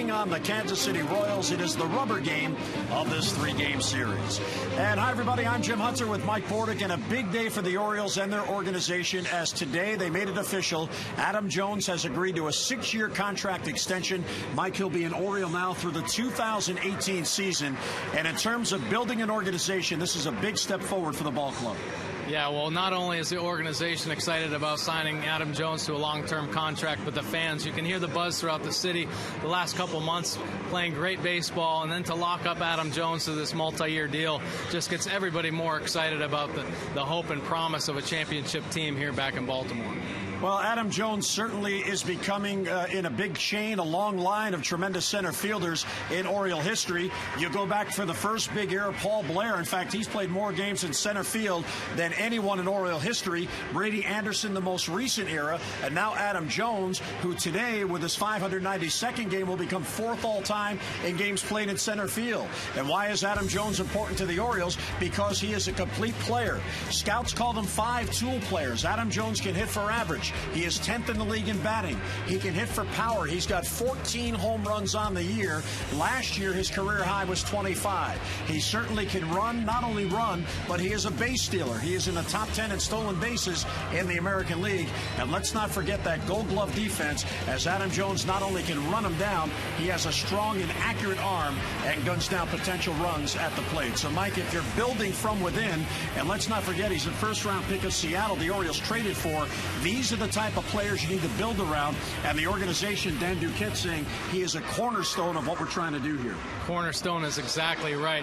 taking on the Kansas City Royals. It is the rubber game of this three-game series. And hi, everybody. I'm Jim Hunter with Mike Bordick, and a big day for the Orioles and their organization, as today they made it official. Adam Jones has agreed to a 6-year contract extension. Mike, he'll be an Oriole now through the 2018 season. And in terms of building an organization, this is a big step forward for the ball club. Yeah, well, not only is the organization excited about signing Adam Jones to a long-term contract, but the fans, you can hear the buzz throughout the city the last couple months, playing great baseball, and then to lock up Adam Jones to this multi-year deal just gets everybody more excited about the hope and promise of a championship team here back in Baltimore. Well, Adam Jones certainly is becoming, in a big chain, a long line of tremendous center fielders in Oriole history. You go back for the first big era, Paul Blair. In fact, he's played more games in center field than anyone in Oriole history. Brady Anderson, the most recent era, and now Adam Jones, who today, with his 592nd game, will become fourth all-time in games played in center field. And why is Adam Jones important to the Orioles? Because he is a complete player. Scouts call them five-tool players. Adam Jones can hit for average. He is 10th in the league in batting. He can hit for power. He's got 14 home runs on the year. Last year, his career high was 25. He certainly can run, not only run, but he is a base stealer. He is in the top 10 in stolen bases in the American League. And let's not forget that Gold Glove defense, as Adam Jones not only can run him down, he has a strong and accurate arm and guns down potential runs at the plate. So, Mike, if you're building from within, and let's not forget he's a first-round pick of Seattle the Orioles traded for, these are the type of players you need to build around, and the organization, Dan Duquette, saying he is a cornerstone of what we're trying to do here. Cornerstone is exactly right.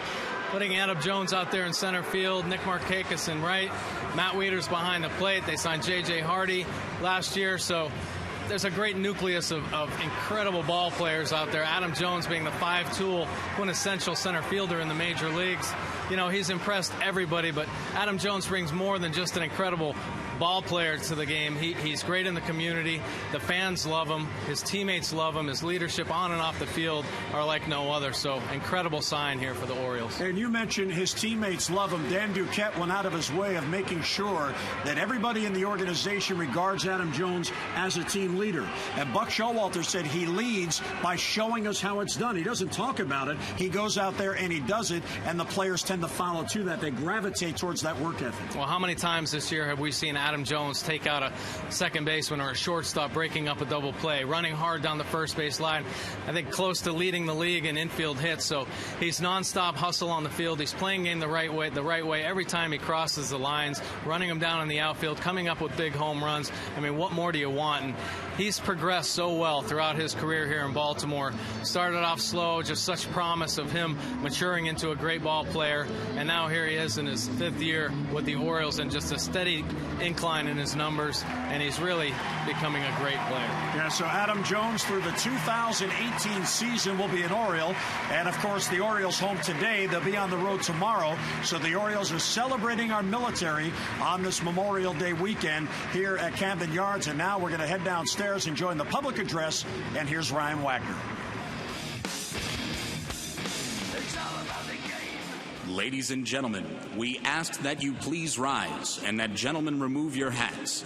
Putting Adam Jones out there in center field, Nick Markakis in right, Matt Wieters behind the plate. They signed J.J. Hardy last year, so there's a great nucleus of incredible ball players out there. Adam Jones being the five-tool, quintessential center fielder in the major leagues. You know, he's impressed everybody, but Adam Jones brings more than just an incredible ball player to the game. He's great in the community. The fans love him. His teammates love him. His leadership on and off the field are like no other. So incredible sign here for the Orioles. And you mentioned his teammates love him. Dan Duquette went out of his way of making sure that everybody in the organization regards Adam Jones as a team leader. And Buck Showalter said he leads by showing us how it's done. He doesn't talk about it. He goes out there and he does it, and the players tend to follow to that. They gravitate towards that work ethic. Well, how many times this year have we seen Adam Jones take out a second baseman or a shortstop, breaking up a double play, running hard down the first base line? I think close to leading the league in infield hits. So he's nonstop hustle on the field. He's playing game the right way every time he crosses the lines, running them down in the outfield, coming up with big home runs. I mean, what more do you want? And he's progressed so well throughout his career here in Baltimore. Started off slow, just such promise of him maturing into a great ball player, and now here he is in his 5th year with the Orioles, and just a steady incline in his numbers, and he's really becoming a great player. Yeah, so Adam Jones through the 2018 season will be an Oriole, and of course the Orioles home today. They'll be on the road tomorrow, so the Orioles are celebrating our military on this Memorial Day weekend here at Camden Yards, and now we're going to head downstairs and join the public address, and here's Ryan Wagner. Ladies and gentlemen, we ask that you please rise and that gentlemen remove your hats.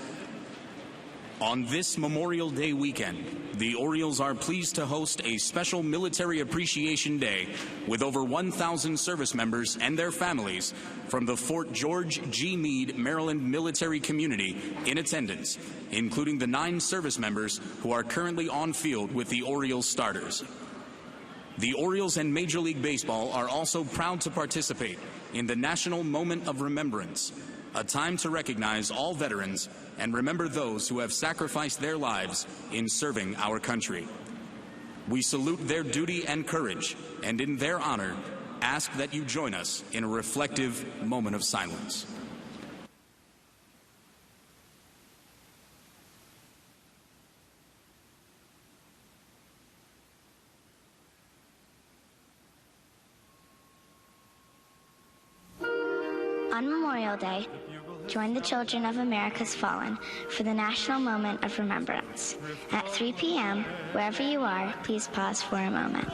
On this Memorial Day weekend, the Orioles are pleased to host a special Military Appreciation Day with over 1,000 service members and their families from the Fort George G. Meade, Maryland military community in attendance, including the 9 service members who are currently on field with the Orioles starters. The Orioles and Major League Baseball are also proud to participate in the National Moment of Remembrance, a time to recognize all veterans and remember those who have sacrificed their lives in serving our country. We salute their duty and courage, and in their honor, ask that you join us in a reflective moment of silence. On Memorial Day, join the children of America's fallen for the National Moment of Remembrance. At 3 p.m., wherever you are, please pause for a moment.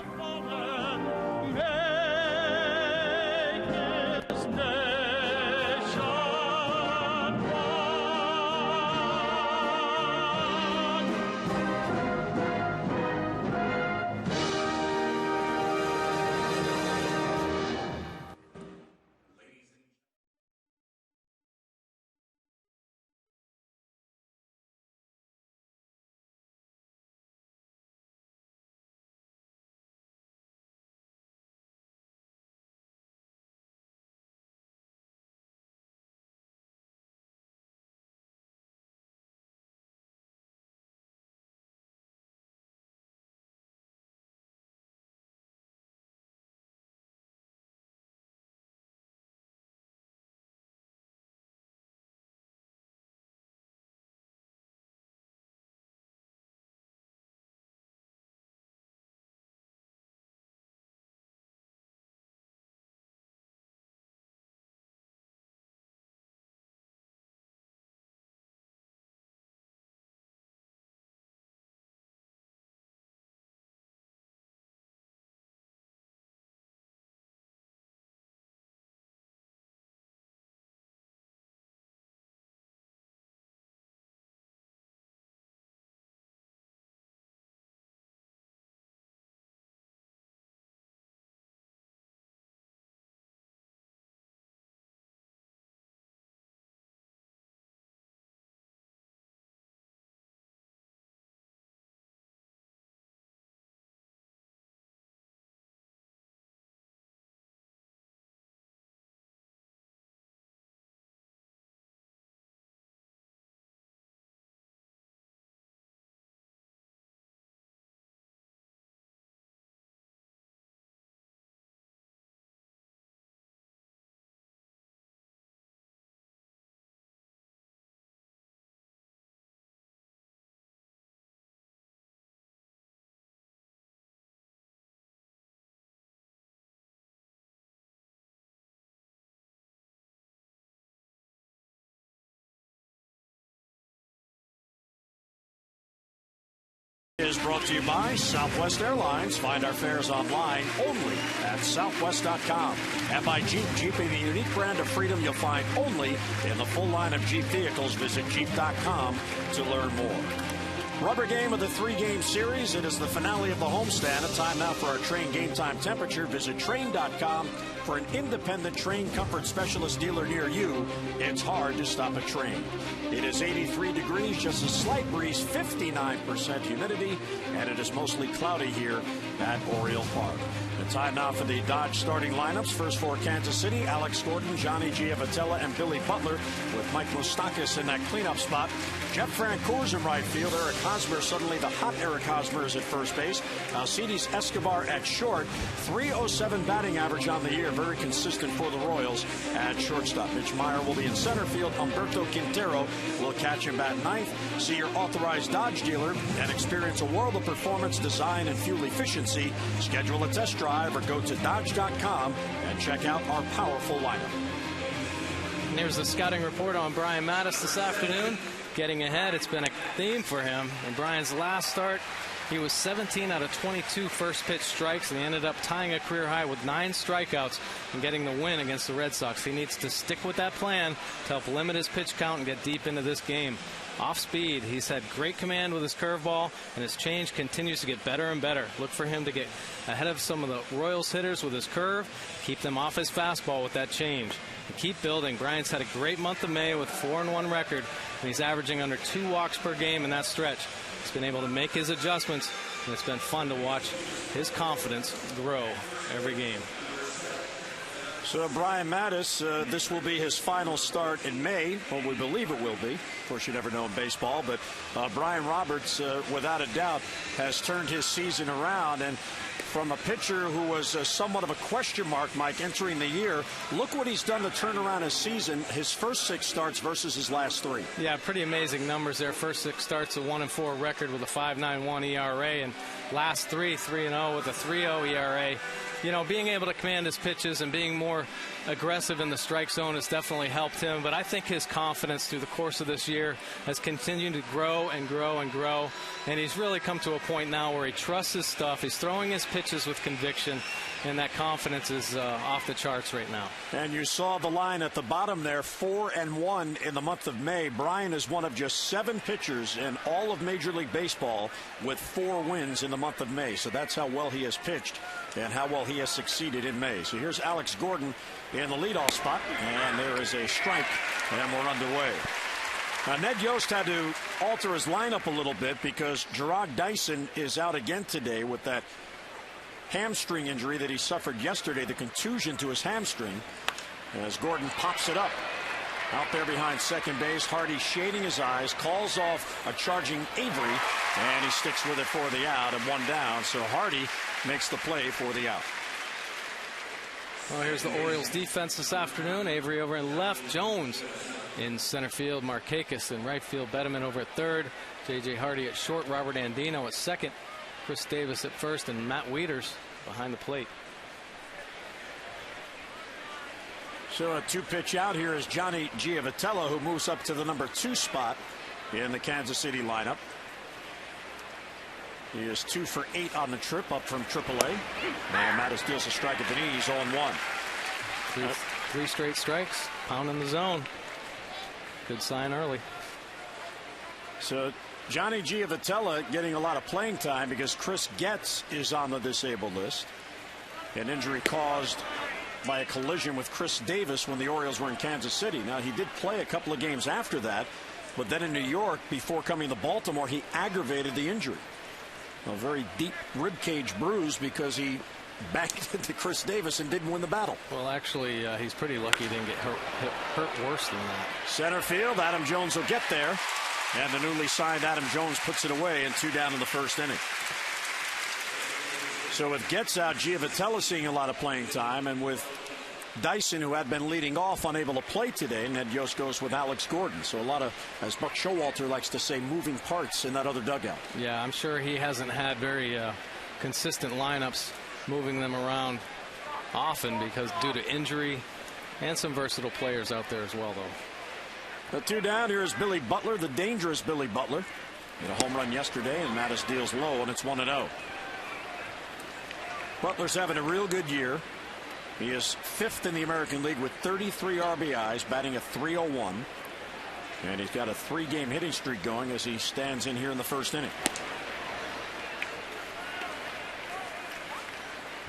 is brought to you by Southwest Airlines. Find our fares online only at southwest.com. And by Jeep. Jeep, the unique brand of freedom you'll find only in the full line of Jeep vehicles. Visit Jeep.com to learn more. Rubber game of the 3-game series. It is the finale of the homestand. A time now for our Train game time temperature. Visit Train.com for an independent Train comfort specialist dealer near you. It's hard to stop a Train. It is 83 degrees, just a slight breeze, 59% humidity, and it is mostly cloudy here at Oriole Park. The time now for the Dodge starting lineups. First for Kansas City, Alex Gordon, Johnny Giavotella, and Billy Butler, with Mike Moustakas in that cleanup spot. Jeff Francoeur in right field. Eric Hosmer, suddenly the hot Eric Hosmer, is at first base. Alcides Escobar at short. .307 batting average on the year. Very consistent for the Royals at shortstop. Mitch Meyer will be in center field. Humberto Quintero will catch him at ninth. See your authorized Dodge dealer and experience a world of performance, design, and fuel efficiency. Schedule a test drive or go to Dodge.com and check out our powerful lineup. And there's the scouting report on Brian Mattis this afternoon. Getting ahead, it's been a theme for him. In Brian's last start, he was 17 out of 22 first pitch strikes, and he ended up tying a career high with 9 strikeouts and getting the win against the Red Sox. He needs to stick with that plan to help limit his pitch count and get deep into this game. Off speed, he's had great command with his curveball, and his change continues to get better and better. Look for him to get ahead of some of the Royals hitters with his curve, keep them off his fastball with that change. And keep building. Brian's had a great month of May with 4-1 record, and he's averaging under 2 walks per game in that stretch. He's been able to make his adjustments, and it's been fun to watch his confidence grow every game. So Brian Mattis, this will be his final start in May. Well, we believe it will be. Of course, you never know in baseball. But Brian Roberts, without a doubt, has turned his season around. And from a pitcher who was somewhat of a question mark, Mike, entering the year, look what he's done to turn around his season, his first 6 starts versus his last 3. Yeah, pretty amazing numbers there. First 6 starts, a 1-4 record with a 5.91 ERA, and last 3-0 with a 3.0 ERA. You know, being able to command his pitches and being more aggressive in the strike zone has definitely helped him. But I think his confidence through the course of this year has continued to grow and grow and grow. And he's really come to a point now where he trusts his stuff. He's throwing his pitches with conviction, and that confidence is off the charts right now. And you saw the line at the bottom there, 4-1 in the month of May. Brian is one of just 7 pitchers in all of Major League Baseball with 4 wins in the month of May. So that's how well he has pitched and how well he has succeeded in May. So here's Alex Gordon in the leadoff spot, and there is a strike, and we're underway. Now, Ned Yost had to alter his lineup a little bit because Gerard Dyson is out again today with that hamstring injury that he suffered yesterday, the contusion to his hamstring, as Gordon pops it up. Out there behind second base, Hardy shading his eyes, calls off a charging Avery, and he sticks with it for the out and 1 down. So Hardy makes the play for the out. Well, here's the Orioles defense this afternoon. Avery over in left, Jones in center field, Markakis in right field, Betterman over at third, J.J. Hardy at short, Robert Andino at second, Chris Davis at first, and Matt Wieters behind the plate. So a 2-pitch out here is Johnny Giavotella, who moves up to the number 2 spot in the Kansas City lineup. He is 2 for 8 on the trip, up from AAA. Now Mattis deals a strike at the knee. He's 0-1. 3 straight strikes, pounding the zone. Good sign early. So Johnny Giavotella getting a lot of playing time because Chris Getz is on the disabled list. An injury caused by a collision with Chris Davis when the Orioles were in Kansas City. Now, he did play a couple of games after that, but then in New York, before coming to Baltimore, he aggravated the injury. A very deep ribcage bruise because he backed into Chris Davis and didn't win the battle. Well, actually, he's pretty lucky he didn't get hurt worse than that. Center field, Adam Jones will get there. And the newly signed Adam Jones puts it away, and 2 down in the first inning. So with Getz out, Giavotella seeing a lot of playing time, and with Dyson, who had been leading off, unable to play today, Ned Yost goes with Alex Gordon. So a lot of, as Buck Showalter likes to say, moving parts in that other dugout. Yeah, I'm sure he hasn't had very consistent lineups, moving them around often because due to injury, and some versatile players out there as well, though. The 2 down. Here is Billy Butler, the dangerous Billy Butler. Hit a home run yesterday, and Mattis deals low, and it's 1-0. Butler's having a real good year. He is 5th in the American League with 33 RBIs, batting a .301. And he's got a 3-game hitting streak going as he stands in here in the first inning.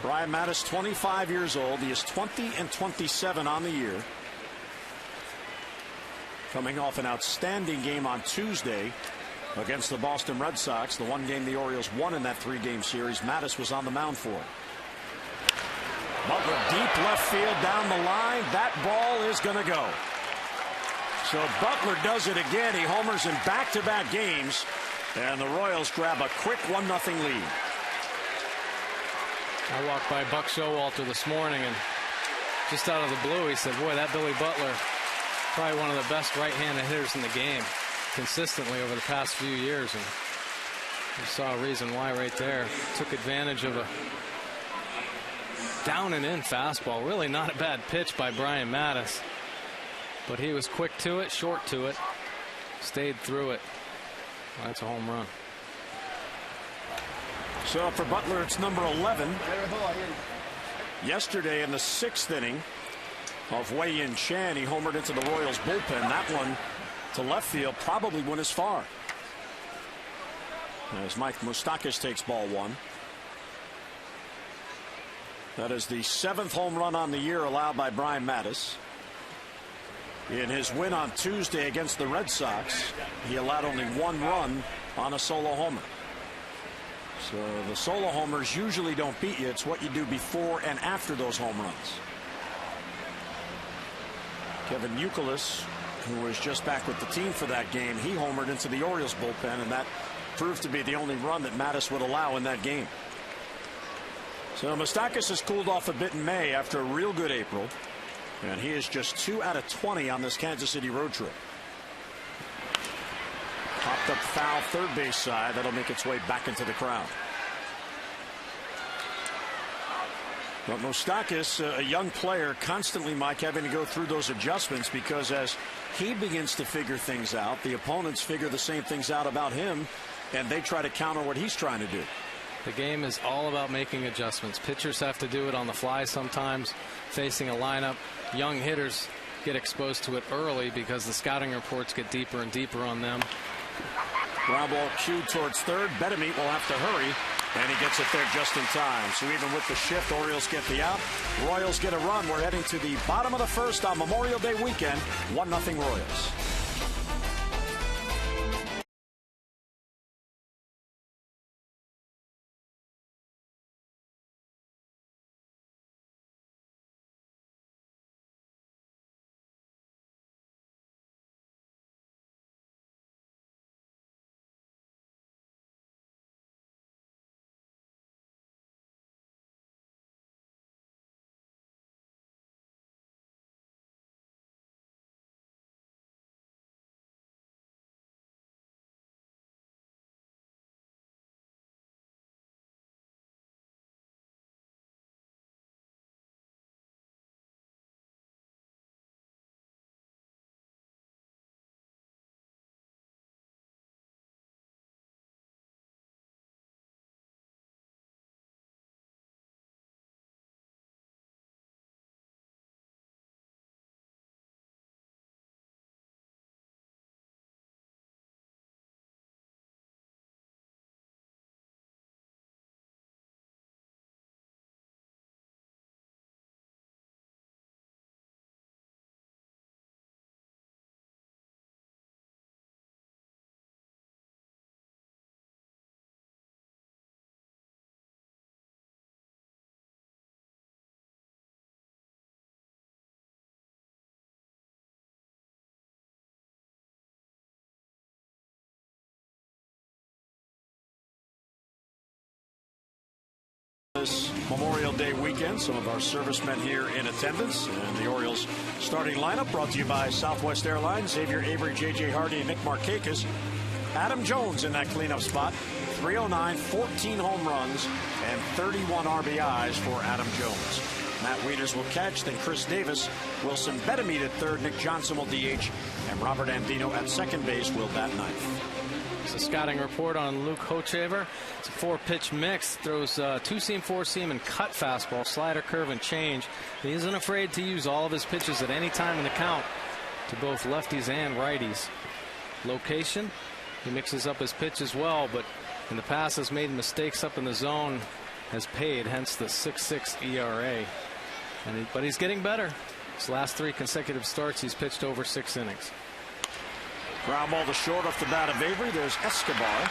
Brian Mattis, 25 years old. He is 20-27 on the year. Coming off an outstanding game on Tuesday against the Boston Red Sox, the one game the Orioles won in that 3-game series. Mattis was on the mound for it. Butler deep left field down the line. That ball is going to go. So Butler does it again. He homers in back-to-back games, and the Royals grab a quick 1-0 lead. I walked by Buck Showalter this morning, and just out of the blue, he said, boy, that Billy Butler, probably one of the best right-handed hitters in the game consistently over the past few years. And you saw a reason why right there. Took advantage of a down and in fastball. Really not a bad pitch by Brian Mattis, but he was quick to it, short to it, stayed through it. Well, that's a home run. So for Butler, it's number 11. Yesterday in the 6th inning of Wei-Yin Chan, he homered into the Royals bullpen. That one to left field probably went as far. As Mike Moustakas takes ball 1. That is the 7th home run on the year allowed by Brian Mattis. In his win on Tuesday against the Red Sox, he allowed only 1 run on a solo homer. So the solo homers usually don't beat you. It's what you do before and after those home runs. Kevin Youkilis, who was just back with the team for that game, he homered into the Orioles bullpen, and that proved to be the only run that Mattis would allow in that game. So Moustakas has cooled off a bit in May after a real good April, and he is just 2 out of 20 on this Kansas City road trip. Popped up foul third base side. That'll make its way back into the crowd. But Moustakas, a young player, constantly, Mike, having to go through those adjustments, because as he begins to figure things out, the opponents figure the same things out about him, and they try to counter what he's trying to do. The game is all about making adjustments. Pitchers have to do it on the fly sometimes, facing a lineup. Young hitters get exposed to it early because the scouting reports get deeper and deeper on them. Ground ball cued towards third. Betemeet will have to hurry, and he gets it there just in time. So even with the shift, Orioles get the out. Royals get a run. We're heading to the bottom of the first on Memorial Day weekend. 1-0 Royals. This Memorial Day weekend, some of our servicemen here in attendance, and the Orioles starting lineup brought to you by Southwest Airlines. Xavier Avery, J.J. Hardy, and Nick Markakis. Adam Jones in that cleanup spot. 309, 14 home runs, and 31 RBIs for Adam Jones. Matt Wieters will catch, then Chris Davis. Wilson Betemeet at third, Nick Johnson will DH, and Robert Andino at second base will bat ninth. It's a scouting report on Luke Hochevar. It's a 4-pitch mix. Throws 2-seam, 4-seam, and cut fastball, slider, curve, and change. He isn't afraid to use all of his pitches at any time in the count to both lefties and righties. Location, he mixes up his pitch as well, but in the past has made mistakes up in the zone, has paid, hence the 6.6 ERA. But he's getting better. His last 3 consecutive starts, he's pitched over 6 innings. Ground ball to short off the bat of Avery. There's Escobar,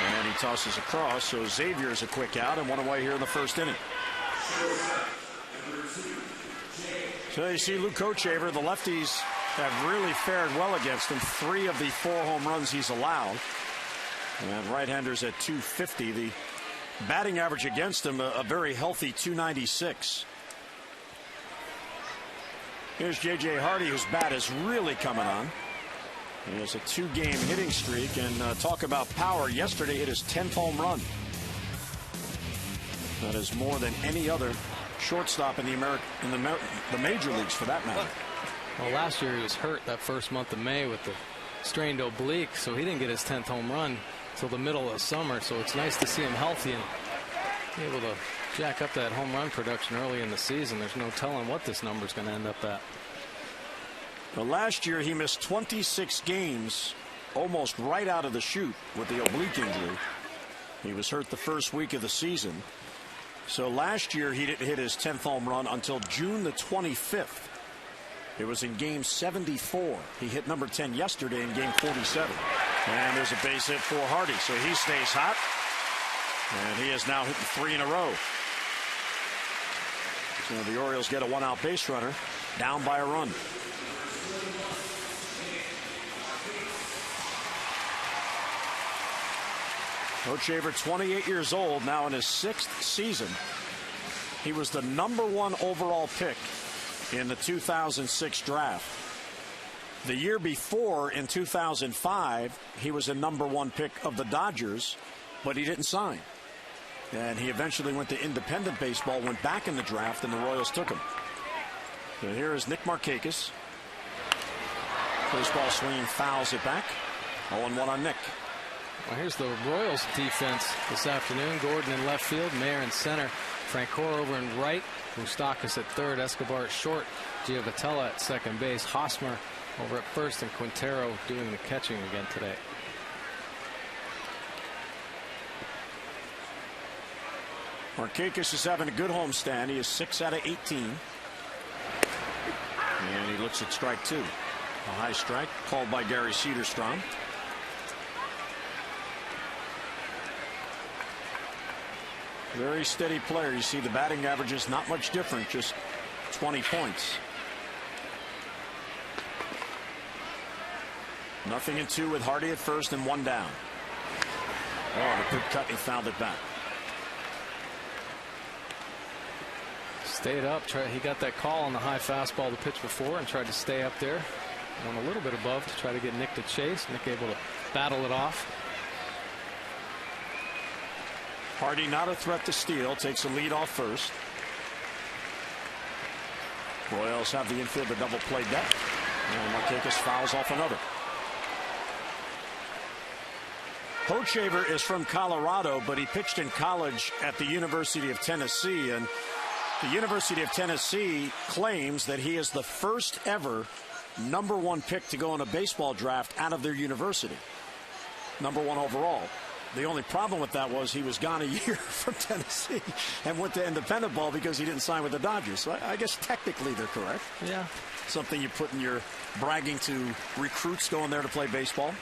and he tosses across. So Xavier is a quick out and 1 away here in the first inning. So you see Luke Hochevar, the lefties have really fared well against him. 3 of the 4 home runs he's allowed. And right-handers at 250. The batting average against him, a very healthy 296. Here's J.J. Hardy, whose bat is really coming on. He has a 2-game hitting streak, and talk about power. Yesterday hit his 10th home run. That is more than any other shortstop in the major leagues, for that matter. Well, last year he was hurt that first month of May with the strained oblique, so he didn't get his 10th home run until the middle of summer. So it's nice to see him healthy and be able to jack up that home run production early in the season. There's no telling what this number is going to end up at. Well, last year he missed 26 games almost right out of the chute with the oblique injury. He was hurt the first week of the season. So last year he didn't hit his 10th home run until June the 25th. It was in game 74. He hit number 10 yesterday in game 47. And there's a base hit for Hardy. So he stays hot. And he has now hit 3 in a row. So the Orioles get a 1-out base runner, down by a run. Hochevar, 28 years old, now in his 6th season. He was the #1 overall pick in the 2006 draft. The year before, in 2005, he was a #1 pick of the Dodgers, but he didn't sign. And he eventually went to independent baseball, went back in the draft, and the Royals took him. So here is Nick Markakis. Baseball swinging, fouls it back. 0-1 on Nick. Well, here's the Royals defense this afternoon. Gordon in left field, Mayer in center, Francoeur over in right, Moustakas at third, Escobar at short, Giovitella at second base, Hosmer over at first, and Quintero doing the catching again today. Markakis is having a good homestand. He is 6 out of 18. And he looks at strike 2. A high strike called by Gary Cederstrom. Very steady player. You see the batting average is not much different, just 20 points. Nothing in 2 with Hardy at first and 1 down. Oh, the good cut, he fouled it back. Stayed up. He got that call on the high fastball the pitch before and tried to stay up there. Went a little bit above to try to get Nick to chase. Nick able to battle it off. Hardy not a threat to steal. Takes a lead off first. Royals have the infield a double play deck. And Markakis fouls off another. Hochevar is from Colorado, but he pitched in college at the University of Tennessee. And the University of Tennessee claims that he is the first ever #1 pick to go in a baseball draft out of their university. #1 overall. The only problem with that was he was gone a year from Tennessee and went to independent ball because he didn't sign with the Dodgers. So I guess technically they're correct. Yeah. Something you put in your bragging to recruits going there to play baseball.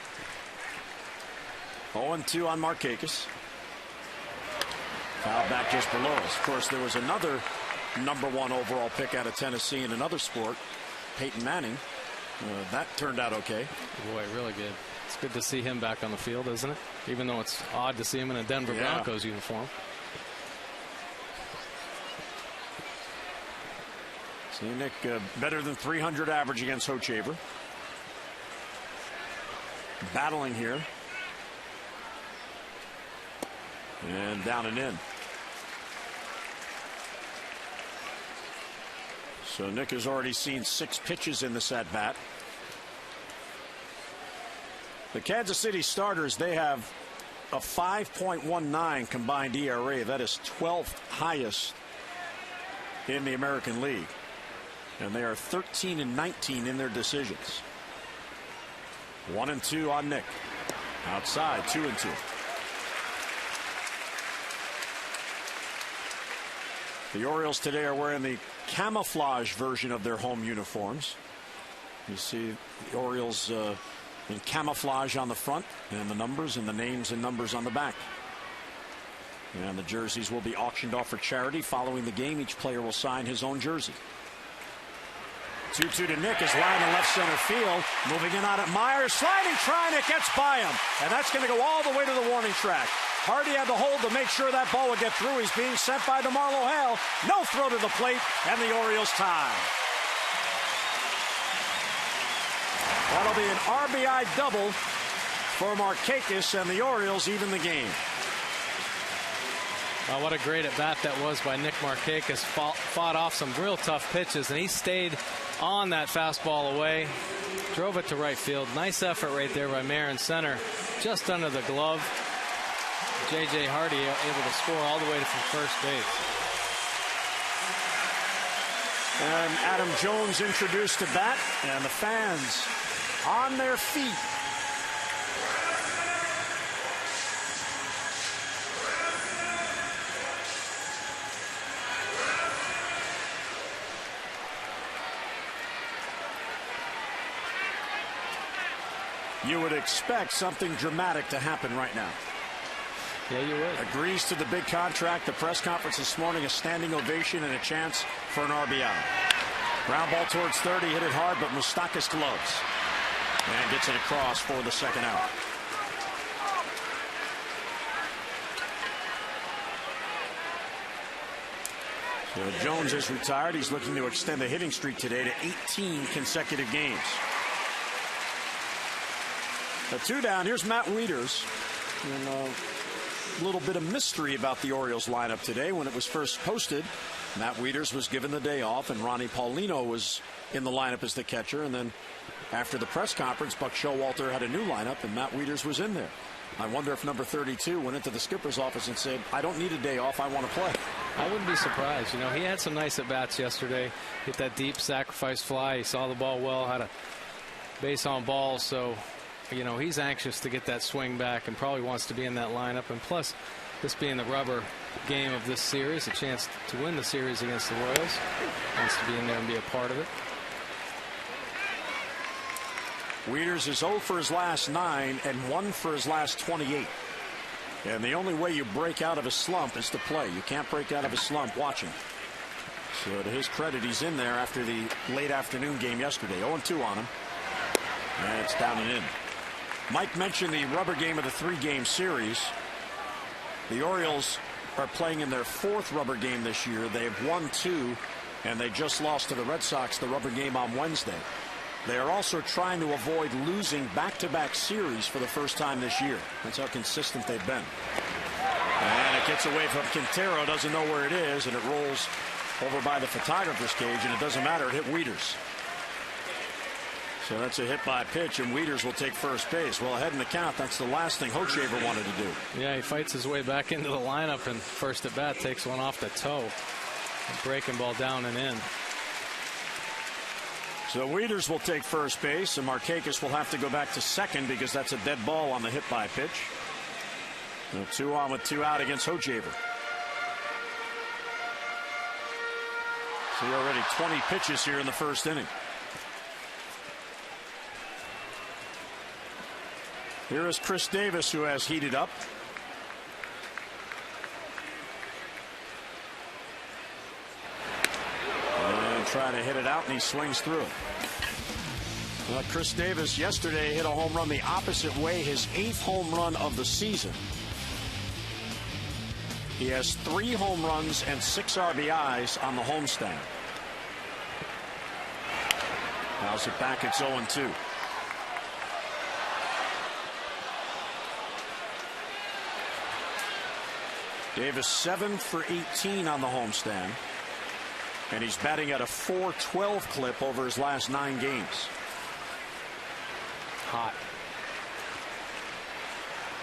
0-2 on Markakis. Foul back just below us. Of course, there was another #1 overall pick out of Tennessee in another sport, Peyton Manning. That turned out okay. Boy, really good. It's good to see him back on the field, isn't it? Even though it's odd to see him in a Denver Broncos uniform. See Nick better than 300 average against Hochevar. Battling here. And down and in. So Nick has already seen 6 pitches in this at bat. The Kansas City starters, they have a 5.19 combined ERA. That is 12th highest in the American League. And they are 13-19 in their decisions. 1-2 on Nick. Outside, 2-2. The Orioles today are wearing the camouflage version of their home uniforms. You see the Orioles in camouflage on the front, and the numbers and the names and numbers on the back. And the jerseys will be auctioned off for charity. Following the game, each player will sign his own jersey. 2-2 to Nick is lined in left center field. Moving in on it, Myers sliding, trying, it gets by him. And that's going to go all the way to the warning track. Hardy had the hold to make sure that ball would get through. He's being sent by DeMarlo Hale. No throw to the plate, and the Orioles tie. That'll be an RBI double for Markakis, and the Orioles even the game. What a great at bat that was by Nick Markakis. Fought off some real tough pitches, and he stayed on that fastball away. Drove it to right field. Nice effort right there by Marin center. Just under the glove. J.J. Hardy able to score all the way from first base. And Adam Jones introduced to bat, and the fans on their feet. You would expect something dramatic to happen right now. Yeah, you would. Agrees to the big contract. The press conference this morning, a standing ovation and a chance for an RBI. Ground ball towards third. He hit it hard, but Moustakas gloves. And gets it across for the second out. So Jones is retired. He's looking to extend the hitting streak today to 18 consecutive games. The two down. Here's Matt Wieters. And a little bit of mystery about the Orioles lineup today. When it was first posted, Matt Wieters was given the day off, and Ronnie Paulino was in the lineup as the catcher. And then after the press conference, Buck Showalter had a new lineup, and Matt Wieters was in there. I wonder if number 32 went into the skipper's office and said, I don't need a day off, I want to play. I wouldn't be surprised. You know, he had some nice at-bats yesterday. Hit that deep sacrifice fly. He saw the ball well, had a base on ball. So, you know, he's anxious to get that swing back and probably wants to be in that lineup. And plus, this being the rubber game of this series, a chance to win the series against the Royals. Wants to be in there and be a part of it. Wieters is 0 for his last 9 and 1 for his last 28. And the only way you break out of a slump is to play. You can't break out of a slump watching. So to his credit, he's in there after the late afternoon game yesterday. 0-2 on him. And it's down and in. Mike mentioned the rubber game of the 3-game series. The Orioles are playing in their 4th rubber game this year. They've won 2, and they just lost to the Red Sox the rubber game on Wednesday. They are also trying to avoid losing back-to-back series for the first time this year. That's how consistent they've been. And it gets away from Quintero, doesn't know where it is, and it rolls over by the photographer's cage, and it doesn't matter, it hit Wieters. So that's a hit by pitch, and Wieters will take first base. Well, ahead in the count, that's the last thing Hochevar wanted to do. Yeah, he fights his way back into the lineup, and first at bat takes one off the toe. A breaking ball down and in. So Wieters will take first base, and Markakis will have to go back to second because that's a dead ball on the hit by pitch. So 2 on with 2 out against Hochevar. See already 20 pitches here in the first inning. Here is Chris Davis, who has heated up. Trying to hit it out, and he swings through it. Well, Chris Davis yesterday hit a home run the opposite way, his 8th home run of the season. He has 3 home runs and 6 RBIs on the homestand. How's it back? It's 0-2. Davis 7 for 18 on the homestand. And he's batting at a .412 clip over his last 9 games. Hot.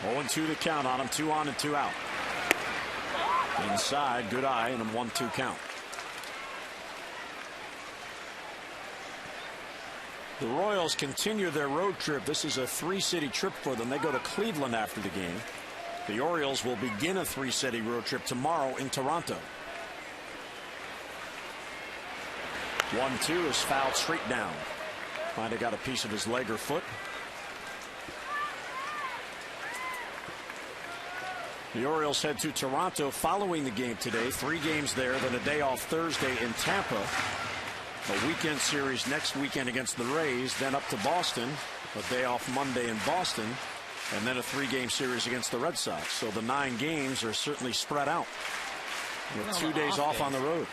0-2 to count on him. 2 on and 2 out. Inside, good eye, and a 1-2 count. The Royals continue their road trip. This is a 3-city trip for them. They go to Cleveland after the game. The Orioles will begin a 3-city road trip tomorrow in Toronto. 1-2 is fouled straight down. Might have got a piece of his leg or foot. The Orioles head to Toronto following the game today. 3 games there, then a day off Thursday in Tampa. A weekend series next weekend against the Rays, then up to Boston. A day off Monday in Boston, and then a 3-game series against the Red Sox. So the 9 games are certainly spread out with 2 days off on the road.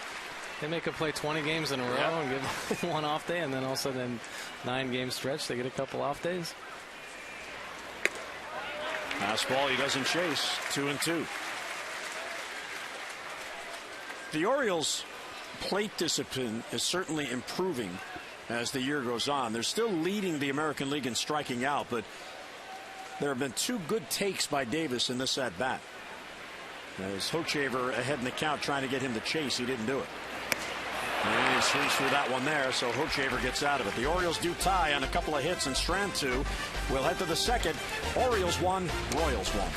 They make them play 20 games in a row and give 1 off day, and then also then 9-game stretch. They get a couple off days. Fastball he doesn't chase. 2-2. The Orioles' plate discipline is certainly improving as the year goes on. They're still leading the American League in striking out, but there have been 2 good takes by Davis in this at bat. As Hochevar ahead in the count trying to get him to chase, he didn't do it. And he swings through that one there, so Hochevar gets out of it. The Orioles do tie on a couple of hits, and Strand 2. We'll head to the second. Orioles 1, Royals 1.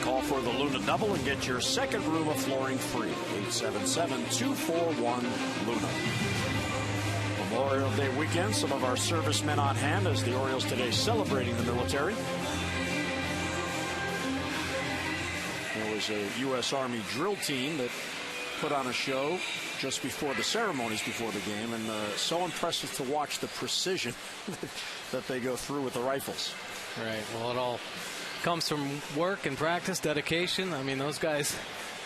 Call for the Luna Double and get your second room of flooring free. 877-241-LUNA. Memorial Day weekend. Some of our servicemen on hand as the Orioles today celebrating the military. There was a U.S. Army drill team that put on a show just before the ceremonies before the game, and so impressive to watch the precision that they go through with the rifles. Right. Well, it all comes from work and practice, dedication. I mean, those guys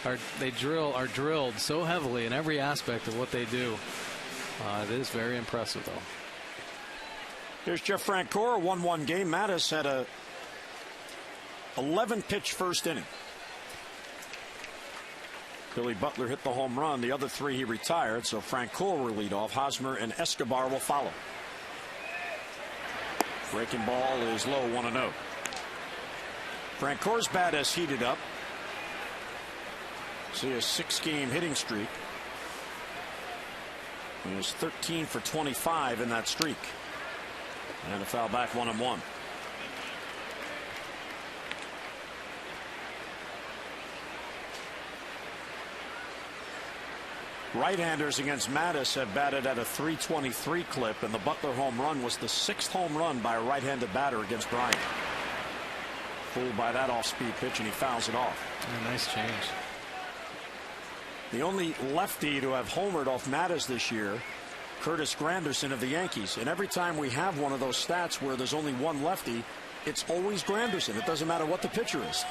are drilled so heavily in every aspect of what they do. It is very impressive, though. Here's Jeff Francoeur, a 1-1 game. Mattis had a 11-pitch first inning. Billy Butler hit the home run. The other 3 he retired, so Francoeur will lead off. Hosmer and Escobar will follow. Breaking ball is low, 1-0. Francoeur's bat has heated up. See a 6-game hitting streak. He was 13 for 25 in that streak. And a foul back, 1-1. Right-handers against Mattis have batted at a .323 clip, and the Butler home run was the 6th home run by a right-handed batter against Bryant. Fooled by that off-speed pitch, and he fouls it off. Yeah, nice change. The only lefty to have homered off Mattis this year, Curtis Granderson of the Yankees. And every time we have one of those stats where there's only one lefty, it's always Granderson. It doesn't matter what the pitcher is.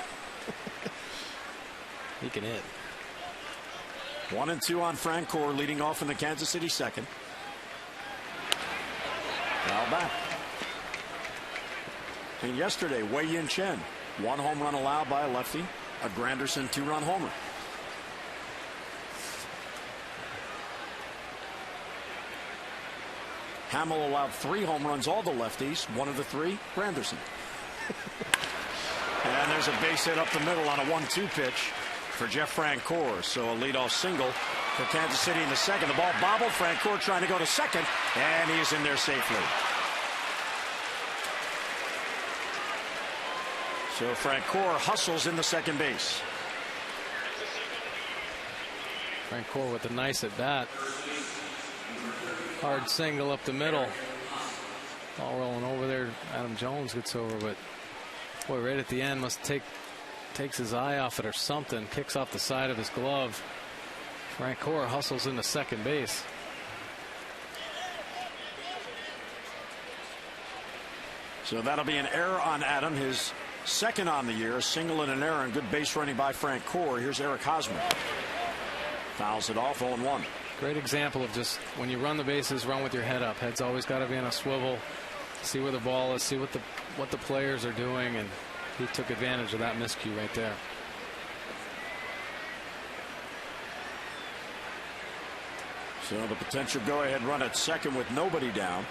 He can hit. 1-2 on Francoeur, leading off in the Kansas City second. Now back. And yesterday, Wei Yin Chen, 1 home run allowed by a lefty, a Granderson 2-run homer. Hamill allowed 3 home runs, all the lefties. 1 of the 3, Granderson. And there's a base hit up the middle on a 1-2 pitch for Jeff Francoeur. So a leadoff single for Kansas City in the second. The ball bobbled. Francoeur trying to go to second, and he is in there safely. So Francoeur hustles in the second base. Francoeur with a nice at bat. Hard single up the middle. Ball rolling over there. Adam Jones gets over, but boy, right at the end takes his eye off it or something. Kicks off the side of his glove. Francoeur hustles into second base. So that'll be an error on Adam, his second on the year. A single and an error, and good base running by Francoeur. Here's Eric Hosmer. Fouls it off, 0-1. Great example of just when you run the bases, run with your head up. Head's always got to be on a swivel. See where the ball is, see what the players are doing, and he took advantage of that miscue right there. So the potential go-ahead run at second with nobody down.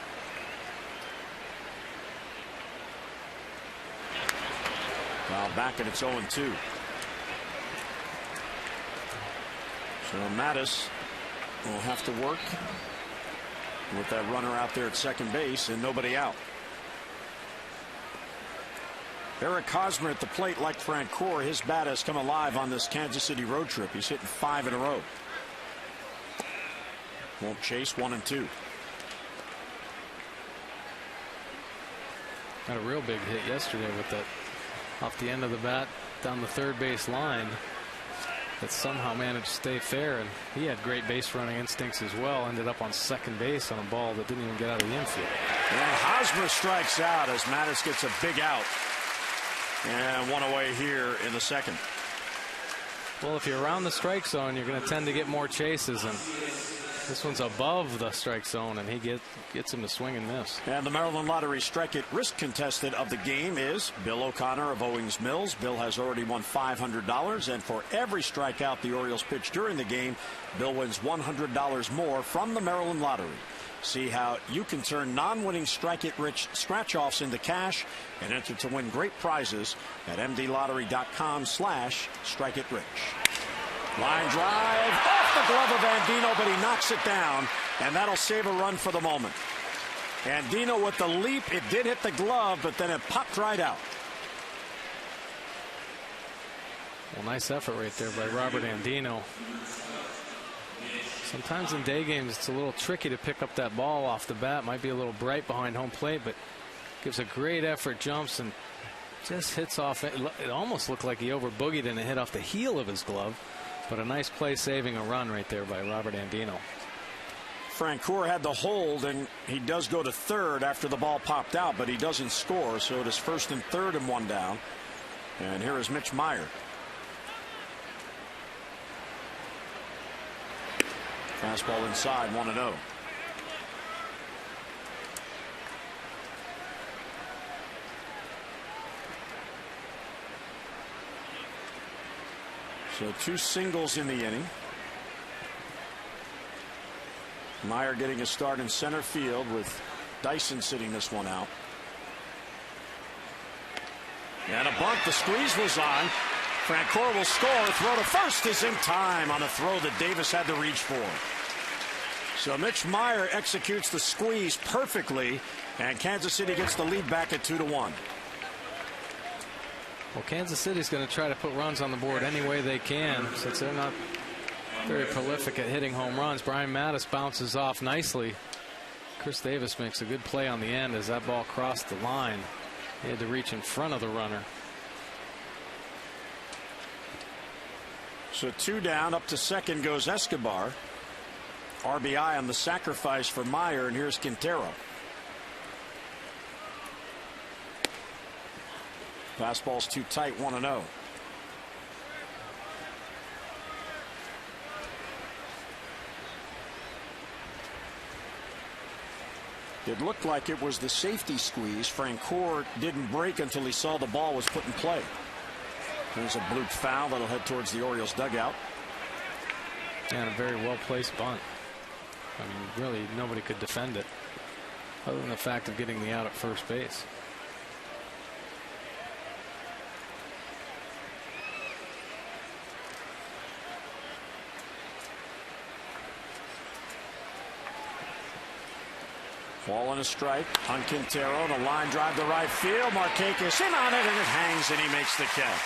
Now back, and it's 0-2. So Mattis will have to work with that runner out there at second base and nobody out. Eric Hosmer at the plate, like Francoeur. His bat has come alive on this Kansas City road trip. He's hitting 5 in a row. Won't chase, 1-2. Had a real big hit yesterday with that off the end of the bat down the third base line that somehow managed to stay fair, and he had great base running instincts as well. Ended up on second base on a ball that didn't even get out of the infield. And Hosmer strikes out as Mattis gets a big out, and 1 away here in the second. Well, if you're around the strike zone, you're going to tend to get more chases, and this one's above the strike zone, and he gets him to swing and miss. And the Maryland Lottery Strike It Risk contestant of the game is Bill O'Connor of Owings Mills. Bill has already won $500, and for every strikeout the Orioles pitch during the game, Bill wins $100 more from the Maryland Lottery. See how you can turn non-winning Strike It Rich scratch-offs into cash and enter to win great prizes at mdlottery.com/strikeitrich. Line drive off the glove of Andino, but he knocks it down, and that'll save a run for the moment. Andino with the leap. It did hit the glove, but then it popped right out. Well, nice effort right there by Robert Andino. Sometimes in day games it's a little tricky to pick up that ball off the bat. Might be a little bright behind home plate, but gives a great effort, jumps, and just hits off. It almost looked like he over boogied and it hit off the heel of his glove. But a nice play saving a run right there by Robert Andino. Francoeur had the hold, and he does go to third after the ball popped out, but he doesn't score. So it is first and third and 1 down. And here is Mitch Meyer. Fastball inside, 1-0. So 2 singles in the inning. Meyer getting a start in center field with Dyson sitting this one out. And a bunt. The squeeze was on. Francoeur will score. Throw to first is in time on a throw that Davis had to reach for. So Mitch Meyer executes the squeeze perfectly, and Kansas City gets the lead back at 2-1. Well, Kansas City's going to try to put runs on the board any way they can, since they're not very prolific at hitting home runs. Brian Mattis bounces off nicely. Chris Davis makes a good play on the end as that ball crossed the line. He had to reach in front of the runner. So 2 down. Up to second goes Escobar. RBI on the sacrifice for Meyer, and here's Quintero. Fastball's too tight, 1-0. It looked like it was the safety squeeze. Francoeur didn't break until he saw the ball was put in play. There's a bloop foul that'll head towards the Orioles dugout. And a very well-placed bunt. I mean, really, nobody could defend it, other than the fact of getting the out at first base. Ball on a strike on Quintero. The line drive to right field. Markakis in on it, and it hangs, and he makes the catch.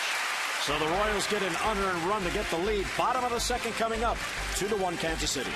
So the Royals get an unearned run to get the lead. Bottom of the second coming up. 2-1 Kansas City.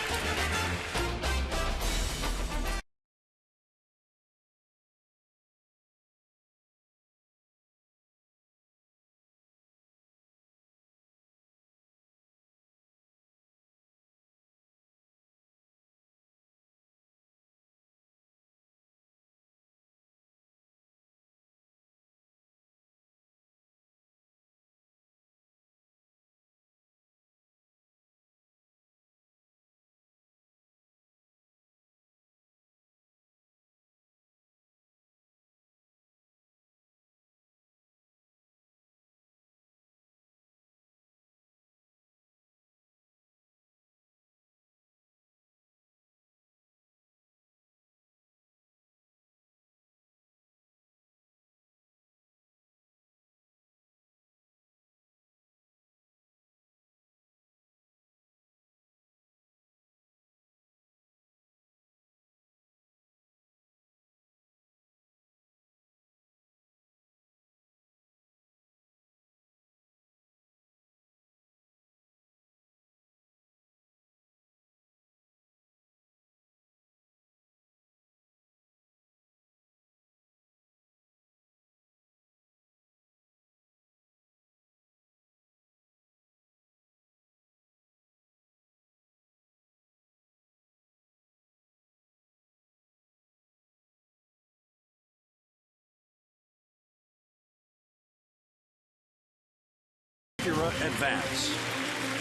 Advance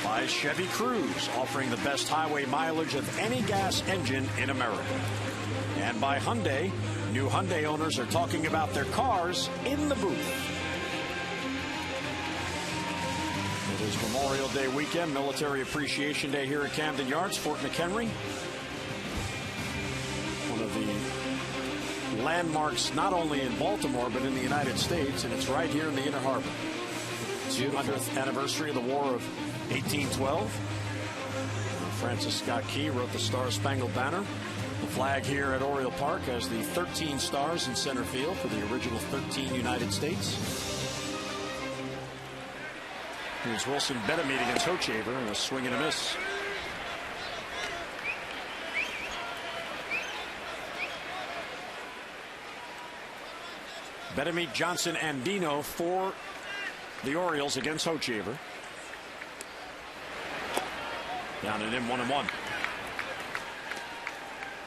by Chevy Cruze, offering the best highway mileage of any gas engine in America. And by Hyundai, new Hyundai owners are talking about their cars in the booth. It is Memorial Day weekend, Military Appreciation Day here at Camden Yards, Fort McHenry. One of the landmarks not only in Baltimore but in the United States, and it's right here in the Inner Harbor. 200th anniversary of the War of 1812. Francis Scott Key wrote the Star-Spangled Banner. The flag here at Oriole Park has the 13 stars in center field for the original 13 United States. Here's Wilson Betemit against Hochevar, and a swing and a miss. Betemit, Johnson, and Dino for the Orioles against Hochevar. Down and in 1-1.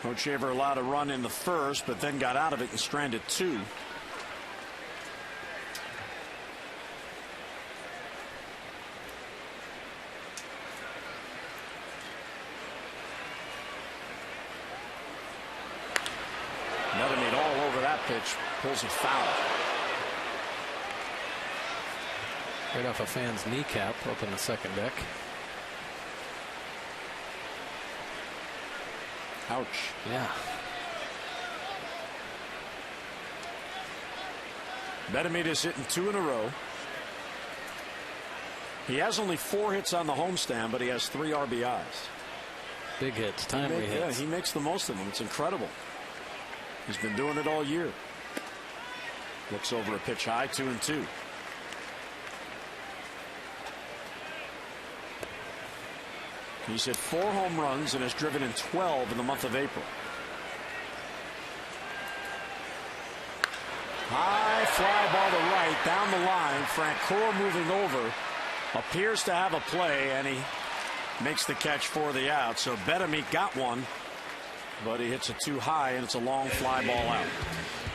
Hochevar allowed a run in the first, but then got out of it and stranded 2. Betemit all over that pitch, pulls a foul. Right off a fan's kneecap up in the second deck. Ouch. Yeah. Betemit is hitting 2 in a row. He has only 4 hits on the homestand, but he has 3 RBIs. Big hits, timely hits. Yeah, he makes the most of them. It's incredible. He's been doing it all year. Looks over a pitch high, 2-2. He's hit 4 home runs and has driven in 12 in the month of April. High fly ball to right, down the line. Francoeur moving over. Appears to have a play, and he makes the catch for the out. So Betemit got one, but he hits it too high, and it's a long fly ball out.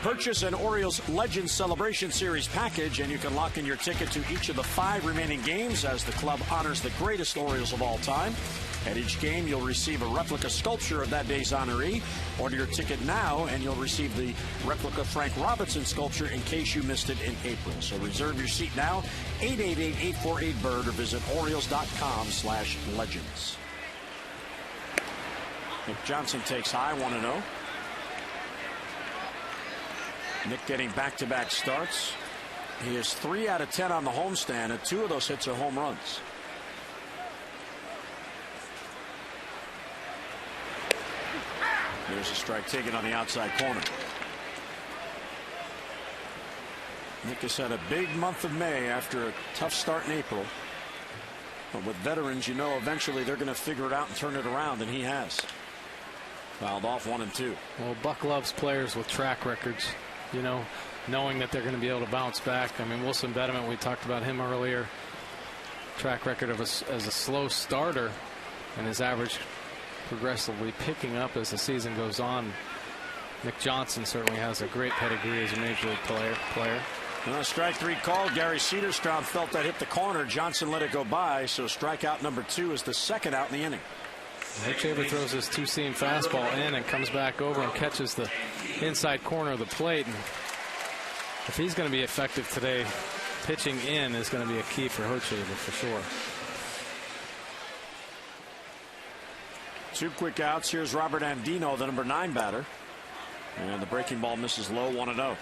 Purchase an Orioles Legends Celebration Series package, and you can lock in your ticket to each of the 5 remaining games as the club honors the greatest Orioles of all time. At each game, you'll receive a replica sculpture of that day's honoree. Order your ticket now, and you'll receive the replica Frank Robinson sculpture in case you missed it in April. So reserve your seat now, 888-848-BIRD, or visit Orioles.com/legends. Nick Johnson takes high, 1-0. Nick getting back-to-back starts. He is 3 out of 10 on the homestand, and 2 of those hits are home runs. There's a strike taken on the outside corner. Nick has had a big month of May after a tough start in April. But with veterans, you know eventually they're going to figure it out and turn it around, and he has. Fouled off 1 and 2. Well, Buck loves players with track records, you know, knowing that they're going to be able to bounce back. I mean, Wilson Bedeman, we talked about him earlier. Track record of as a slow starter, and his average progressively picking up as the season goes on. Nick Johnson certainly has a great pedigree as a major league player. Strike 3 called. Gary Cedarstrom felt that hit the corner. Johnson let it go by, so strikeout number 2 is the second out in the inning. Hochevar throws his two-seam fastball in and comes back over and catches the inside corner of the plate. And if he's going to be effective today, pitching in is going to be a key for Hochevar for sure. 2 quick outs. Here's Robert Andino, the number 9 batter. And the breaking ball misses low, 1-0.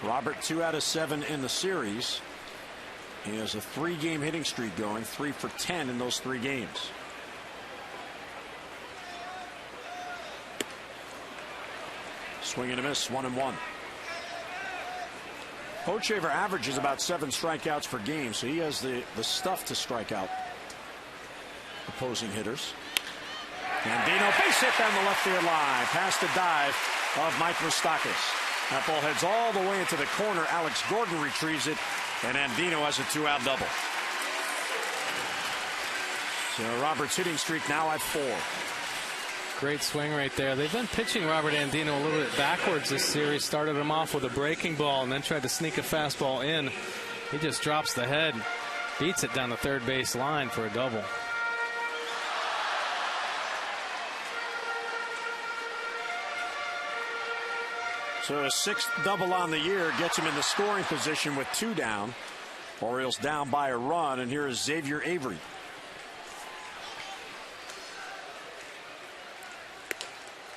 Robert 2 out of 7 in the series. He has a 3-game hitting streak going, 3 for 10 in those 3 games. Swing and a miss, 1-1. Hochevar averages about 7 strikeouts per game, so he has the stuff to strike out opposing hitters. Andino, base hit down the left field line, past the dive of Mike Moustakas. That ball heads all the way into the corner. Alex Gordon retrieves it, and Andino has a 2-out double. So Robert's hitting streak now at 4. Great swing right there. They've been pitching Robert Andino a little bit backwards this series. Started him off with a breaking ball and then tried to sneak a fastball in. He just drops the head, beats it down the third base line for a double. So a 6th double on the year gets him in the scoring position with 2 down. Orioles down by a run, and here is Xavier Avery.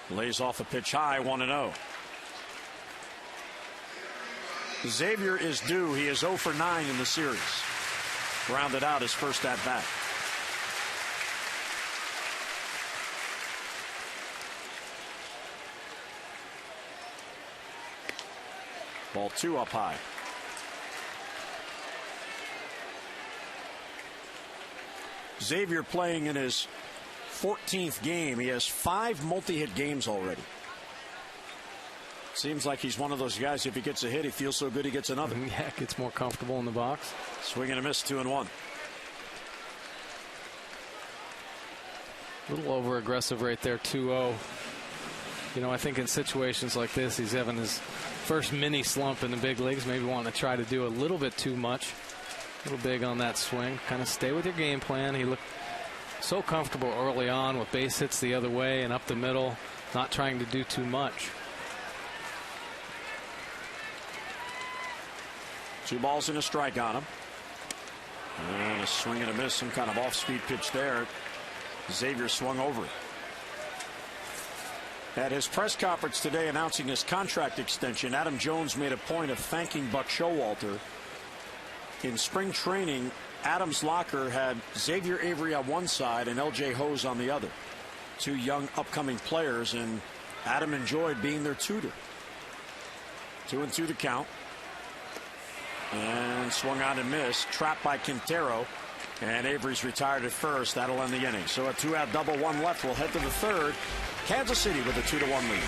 Lays off a pitch high, 1-0. Xavier is due. He is 0 for 9 in the series. Rounded out his first at bat. Ball 2 up high. Xavier playing in his 14th game. He has 5 multi-hit games already. Seems like he's one of those guys, if he gets a hit, he feels so good he gets another. Yeah, gets more comfortable in the box. Swing and a miss, 2-1. A little over aggressive right there, 2-0. You know, I think in situations like this, he's having his first mini slump in the big leagues. Maybe wanting to try to do a little bit too much. A little big on that swing. Kind of stay with your game plan. He looked so comfortable early on with base hits the other way and up the middle, not trying to do too much. 2 balls and a strike on him. And a swing and a miss, some kind of off-speed pitch there. Xavier swung over it. At his press conference today announcing his contract extension, Adam Jones made a point of thanking Buck Showalter. In spring training, Adam's locker had Xavier Avery on one side and L.J. Hose on the other. 2 young upcoming players, and Adam enjoyed being their tutor. 2-2 the count. And swung on and missed. Trapped by Quintero. And Avery's retired at first. That'll end the inning. So a 2-out double, 1 left. We'll head to the third. Kansas City with a 2-1 lead.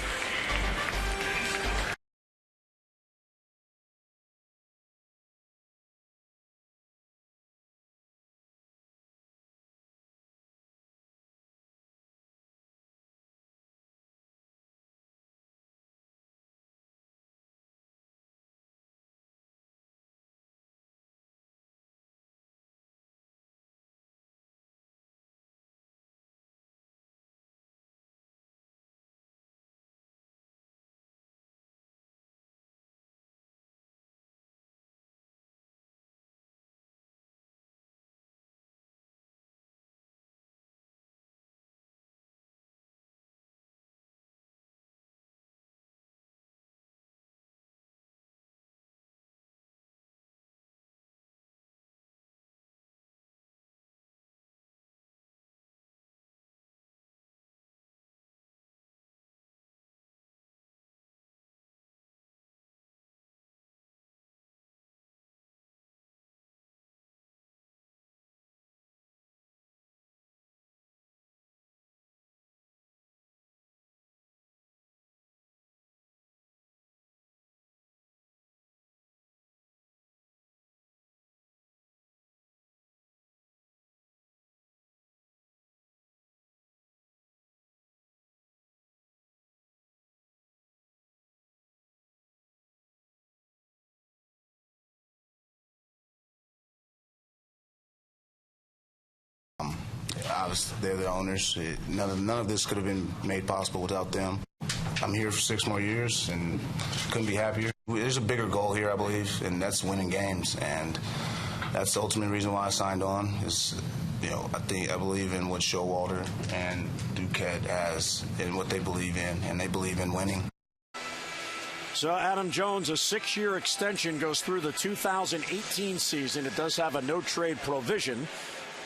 Obviously, they're the owners. None of this could have been made possible without them. I'm here for 6 more years and couldn't be happier. There's a bigger goal here, I believe, and that's winning games. And that's the ultimate reason why I signed on. Is, I believe in what Showalter and Duquette has and what they believe in, and they believe in winning. So Adam Jones, a 6-year extension, goes through the 2018 season. It does have a no-trade provision,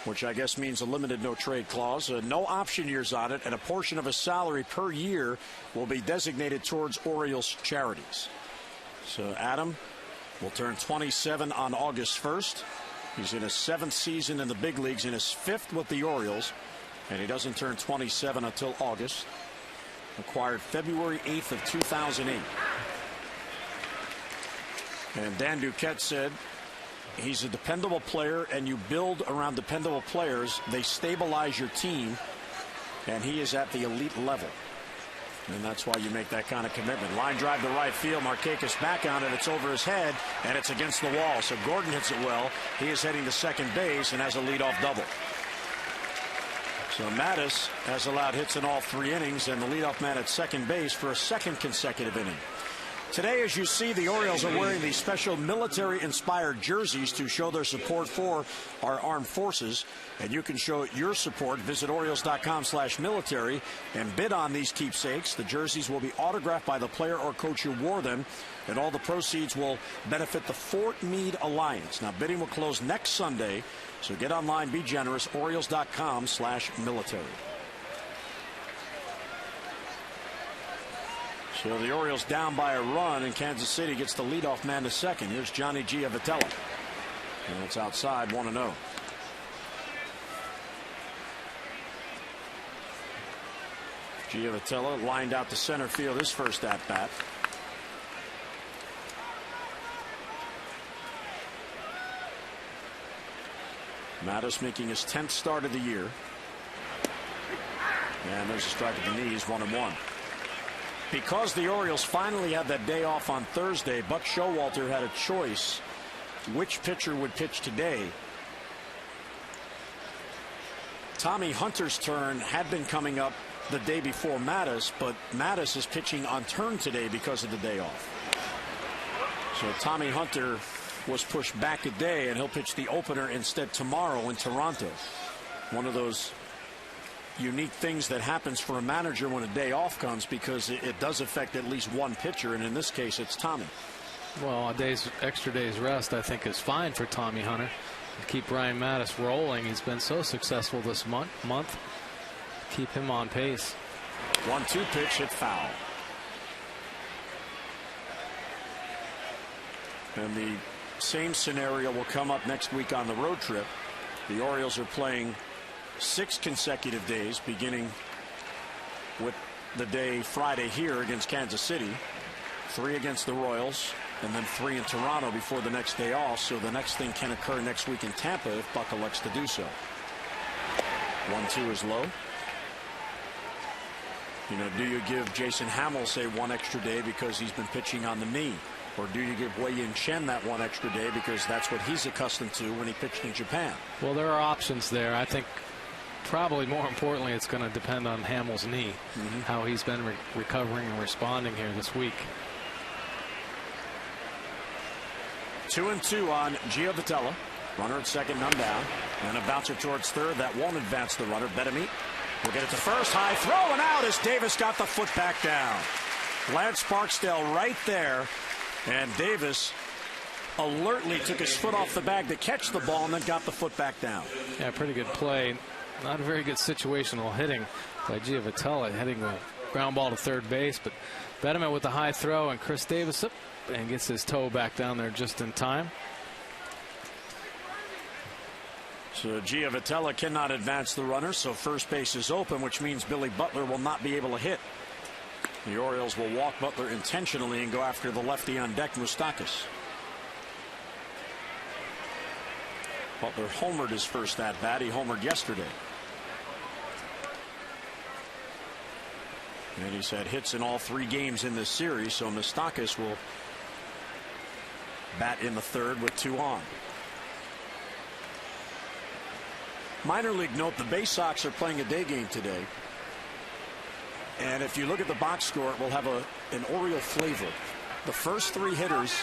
which I guess means a limited no-trade clause, no option years on it, and a portion of his salary per year will be designated towards Orioles charities. So Adam will turn 27 on August 1st. He's in his 7th season in the big leagues, in his 5th with the Orioles, and he doesn't turn 27 until August. Acquired February 8th of 2008. And Dan Duquette said he's a dependable player, and you build around dependable players. They stabilize your team, and he is at the elite level. And that's why you make that kind of commitment. Line drive to right field. Markakis back on it. It's over his head, and it's against the wall. So Gordon hits it well. He is heading to second base and has a leadoff double. So Mattis has allowed hits in all 3 innings, and the leadoff man at second base for a 2nd consecutive inning. Today, as you see, the Orioles are wearing these special military-inspired jerseys to show their support for our armed forces. And you can show your support. Visit Orioles.com/military and bid on these keepsakes. The jerseys will be autographed by the player or coach who wore them, and all the proceeds will benefit the Fort Meade Alliance. Now, bidding will close next Sunday, so get online, be generous. Orioles.com/military. So the Orioles down by a run, and Kansas City gets the leadoff man to second. Here's Johnny Giavotella. And it's outside, 1-0. Giavotella lined out to center field his first at-bat. Mattis making his 10th start of the year. And there's a strike at the knees, 1-1. Because the Orioles finally had that day off on Thursday, Buck Showalter had a choice which pitcher would pitch today. Tommy Hunter's turn had been coming up the day before Mattis, but Mattis is pitching on turn today because of the day off. So Tommy Hunter was pushed back a day, and he'll pitch the opener instead tomorrow in Toronto. One of those unique things that happens for a manager when a day off comes, because it does affect at least one pitcher, and in this case it's Tommy. Well, extra day's rest I think is fine for Tommy Hunter to keep Ryan Mattis rolling. He's been so successful this month. Keep him on pace. 1-2 pitch hit foul. And the same scenario will come up next week on the road trip. The Orioles are playing 6 consecutive days, beginning with the day Friday here against Kansas City, 3 against the Royals, and then 3 in Toronto before the next day off. So the next thing can occur next week in Tampa if Buck elects to do so. 1-2 is low. Do you give Jason Hamill, say, 1 extra day because he's been pitching on the knee? Or do you give Wei-Yin Chen that 1 extra day because that's what he's accustomed to when he pitched in Japan? Well, there are options there. I think probably more importantly, it's going to depend on Hamill's knee, how he's been recovering and responding here this week. 2-2 on Giavotella. Runner at second, none down. And a bouncer towards third. That won't advance the runner. Bettamy will get it to first. High throw and out as Davis got the foot back down. Lance Barksdale right there. And Davis alertly took his foot off the bag to catch the ball and then got the foot back down. Yeah, pretty good play. Not a very good situational hitting by Giavotella, heading the ground ball to third base, but Bettamy with the high throw, and Chris Davis up and gets his toe back down there just in time. So Giavotella cannot advance the runner, so first base is open, which means Billy Butler will not be able to hit. The Orioles will walk Butler intentionally and go after the lefty on deck, Moustakas. Butler homered his first at bat. He homered yesterday. And he's had hits in all 3 games in this series, so Moustakas will bat in the third with 2 on. Minor league note, the Bay Sox are playing a day game today. And if you look at the box score, it will have an Oriole flavor. The first 3 hitters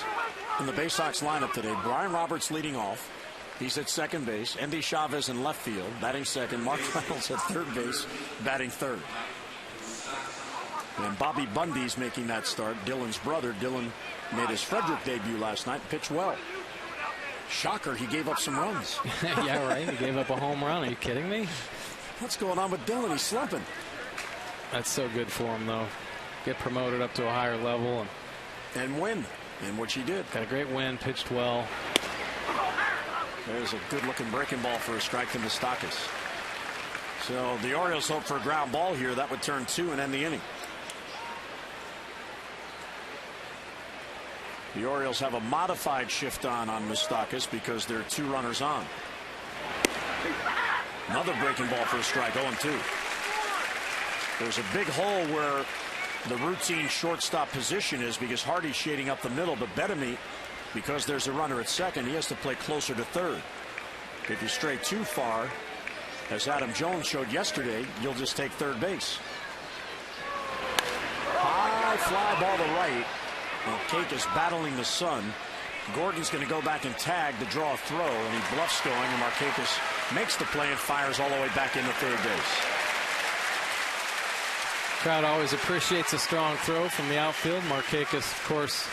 in the Bay Sox lineup today, Brian Roberts leading off. He's at second base. Endy Chavez in left field, batting second. Mark Reynolds at third base, batting third. And Bobby Bundy's making that start. Dylan's brother. Dylan made his Frederick debut last night and pitched well. Shocker, he gave up some runs. Yeah, right. He gave up a home run. Are you kidding me? What's going on with Dylan? He's slumping. That's so good for him, though. Get promoted up to a higher level. And win, in which he did. Got a great win, pitched well. There's a good-looking breaking ball for a strike to Moustakas. So the Orioles hope for a ground ball here. That would turn 2 and end the inning. The Orioles have a modified shift on Moustakas because there are 2 runners on. Another breaking ball for a strike, 0-2. There's a big hole where the routine shortstop position is because Hardy's shading up the middle, but Bettamy, because there's a runner at second, he has to play closer to third. If you stray too far, as Adam Jones showed yesterday, you'll just take third base. High fly ball to right. Markakis battling the sun. Gordon's going to go back and tag to draw a throw, and he bluffs going, and Markakis makes the play and fires all the way back into third base. Crowd always appreciates a strong throw from the outfield. Markakis, of course,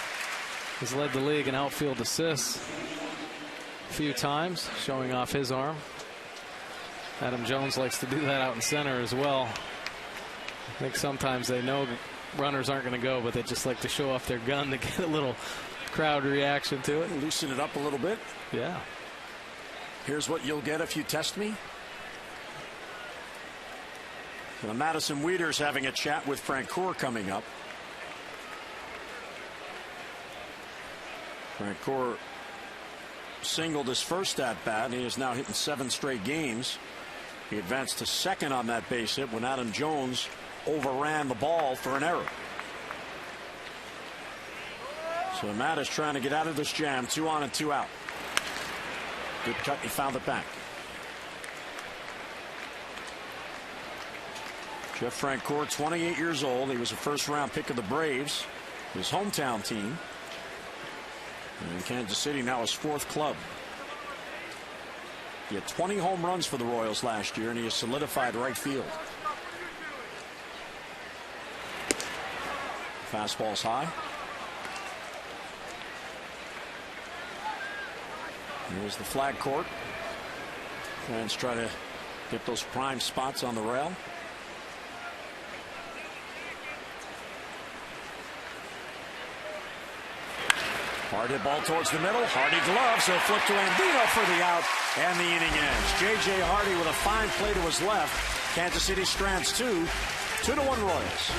has led the league in outfield assists a few times, showing off his arm. Adam Jones likes to do that out in center as well. I think sometimes they know that runners aren't going to go, but they just like to show off their gun to get a little crowd reaction to it. Loosen it up a little bit. Yeah. Here's what you'll get if you test me. Well, Madison Weeder's having a chat with Francoeur coming up. Francoeur singled his first at bat. He is now hitting 7 straight games. He advanced to second on that base hit when Adam Jones overran the ball for an error. So Matt is trying to get out of this jam. 2 on and 2 out. Good cut. He found it back. Jeff Francoeur, 28 years old. He was a first-round pick of the Braves, his hometown team. And Kansas City now his 4th club. He had 20 home runs for the Royals last year, and he has solidified right field. Fastball's high. Here's the flag court. Fans try to get those prime spots on the rail. Hard hit ball towards the middle. Hardy gloves. He'll flip to Andino for the out, and the inning ends. J.J. Hardy with a fine play to his left. Kansas City strands 2. 2-1 Royals.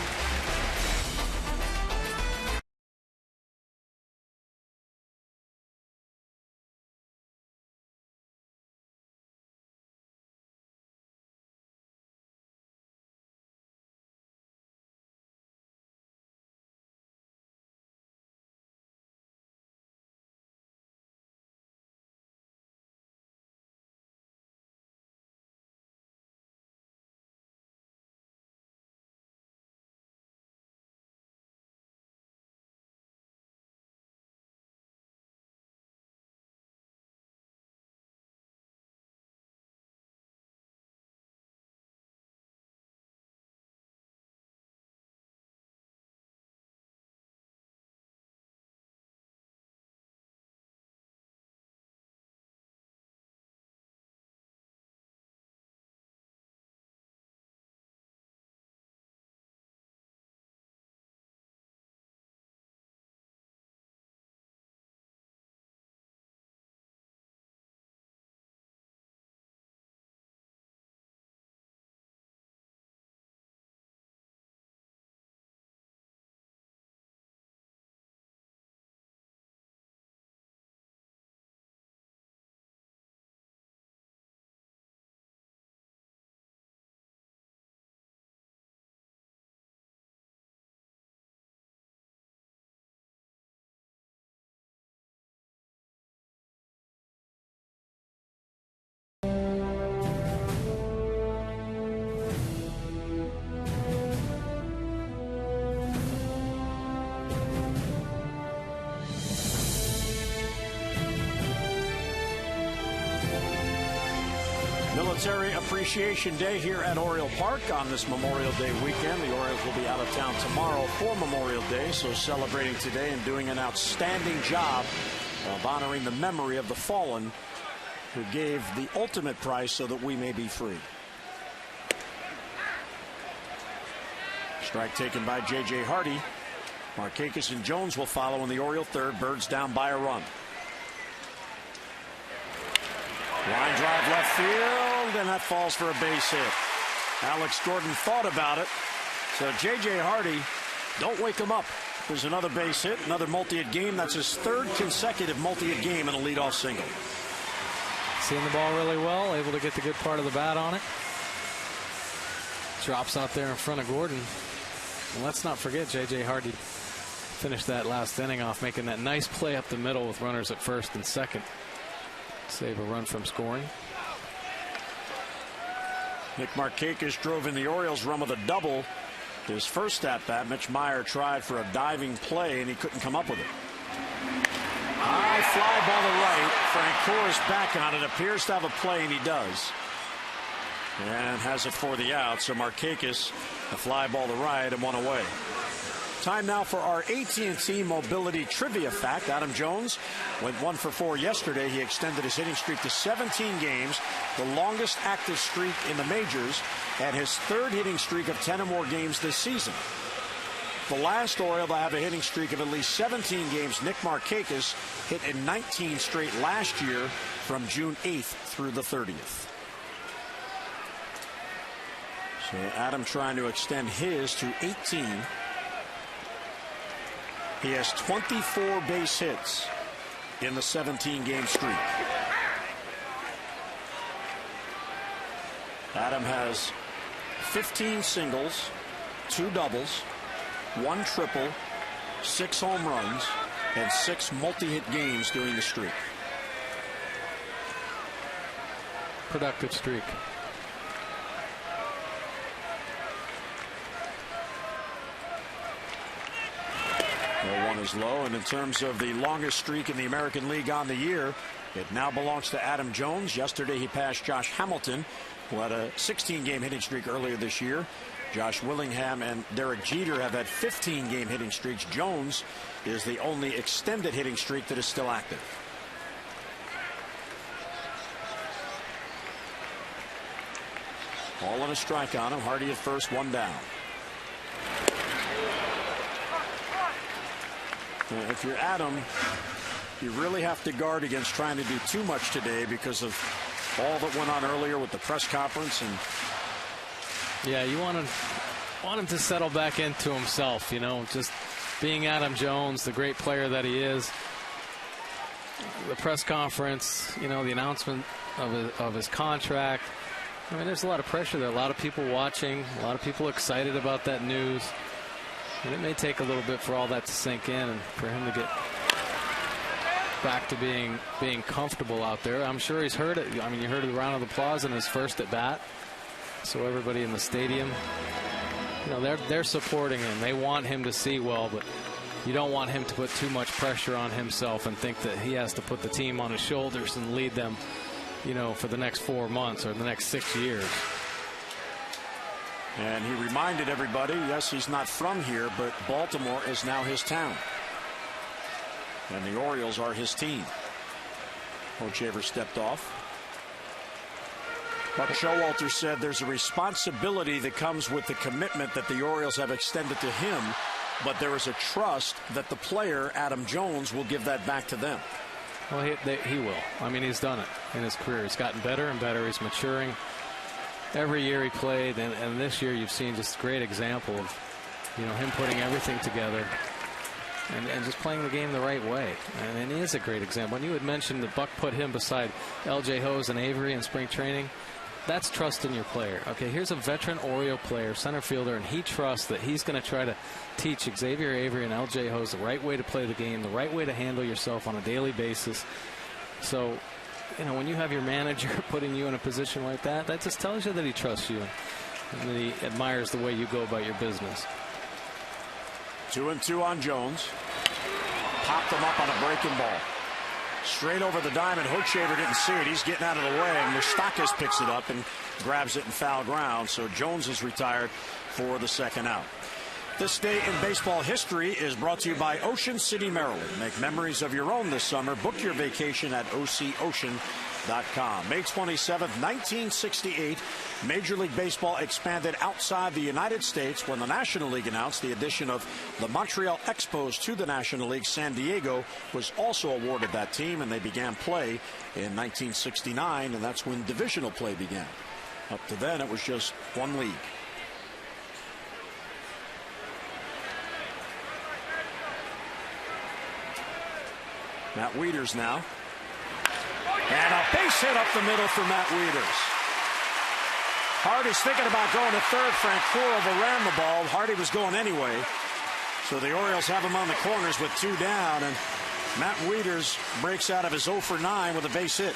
Military Appreciation Day here at Oriole Park on this Memorial Day weekend. The Orioles will be out of town tomorrow for Memorial Day, so celebrating today and doing an outstanding job of honoring the memory of the fallen who gave the ultimate price so that we may be free. Strike taken by J.J. Hardy. Markakis and Jones will follow in the Oriole third. Birds down by a run. Line drive left field, and that falls for a base hit. Alex Gordon thought about it. So J.J. Hardy, don't wake him up. There's another base hit, another multi-hit game. That's his third consecutive multi-hit game and a leadoff single. Seeing the ball really well, able to get the good part of the bat on it. Drops out there in front of Gordon. And let's not forget J.J. Hardy finished that last inning off, making that nice play up the middle with runners at first and second. Save a run from scoring. Nick Markakis drove in the Orioles' run with a double. His first at bat, Mitch Meyer tried for a diving play, and he couldn't come up with it. High fly ball to right. Francoeur is back on it. Appears to have a play, and he does. And has it for the out. So Markakis, a fly ball to right, and one away. Time now for our AT&T Mobility Trivia Fact. Adam Jones went 1 for 4 yesterday. He extended his hitting streak to 17 games, the longest active streak in the majors, and his third hitting streak of 10 or more games this season. The last Oriole to have a hitting streak of at least 17 games, Nick Markakis, hit in 19 straight last year from June 8th through the 30th. So Adam trying to extend his to 18. He has 24 base hits in the 17-game streak. Adam has 15 singles, 2 doubles, 1 triple, 6 home runs, and 6 multi-hit games during the streak. Productive streak. One is low, and in terms of the longest streak in the American League on the year, it now belongs to Adam Jones. Yesterday he passed Josh Hamilton, who had a 16-game hitting streak earlier this year. Josh Willingham and Derek Jeter have had 15-game hitting streaks. Jones is the only extended hitting streak that is still active. All on a strike on him. Hardy at first, 1 down. If you're Adam, you really have to guard against trying to do too much today because of all that went on earlier with the press conference. And yeah, you want him to settle back into himself, you know, just being Adam Jones, the great player that he is. The press conference, you know, the announcement of his contract. I mean, there's a lot of pressure there, a lot of people watching, a lot of people excited about that news. And it may take a little bit for all that to sink in and for him to get back to being comfortable out there. I'm sure he's heard it. I mean, you heard the round of applause in his first at bat. So everybody in the stadium, you know, they're supporting him. They want him to see well, but you don't want him to put too much pressure on himself and think that he has to put the team on his shoulders and lead them, you know, for the next 4 months or the next 6 years. And he reminded everybody, yes, he's not from here, but Baltimore is now his town. And the Orioles are his team. Hochevar stepped off. Buck Showalter said there's a responsibility that comes with the commitment that the Orioles have extended to him, but there is a trust that the player, Adam Jones, will give that back to them. Well, he will. I mean, he's done it in his career. He's gotten better and better. He's maturing. Every year he played, and this year you've seen just a great example of, you know, him putting everything together and just playing the game the right way. And he is a great example. And you had mentioned that Buck put him beside L.J. Hose and Avery in spring training. That's trust in your player. Okay, here's a veteran Oriole player, center fielder, and he trusts that he's going to try to teach Xavier Avery and L.J. Hose the right way to play the game, the right way to handle yourself on a daily basis. So, you know, when you have your manager putting you in a position like that, that just tells you that he trusts you and that he admires the way you go about your business. 2-2 on Jones. Popped him up on a breaking ball. Straight over the diamond. Hochshaver didn't see it. He's getting out of the way, and Moustakas picks it up and grabs it in foul ground. So Jones is retired for the second out. This day in baseball history is brought to you by Ocean City, Maryland. Make memories of your own this summer. Book your vacation at OCOcean.com. May 27th, 1968, Major League Baseball expanded outside the United States when the National League announced the addition of the Montreal Expos to the National League. San Diego was also awarded that team, and they began play in 1969, and that's when divisional play began. Up to then, it was just one league. Matt Wieters now. And a base hit up the middle for Matt Wieters. Hardy's thinking about going to third. Francoeur overran the ball. Hardy was going anyway. So the Orioles have him on the corners with 2 down. And Matt Wieters breaks out of his 0 for 9 with a base hit.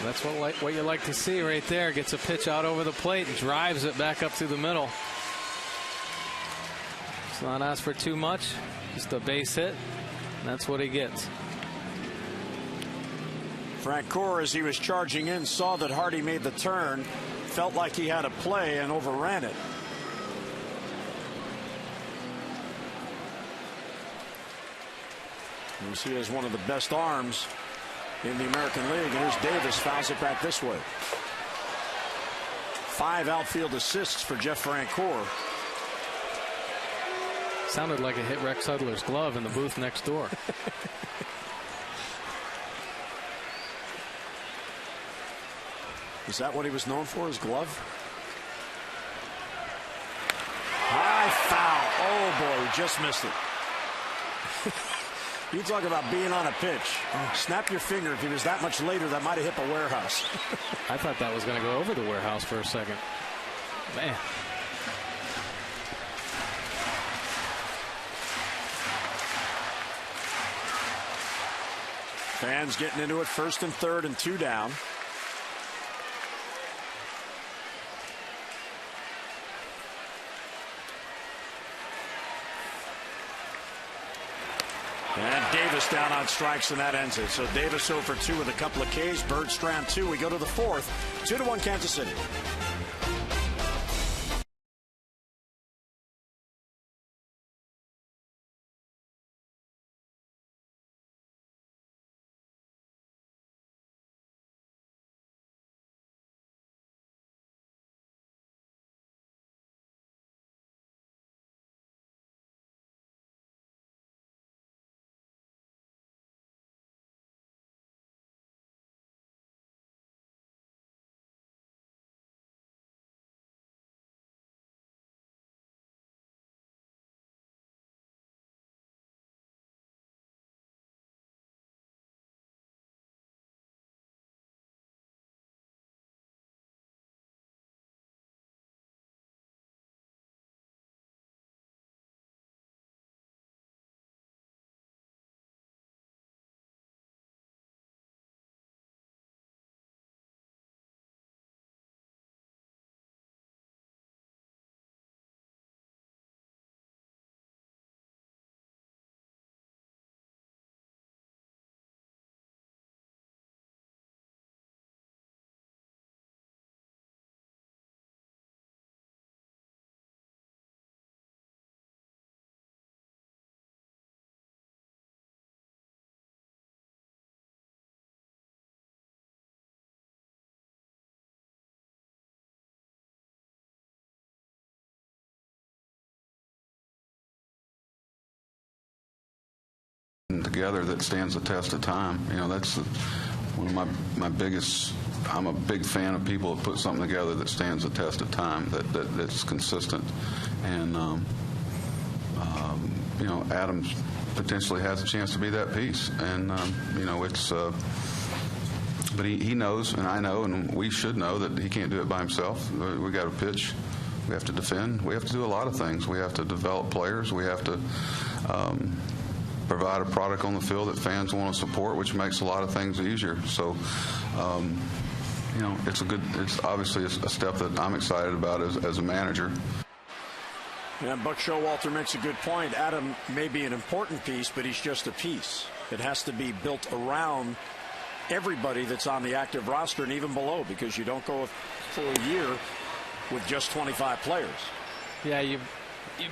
That's what you like to see right there. Gets a pitch out over the plate and drives it back up through the middle. It's not asked for too much, just a base hit. That's what he gets. Francoeur, as he was charging in, saw that Hardy made the turn, felt like he had a play, and overran it. You see, he has one of the best arms in the American League. And here's Davis, fouls it back this way. 5 outfield assists for Jeff Francoeur. Sounded like it hit Rex Hudler's glove in the booth next door. Is that what he was known for, his glove? High foul. Oh, boy, he just missed it. You talk about being on a pitch. Snap your finger. If he was that much later, that might have hit the warehouse. I thought that was going to go over the warehouse for a second. Man. Fans getting into it, first and third and 2 down. And Davis down on strikes, and that ends it. So Davis 0 for 2 with a couple of Ks. Bergstrand 2. We go to the 4th. 2-1 Kansas City. Together that stands the test of time. You know, that's one of my biggest. I'm a big fan of people that put something together that stands the test of time, that's consistent. And you know, Adams potentially has a chance to be that piece. And you know, it's but he knows, and I know, and we should know that he can't do it by himself. We got to pitch, we have to defend, we have to do a lot of things. We have to develop players, we have to provide a product on the field that fans want to support, which makes a lot of things easier. So, you know, it's obviously a step that I'm excited about as a manager. And Buck Showalter makes a good point. Adam may be an important piece, but he's just a piece. It has to be built around everybody that's on the active roster and even below, because you don't go a full year with just 25 players. Yeah, you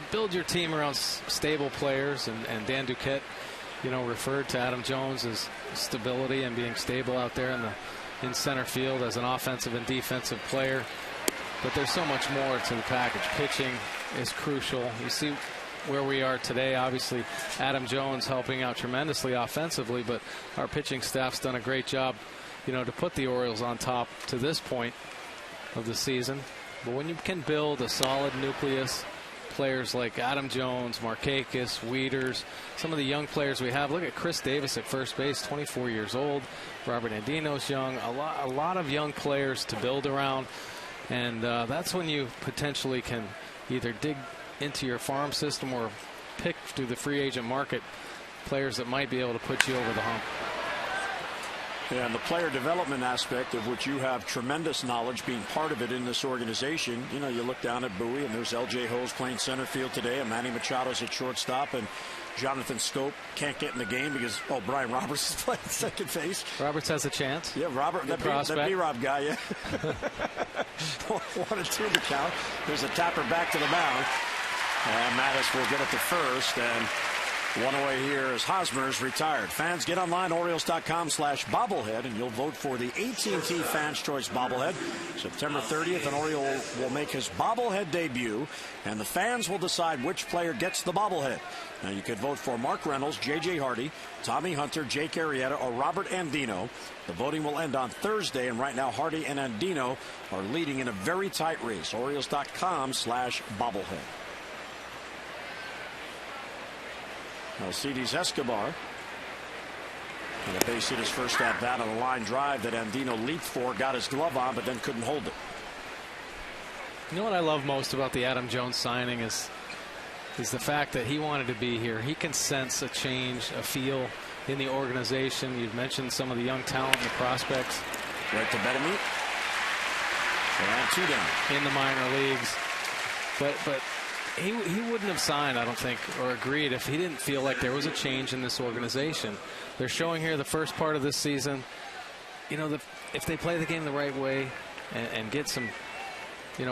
build your team around stable players, and Dan Duquette, referred to Adam Jones as stability and being stable out there in center field as an offensive and defensive player. But there's so much more to the package. Pitching is crucial. You see where we are today. Obviously, Adam Jones helping out tremendously offensively, but our pitching staff's done a great job, to put the Orioles on top to this point of the season. But when you can build a solid nucleus, players like Adam Jones, Markakis, Wieters, some of the young players we have. Look at Chris Davis at first base, 24 years old. Robert Andino's young. A lot of young players to build around. And that's when you potentially can either dig into your farm system or pick through the free agent market players that might be able to put you over the hump. Yeah, and the player development aspect, of which you have tremendous knowledge, being part of it in this organization. You look down at Bowie, and there's L.J. Hose playing center field today, and Manny Machado's at shortstop, and Jonathan Scope can't get in the game because, Brian Roberts is playing second base. Roberts has a chance. Yeah, Robert, that B-Rob guy, yeah. 1-2 to count. There's a tapper back to the mound. And Mattis will get it to first, and one away here as Hosmer's retired. Fans, get online, Orioles.com/bobblehead, and you'll vote for the AT&T Fans Choice bobblehead. September 30th, an Oriole will make his bobblehead debut, and the fans will decide which player gets the bobblehead. Now, you could vote for Mark Reynolds, J.J. Hardy, Tommy Hunter, Jake Arrieta, or Robert Andino. The voting will end on Thursday, and right now Hardy and Andino are leading in a very tight race. Orioles.com/bobblehead. Alcides Escobar. And a base hit his first at bat on a line drive that Andino leaped for, got his glove on, but then couldn't hold it. You know what I love most about the Adam Jones signing is the fact that he wanted to be here. He can sense a change, a feel in the organization. You've mentioned some of the young talent and the prospects. Right to Bettamy. And 2 down. In the minor leagues. But he wouldn't have signed, I don't think, or agreed if he didn't feel like there was a change in this organization. They're showing here the first part of this season, if they play the game the right way and get some,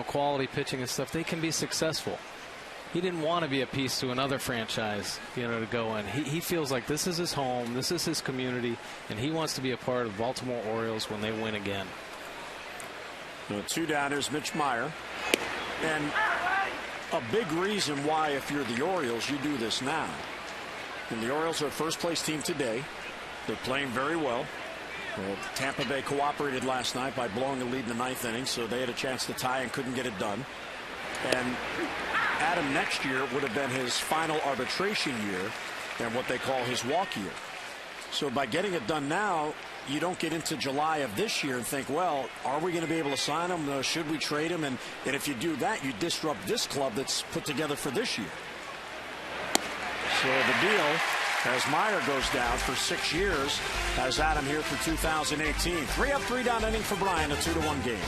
quality pitching and stuff, they can be successful. He didn't want to be a piece to another franchise, to go in. He feels like this is his home, this is his community, and he wants to be a part of Baltimore Orioles when they win again. 2 down is Mitch Meyer. And a big reason why, if you're the Orioles, you do this now. And the Orioles are a first-place team today. They're playing very well. Tampa Bay cooperated last night by blowing the lead in the 9th inning, so they had a chance to tie and couldn't get it done. And Adam next year would have been his final arbitration year and what they call his walk year. So by getting it done now, you don't get into July of this year and think, well, are we going to be able to sign him? Should we trade him? And if you do that, you disrupt this club that's put together for this year. So the deal, as Meyer goes down for 6 years, has Adam here for 2018. 3 up, 3 down inning for Brian, a 2-1 game.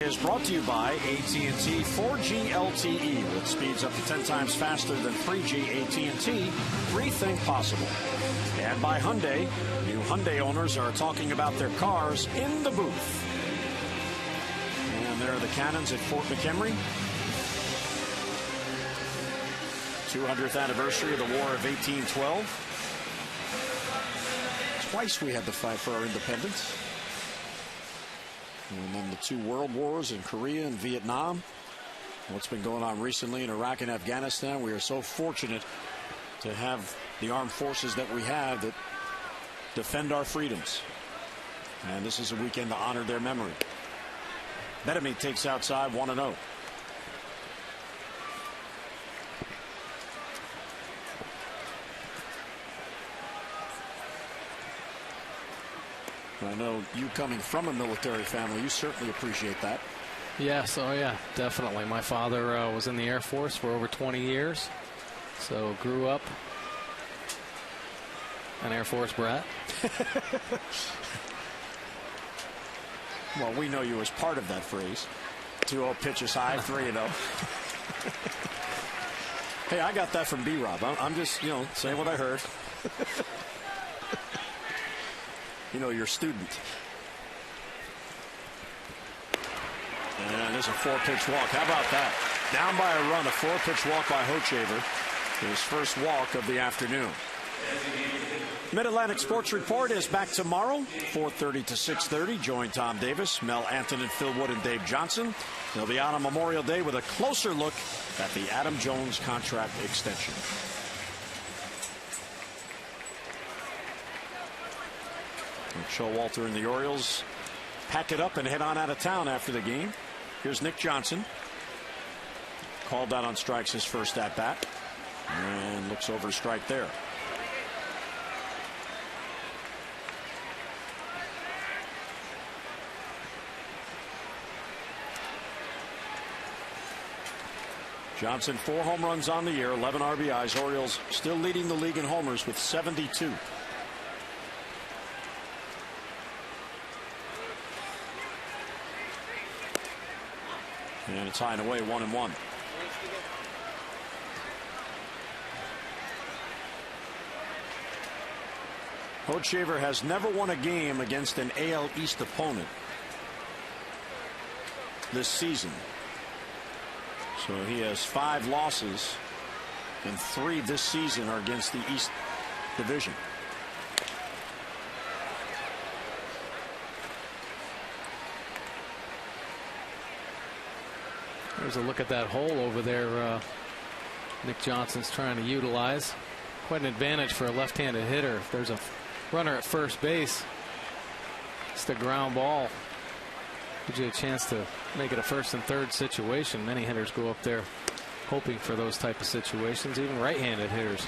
Is brought to you by AT&T 4G LTE with speeds up to 10 times faster than 3G AT&T. Rethink possible. And by Hyundai. New Hyundai owners are talking about their cars in the booth. And there are the cannons at Fort McHenry. 200th anniversary of the War of 1812. Twice we had to fight for our independence. And then the 2 world wars in Korea and Vietnam. What's been going on recently in Iraq and Afghanistan. We are so fortunate to have the armed forces that we have that defend our freedoms. And this is a weekend to honor their memory. Bettamy takes outside 1-0. I know you coming from a military family, you certainly appreciate that. Yes, oh yeah, definitely. My father was in the Air Force for over 20 years, so grew up an Air Force brat. Well, we know you as part of that phrase. 2-0 pitch is high, 3-0. Hey, I got that from B-Rob. I'm just, saying what I heard. Your student. And there's a 4-pitch walk. How about that? Down by a run, a 4-pitch walk by Hochevar. His first walk of the afternoon. Mid-Atlantic Sports Report is back tomorrow, 4:30 to 6:30. Join Tom Davis, Mel Antonin, Phil Wood, and Dave Johnson. They'll be on Memorial Day with a closer look at the Adam Jones contract extension. Showalter and the Orioles pack it up and head on out of town after the game. Here's Nick Johnson. Called out on strikes his first at bat. And looks over a strike there. Johnson 4 home runs on the year, 11 RBIs. Orioles still leading the league in homers with 72. And it's high and away, 1-1. Hochevar has never won a game against an AL East opponent this season. So he has 5 losses, and 3 this season are against the East Division. There's a look at that hole over there. Nick Johnson's trying to utilize. Quite an advantage for a left-handed hitter. If there's a runner at first base, it's the ground ball. Gives you a chance to make it a first and third situation. Many hitters go up there hoping for those type of situations. Even right-handed hitters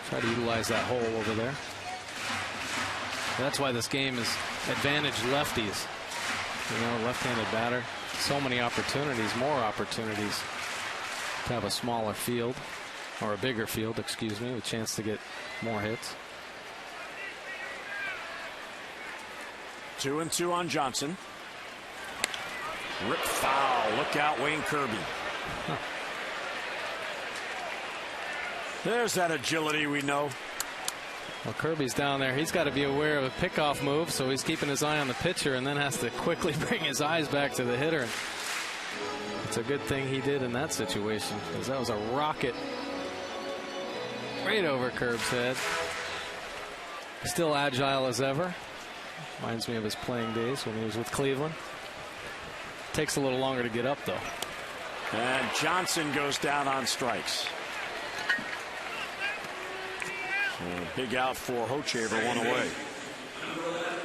try to utilize that hole over there. That's why this game is advantage lefties. Left-handed batter. So many opportunities, more opportunities to have a smaller field, or a bigger field, excuse me, with a chance to get more hits. 2-2 on Johnson. Rip foul. Look out, Wayne Kirby. There's that agility we know. Well, Kirby's down there. He's got to be aware of a pickoff move, so he's keeping his eye on the pitcher and then has to quickly bring his eyes back to the hitter. It's a good thing he did in that situation, because that was a rocket right over Kirb's head. Still agile as ever. Reminds me of his playing days when he was with Cleveland. Takes a little longer to get up, though. And Johnson goes down on strikes. Big out for Hochevar, 1 away.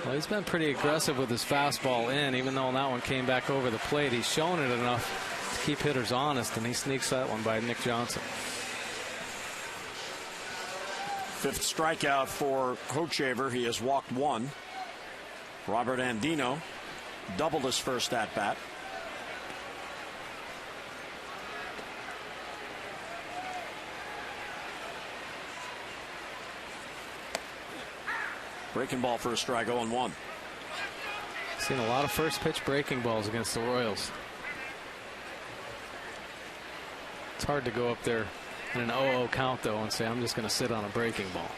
Well, he's been pretty aggressive with his fastball in, even though that one came back over the plate. He's shown it enough to keep hitters honest, and he sneaks that one by Nick Johnson. 5th strikeout for Hochevar. He has walked 1. Robert Andino doubled his first at bat. Breaking ball for a strike, 0-1. Seen a lot of first pitch breaking balls against the Royals. It's hard to go up there in an 0-0 count, though, and say, I'm just going to sit on a breaking ball.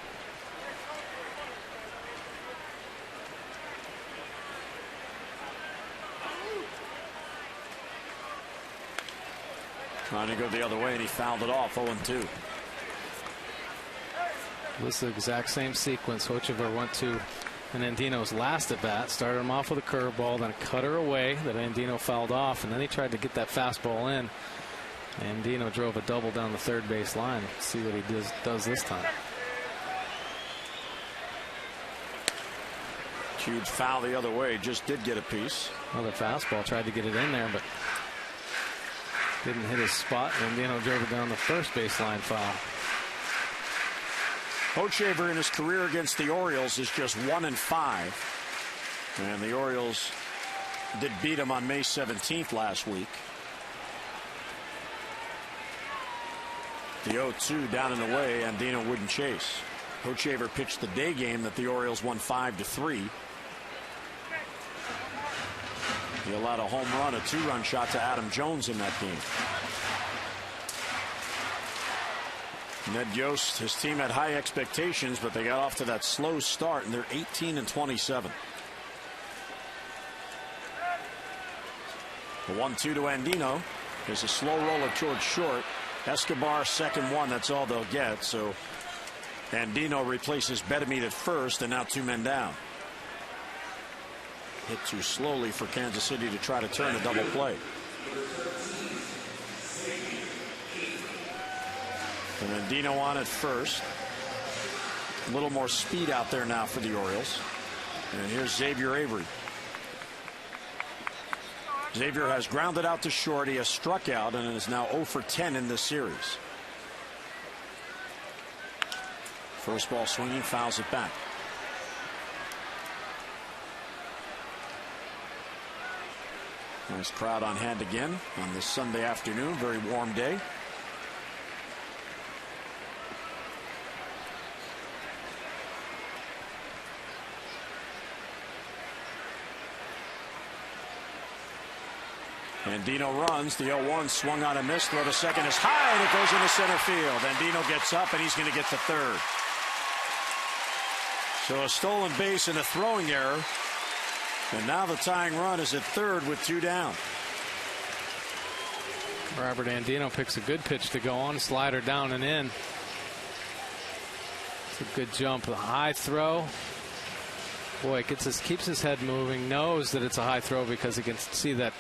Trying to go the other way, and he fouled it off. 0-2. This is the exact same sequence. Hochevar went to Andino's last at bat, started him off with a curveball, then a cutter away that Andino fouled off, and then he tried to get that fastball in. Andino drove a double down the third base line. Let's see what he does this time. Huge foul the other way. Just did get a piece. Another fastball, tried to get it in there, but didn't hit his spot. Andino drove it down the first base line foul. Hochevar in his career against the Orioles is just 1-5. And the Orioles did beat him on May 17th last week. The 0-2 down and away, Andino wouldn't chase. Hochevar pitched the day game that the Orioles won 5-3. He allowed a home run, a 2-run shot to Adam Jones in that game. Ned Yost, his team had high expectations, but they got off to that slow start, and they're 18-27. The 1-2 to Andino. There's a slow roller towards short. Escobar second one, that's all they'll get. So Andino replaces Betemit at first, and now 2 men down. Hit too slowly for Kansas City to try to turn a double play. And Andino on at first. A little more speed out there now for the Orioles. And here's Xavier Avery. Xavier has grounded out to short. He has struck out and is now 0 for 10 in this series. First ball swinging, fouls it back. Nice crowd on hand again on this Sunday afternoon. Very warm day. Andino runs. The 0-1 swung on a miss. Throw to second is high, and it goes into center field. Andino gets up, and he's going to get to third. So a stolen base and a throwing error. And now the tying run is at third with 2 down. Robert Andino picks a good pitch to go on. Slider down and in. It's a good jump. A high throw. Boy, it keeps his head moving. Knows that it's a high throw because he can see that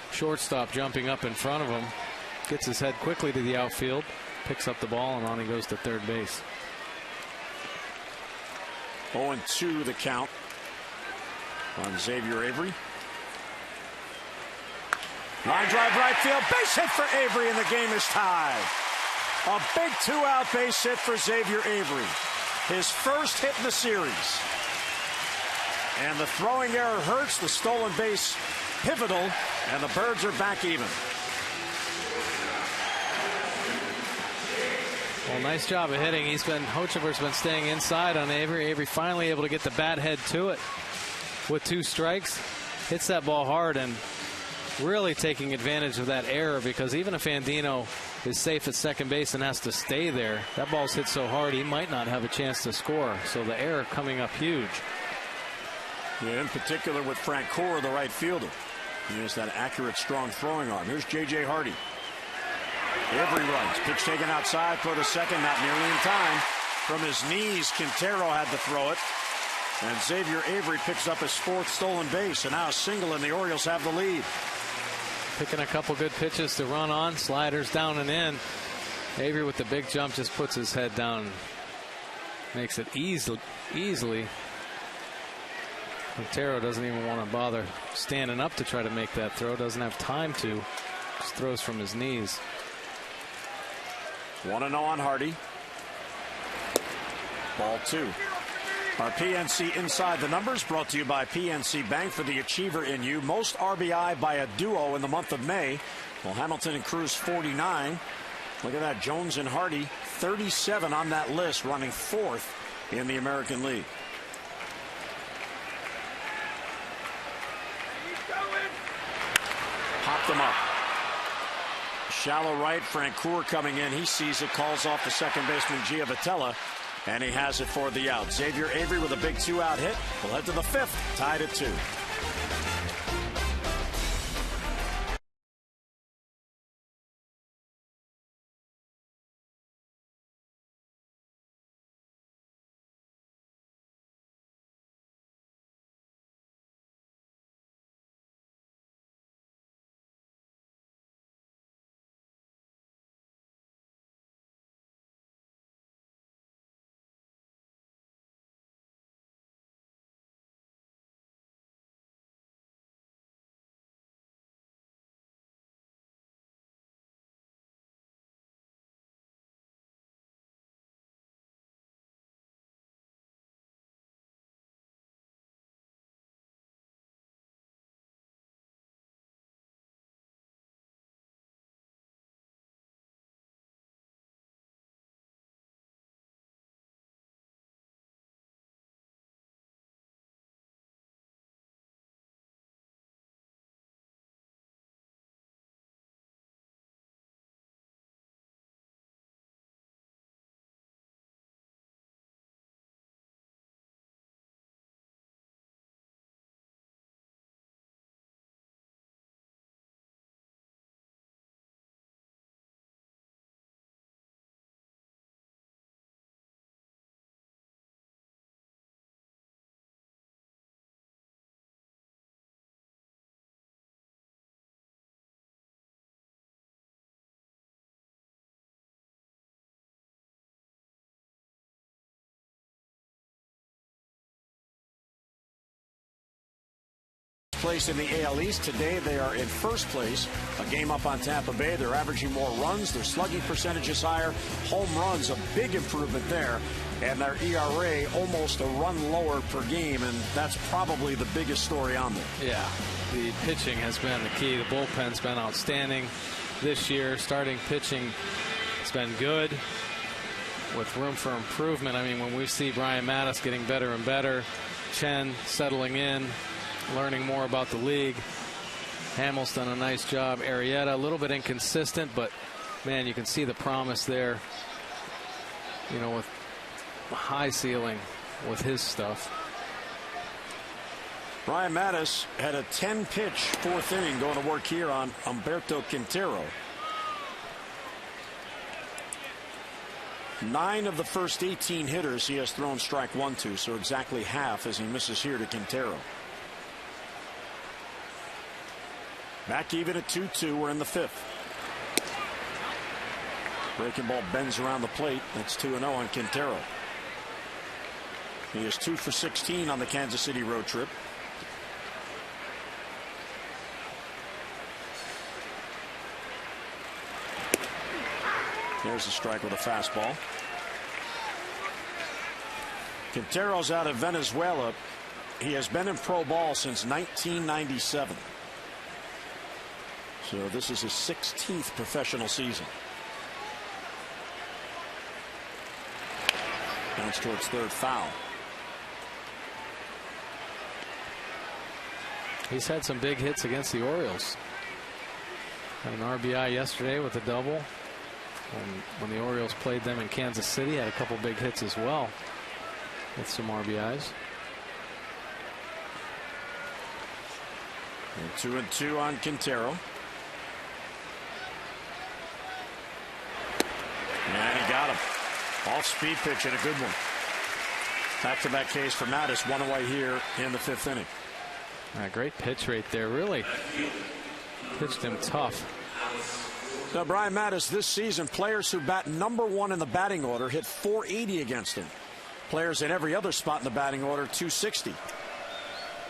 shortstop jumping up in front of him. Gets his head quickly to the outfield. Picks up the ball, and on he goes to third base. 0-2 the count on Xavier Avery. Line drive right field. Base hit for Avery, and the game is tied. A big 2-out base hit for Xavier Avery. His first hit in the series. And the throwing error hurts. The stolen base pivotal, and the Birds are back even. Well, nice job of hitting. Hochevar's been staying inside on Avery. Avery finally able to get the bat head to it with 2 strikes. Hits that ball hard and really taking advantage of that error, because even if Andino is safe at second base and has to stay there, that ball's hit so hard he might not have a chance to score. So the error coming up huge. Yeah, in particular with Frank Cora, the right fielder. He has that accurate, strong throwing arm. Here's J.J. Hardy. Avery runs. Pitch taken outside. Throw to second. Not nearly in time. From his knees, Quintero had to throw it. And Xavier Avery picks up his 4th stolen base. And now a single, and the Orioles have the lead. Picking a couple good pitches to run on. Sliders down and in. Avery with the big jump just puts his head down. Makes it easily. Quintero doesn't even want to bother standing up to try to make that throw. Doesn't have time to. Just throws from his knees. 1-0 on Hardy. Ball 2. Our PNC Inside the Numbers brought to you by PNC Bank. For the achiever in you. Most RBI by a duo in the month of May. Well, Hamilton and Cruz 49. Look at that. Jones and Hardy 37 on that list, running 4th in the American League. popped them up. Shallow right, Francoeur coming in. He sees it, calls off the second baseman Giavotella, and he has it for the out. Xavier Avery with a big 2-out hit. We'll head to the 5th, tied at 2. Place in the AL East. Today they are in first place, a game up on Tampa Bay. They're averaging more runs. Their slugging percentage is higher. Home runs, a big improvement there. And their ERA almost a run lower per game, and that's probably the biggest story on there. Yeah, the pitching has been the key. The bullpen's been outstanding this year. Starting pitching has been good with room for improvement. I mean, when we see Brian Mattis getting better and better, Chen settling in, learning more about the league. Hamill's done a nice job. Arrieta, a little bit inconsistent, but man, you can see the promise there, you know, with high ceiling with his stuff. Brian Mattis had a 10-pitch 4th inning going to work here on Humberto Quintero. 9 of the first 18 hitters he has thrown strike 1 to, so exactly half as he misses here to Quintero. Back even at 2-2. We're in the 5th. Breaking ball bends around the plate. That's 2-0 on Quintero. He is 2 for 16 on the Kansas City road trip. There's a strike with a fastball. Quintero's out of Venezuela. He has been in pro ball since 1997. So this is his 16th professional season. Bounce towards third, foul. He's had some big hits against the Orioles. Had an RBI yesterday with a double. When the Orioles played them in Kansas City, had a couple big hits as well with some RBIs. And 2-2 on Quintero. And he got him. Off-speed pitch and a good one. Back-to-back Ks for Mattis. 1 away here in the 5th inning. Great pitch right there. Really pitched him tough. Now, Brian Mattis, this season, players who bat number 1 in the batting order hit .480 against him. Players in every other spot in the batting order, .260.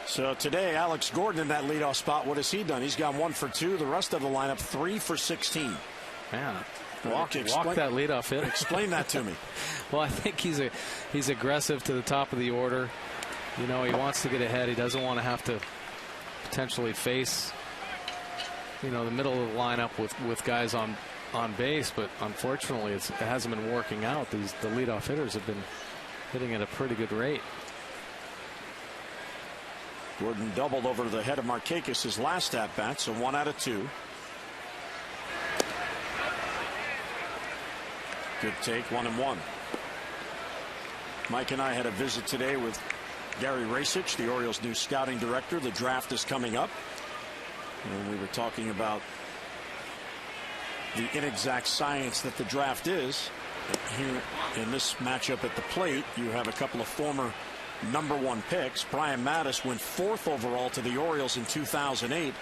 So today, Alex Gordon in that leadoff spot, what has he done? He's gone 1 for 2. The rest of the lineup, 3 for 16. Man, walk that leadoff hit. Explain that to me. Well, I think he's aggressive to the top of the order. You know, he wants to get ahead. He doesn't want to have to potentially face, you know, the middle of the lineup with guys on base. But unfortunately, it hasn't been working out. The leadoff hitters have been hitting at a pretty good rate. Gordon doubled over the head of Markakis his last at bat, so 1 out of 2. Good take, 1-1. Mike and I had a visit today with Gary Racich, the Orioles' new scouting director. The draft is coming up, and we were talking about the inexact science that the draft is. Here in this matchup at the plate, you have a couple of former #1 picks. Brian Mattis went 4th overall to the Orioles in 2008.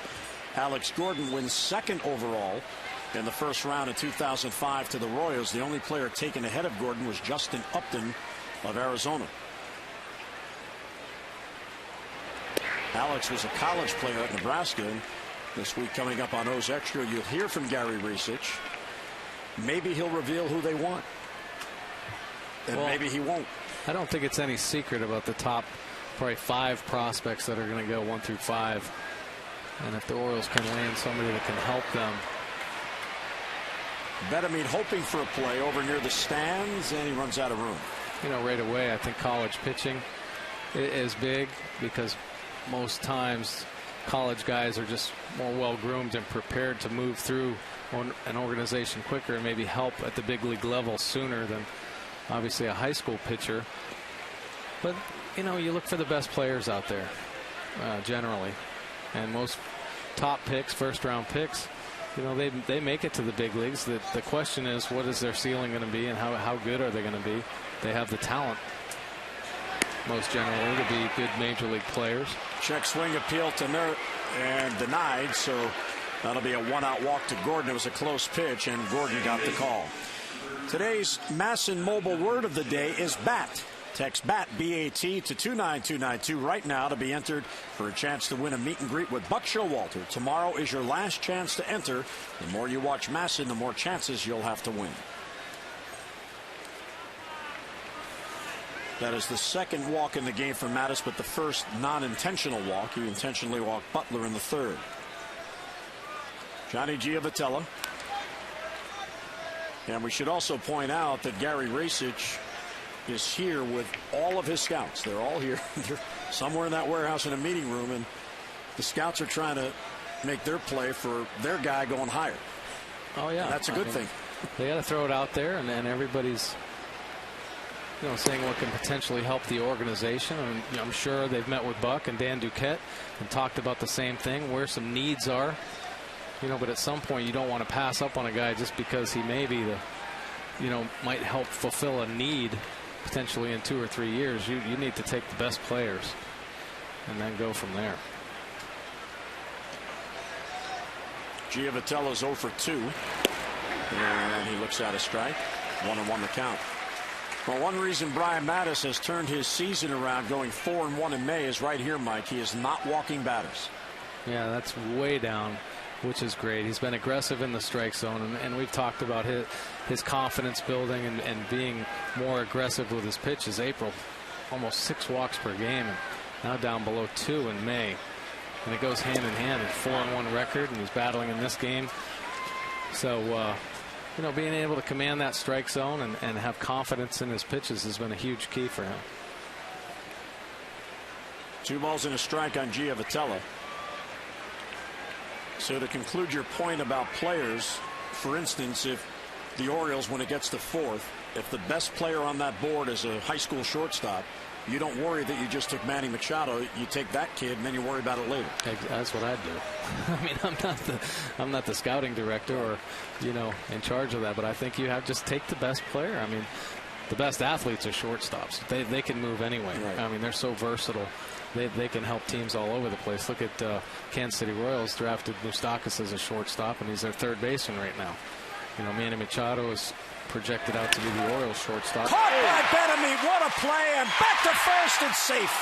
Alex Gordon wins 2nd overall in the first round of 2005 to the Royals. The only player taken ahead of Gordon was Justin Upton of Arizona. Alex was a college player at Nebraska. This week coming up on O's Extra, you'll hear from Gary Racich. Maybe he'll reveal who they want. And maybe he won't. I don't think it's any secret about the top probably 5 prospects that are going to go 1 through 5. And if the Orioles can land somebody that can help them. Betamine hoping for a play over near the stands, and he runs out of room. You know, right away, I think college pitching is big because most times college guys are just more well-groomed and prepared to move through an organization quicker and maybe help at the big league level sooner than obviously a high school pitcher. But, you know, you look for the best players out there generally. And most top picks, first-round picks, you know, they make it to the big leagues. The question is, what is their ceiling going to be and how good are they going to be? They have the talent, most generally, to be good major league players. Check swing appeal to Nert and denied, so that'll be a 1-out walk to Gordon. It was a close pitch, and Gordon got the call. Today's Masson mobile word of the day is BAT. Text BAT, B-A-T, to 29292 right now to be entered for a chance to win a meet and greet with Buck Showalter. Tomorrow is your last chance to enter. The more you watch Masson, the more chances you'll have to win. That is the 2nd walk in the game for Mattis, but the first non-intentional walk. He intentionally walked Butler in the 3rd. Johnny Giavotella. And we should also point out that Gary Racich is here with all of his scouts. They're all here. They're somewhere in that warehouse in a meeting room, and the scouts are trying to make their play for their guy going higher. Oh, yeah. And that's a good thing. They got to throw it out there, and everybody's, you know, saying what can potentially help the organization. And you know, I'm sure they've met with Buck and Dan Duquette and talked about the same thing, where some needs are. You know, but at some point you don't want to pass up on a guy just because he may be the, you know, might help fulfill a need potentially in 2 or 3 years. You need to take the best players and then go from there. Giavatella's 0 for 2. And he looks at a strike. 1-1 the count. Well, one reason Brian Mattis has turned his season around, going 4-1 in May, is right here, Mike. He is not walking batters. Yeah, that's way down, which is great. He's been aggressive in the strike zone, and we've talked about his confidence building and being more aggressive with his pitches. April, almost 6 walks per game, and now down below 2 in May. And it goes hand in hand, a 4-1 record, and he's battling in this game. So, you know, being able to command that strike zone and have confidence in his pitches has been a huge key for him. 2 balls and a strike on Giavotella. So to conclude your point about players, for instance, if the Orioles, when it gets to 4th, if the best player on that board is a high school shortstop, you don't worry that you just took Manny Machado. You take that kid, and then you worry about it later. That's what I'd do. I mean, I'm not the scouting director or, you know, in charge of that, but I think you have just take the best player. I mean, the best athletes are shortstops. They can move anyway. Right. I mean, they're so versatile. They can help teams all over the place. Look at Kansas City Royals drafted Moustakas as a shortstop, and he's their 3rd baseman right now. You know, Manny Machado is projected out to be the Orioles shortstop. Caught by Betamine. What a play, and back to first and safe.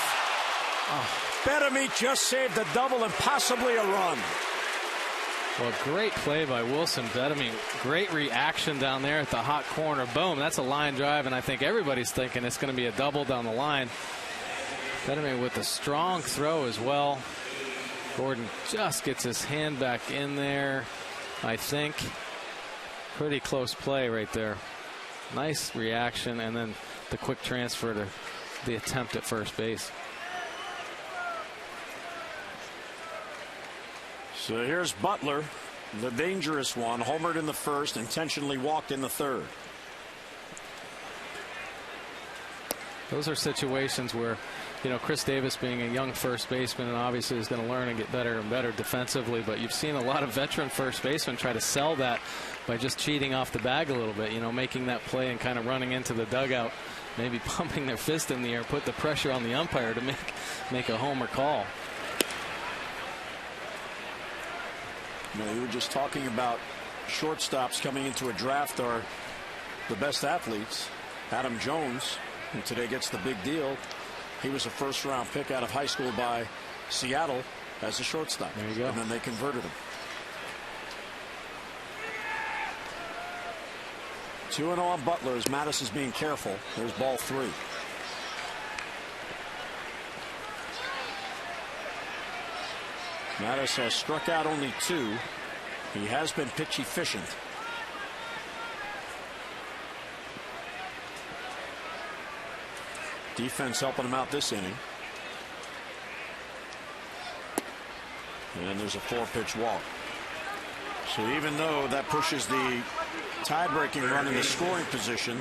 Betamine just saved a double and possibly a run. Well, great play by Wilson Betamine. Great reaction down there at the hot corner. Boom, that's a line drive, and I think everybody's thinking it's going to be a double down the line. Betamine with a strong throw as well. Gordon just gets his hand back in there, I think. Pretty close play right there. Nice reaction, and then the quick transfer to the attempt at first base. So here's Butler, the dangerous one, homered in the first, intentionally walked in the third. Those are situations where, you know, Chris Davis being a young first baseman and obviously is going to learn and get better and better defensively, but you've seen a lot of veteran first basemen try to sell that by just cheating off the bag a little bit, you know, making that play and kind of running into the dugout, maybe pumping their fist in the air, put the pressure on the umpire to make a homer call. You know, you were just talking about shortstops coming into a draft are the best athletes. Adam Jones, who today gets the big deal, he was a first-round pick out of high school by Seattle as a shortstop. There you go. And then they converted him. 2-0 on Butler as Mattis is being careful. There's ball 3. Mattis has struck out only 2. He has been pitch efficient. Defense helping him out this inning. And there's a 4-pitch walk. So even though that pushes the tie-breaking run in the scoring position,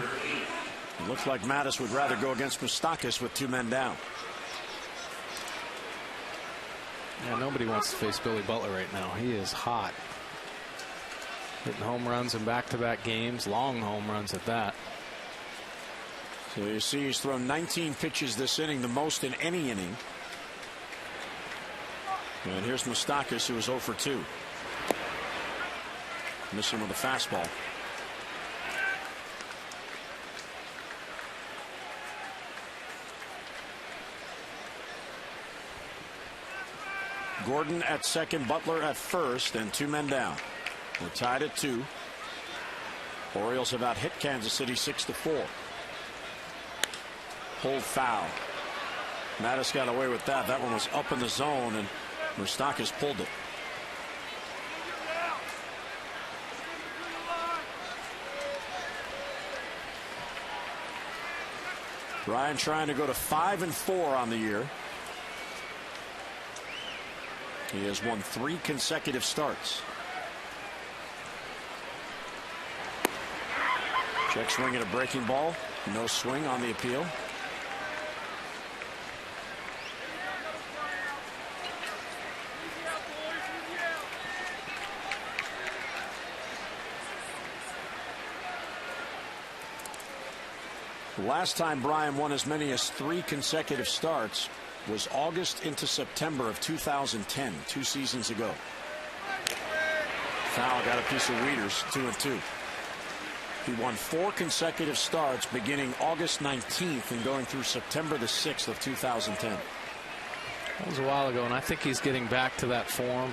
it looks like Mattis would rather go against Moustakas with 2 men down. Yeah, nobody wants to face Billy Butler right now. He is hot. Hitting home runs in back-to-back games, long home runs at that. So you see he's thrown 19 pitches this inning, the most in any inning. And here's Moustakas, who was 0 for 2. Missing with a fastball. Gordon at second, Butler at first, and 2 men down. We're tied at 2. Orioles have out hit Kansas City 6-4. Hold foul. Mattis got away with that. That one was up in the zone, and Moustakas pulled it. Ryan trying to go to 5-4 on the year. He has won 3 consecutive starts. Check swing at a breaking ball. No swing on the appeal. The last time Brian won as many as 3 consecutive starts was August into September of 2010, 2 seasons ago. Foul got a piece of Wieters, 2-2. He won 4 consecutive starts beginning August 19th and going through September the 6th of 2010. That was a while ago, and I think he's getting back to that form.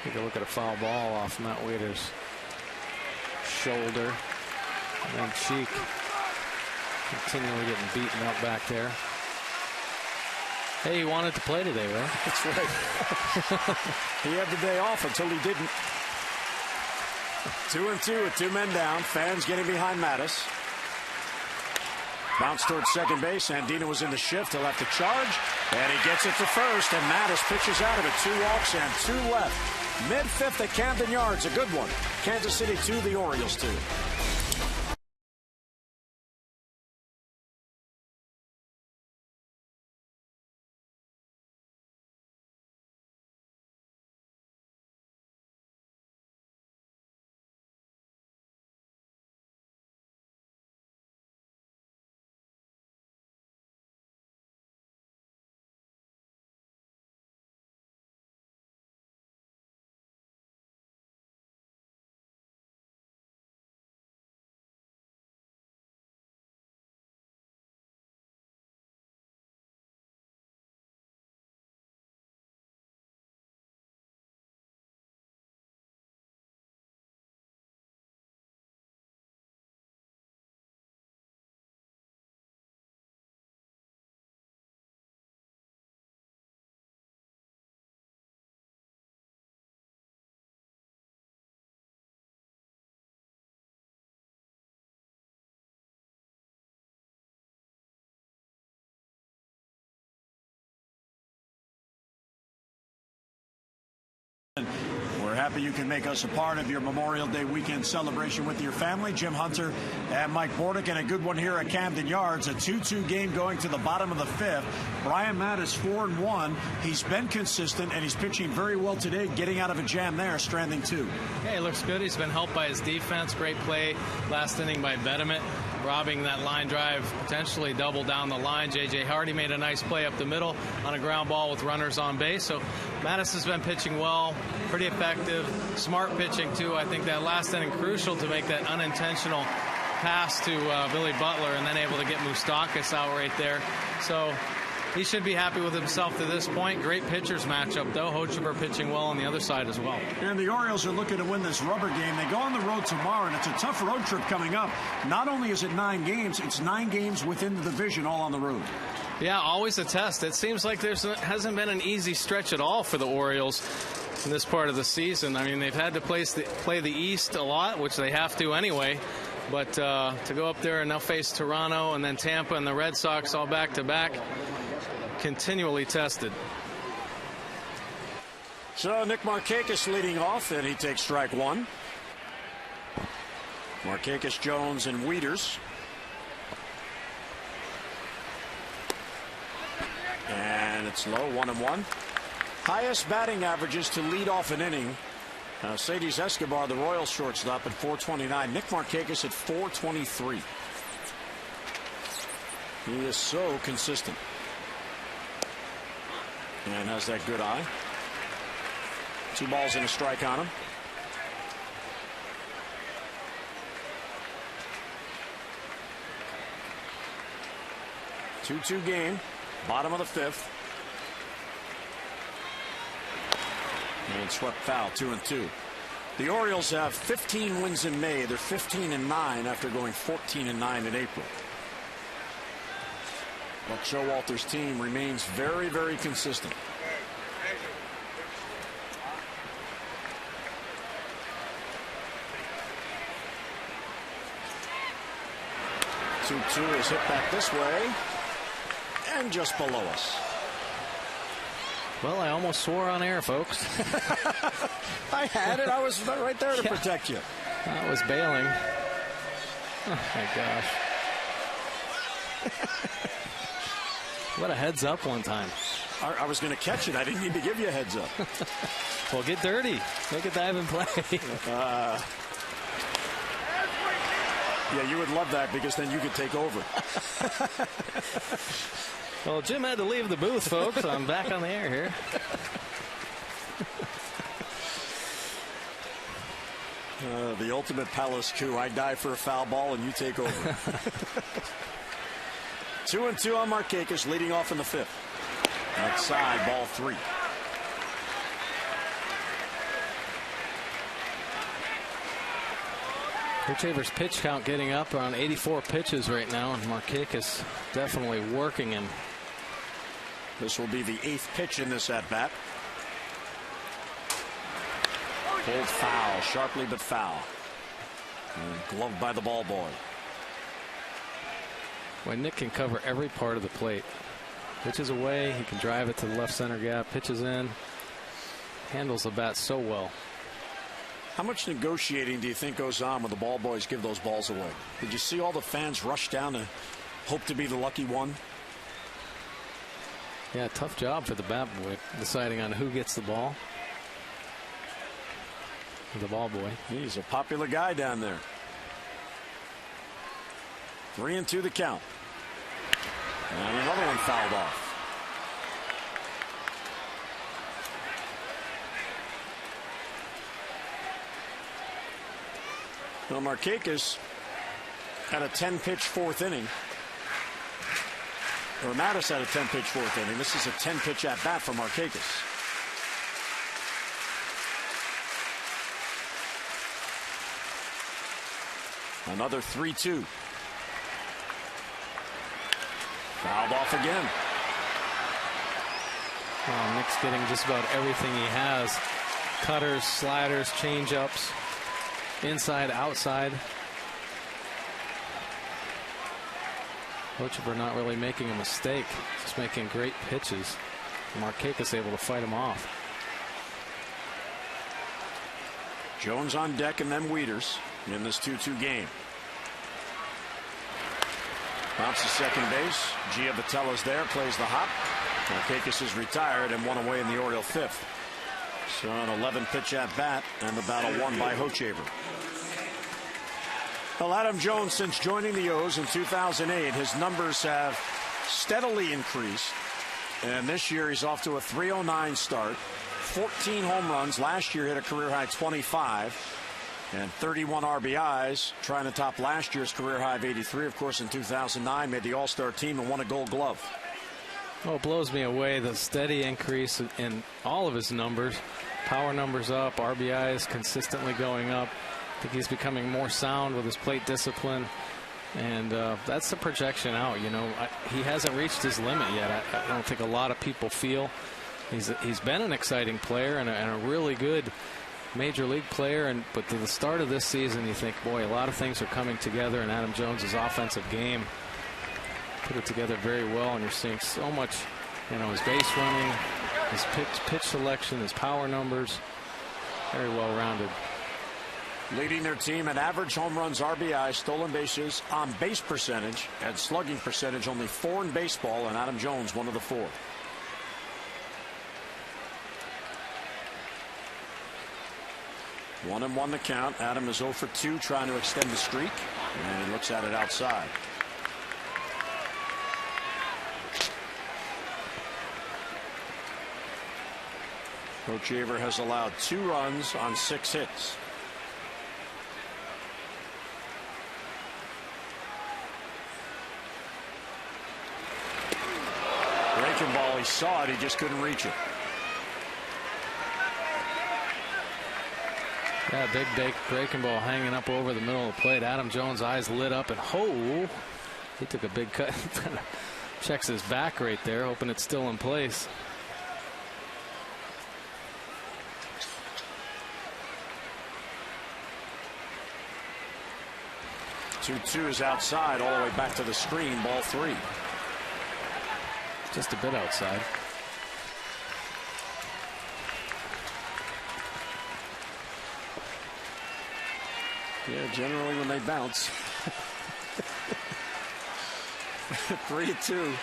Take a look at a foul ball off Matt Wieters' shoulder. And then Cheek continually getting beaten up back there. Hey, he wanted to play today, right? That's right. He had the day off until he didn't. 2-2 with 2 men down. Fans getting behind Mattis. Bounce towards second base. Andino was in the shift. He'll have to charge. And he gets it to first. And Mattis pitches out of it. 2 walks and 2 left. Mid-5th at Camden Yards. A good one. Kansas City 2, the Orioles 2. happy you can make us a part of your Memorial Day weekend celebration with your family. Jim Hunter and Mike Bordick, and a good one here at Camden Yards. A 2-2 game going to the bottom of the 5th. Brian Mattis 4-1. He's been consistent, and he's pitching very well today, getting out of a jam there, stranding 2. Yeah, he looks good. He's been helped by his defense. Great play last inning by Betterment, robbing that line drive, potentially double down the line. J.J. Hardy made a nice play up the middle on a ground ball with runners on base. So Mattis has been pitching well, pretty effective, smart pitching too. I think that last inning crucial to make that unintentional pass to Billy Butler, and then able to get Moustakas out right there. So he should be happy with himself to this point. Great pitchers matchup, though. Hochevar pitching well on the other side as well. And the Orioles are looking to win this rubber game. They go on the road tomorrow, and it's a tough road trip coming up. Not only is it 9 games, it's 9 games within the division, all on the road. Yeah, always a test. It seems like there hasn't been an easy stretch at all for the Orioles in this part of the season. I mean, they've had to play the East a lot, which they have to anyway. But to go up there and now face Toronto and then Tampa and the Red Sox all back-to-back, continually tested. So Nick Markakis leading off, and he takes strike 1. Markakis, Jones, and Wieters. And it's low, 1-1. Highest batting averages to lead off an inning. Sadis Escobar, the Royals shortstop, at 429. Nick Markakis at 423. He is so consistent. And has that good eye. 2 balls and a strike on him. Two-2 game, bottom of the 5th. And swept foul, 2-2. The Orioles have 15 wins in May. They're 15-9 after going 14-9 in April. But Showalter's team remains very, very consistent. Two is hit back this way and just below us. Well, I almost swore on air, folks. I had it. I was right there to protect you. I was bailing. Oh, my gosh. What a heads up one time. I was going to catch it. I didn't need to give you a heads up. Well, get dirty. Make a dive and play. Yeah, you would love that because then you could take over. Well, Jim had to leave the booth, folks. I'm back on the air here. The ultimate Palace coup. I die for a foul ball and you take over. 2-2 on Markakis, leading off in the 5th. Outside, ball 3. Hochevar's pitch count getting up around 84 pitches right now, and Markakis definitely working him. This will be the 8th pitch in this at-bat. Pulled foul, sharply but foul. And gloved by the ball boy. Well, Nick can cover every part of the plate. Pitches away, he can drive it to the left center gap, pitches in, handles the bat so well. How much negotiating do you think goes on when the ball boys give those balls away? Did you see all the fans rush down to hope to be the lucky one? Yeah, tough job for the bat boy deciding on who gets the ball. The ball boy. He's a popular guy down there. 3-2 the count. And another one fouled off. Well, Markakis had a 10-pitch 4th inning. Or Mattis had a 10-pitch 4th inning. This is a 10-pitch at-bat for Markakis. Another 3-2. Fouled off again. Oh, Nick's getting just about everything he has. Cutters, sliders, changeups. Inside, outside. Hochevar not really making a mistake, just making great pitches. Markakis able to fight him off. Jones on deck and then Wieters in this 2-2 game. Bounce to second base. Giavatella's there, plays the hop. Markakis is retired and one away in the Oriole fifth. So an 11-pitch at bat, and the battle won by Hochevar. Well, Adam Jones, since joining the O's in 2008, his numbers have steadily increased. And this year he's off to a 309 start. 14 home runs. Last year hit a career high 25. And 31 RBIs, trying to top last year's career high of 83. Of course, in 2009, made the All-Star team and won a Gold Glove. Well, it blows me away, the steady increase in all of his numbers. Power numbers up, RBIs consistently going up. I think he's becoming more sound with his plate discipline. And that's the projection out. You know, he hasn't reached his limit yet. I don't think a lot of people feel. He's been an exciting player and a really good major league player, but to the start of this season you think, boy, a lot of things are coming together, and Adam Jones's offensive game put it together very well, and you're seeing so much, you know, his base running, his pitch selection, his power numbers, very well rounded. Leading their team in average home runs, RBI, stolen bases, on base percentage, and slugging percentage, only 4 in baseball, and Adam Jones one of the 4. One and one the count. Adam is 0 for 2, trying to extend the streak, and he looks at it outside. Hochevar has allowed 2 runs on 6 hits. Breaking ball, he saw it, he just couldn't reach it. Yeah, big breaking ball hanging up over the middle of the plate. Adam Jones' eyes lit up, and he took a big cut. Checks his back right there, hoping it's still in place. Two is outside, all the way back to the screen. Ball 3. Just a bit outside. Yeah, generally when they bounce. 3-2.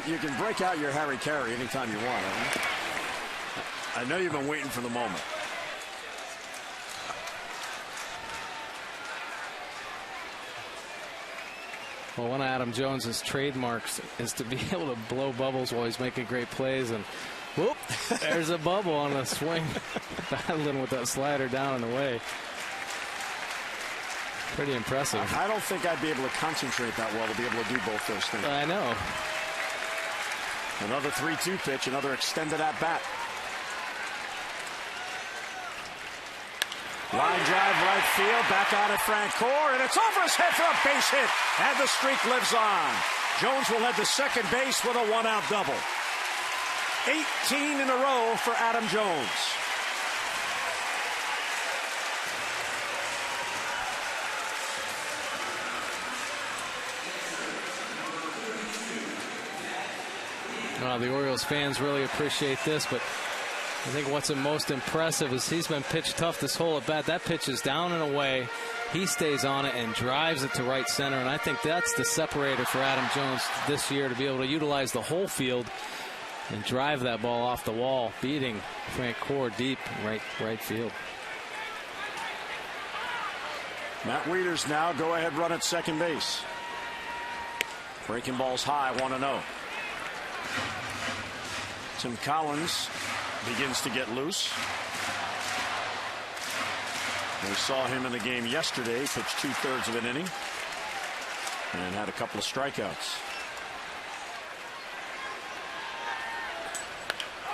You can break out your Harry Carey anytime you want. I know you've been waiting for the moment. Well, one of Adam Jones's trademarks is to be able to blow bubbles while he's making great plays, and whoop, there's a bubble on the swing. Battling with that slider down and away. Pretty impressive. I don't think I'd be able to concentrate that well to be able to do both those things. I know. Another 3-2 pitch, another extended at bat. Line drive right field, back out at Francoeur, and it's over his head for a base hit, and the streak lives on. Jones will head to second base with a 1-out double. 18 in a row for Adam Jones. The Orioles fans really appreciate this, but I think what's most impressive is he's been pitched tough this whole at bat. That pitch is down and away. He stays on it and drives it to right center, and I think that's the separator for Adam Jones this year, to be able to utilize the whole field and drive that ball off the wall, beating Francoeur deep in right field. Matt Wieters now go ahead run at second base. Breaking balls high, 1-0. Tim Collins begins to get loose. We saw him in the game yesterday, pitched 2/3 of an inning and had a couple of strikeouts.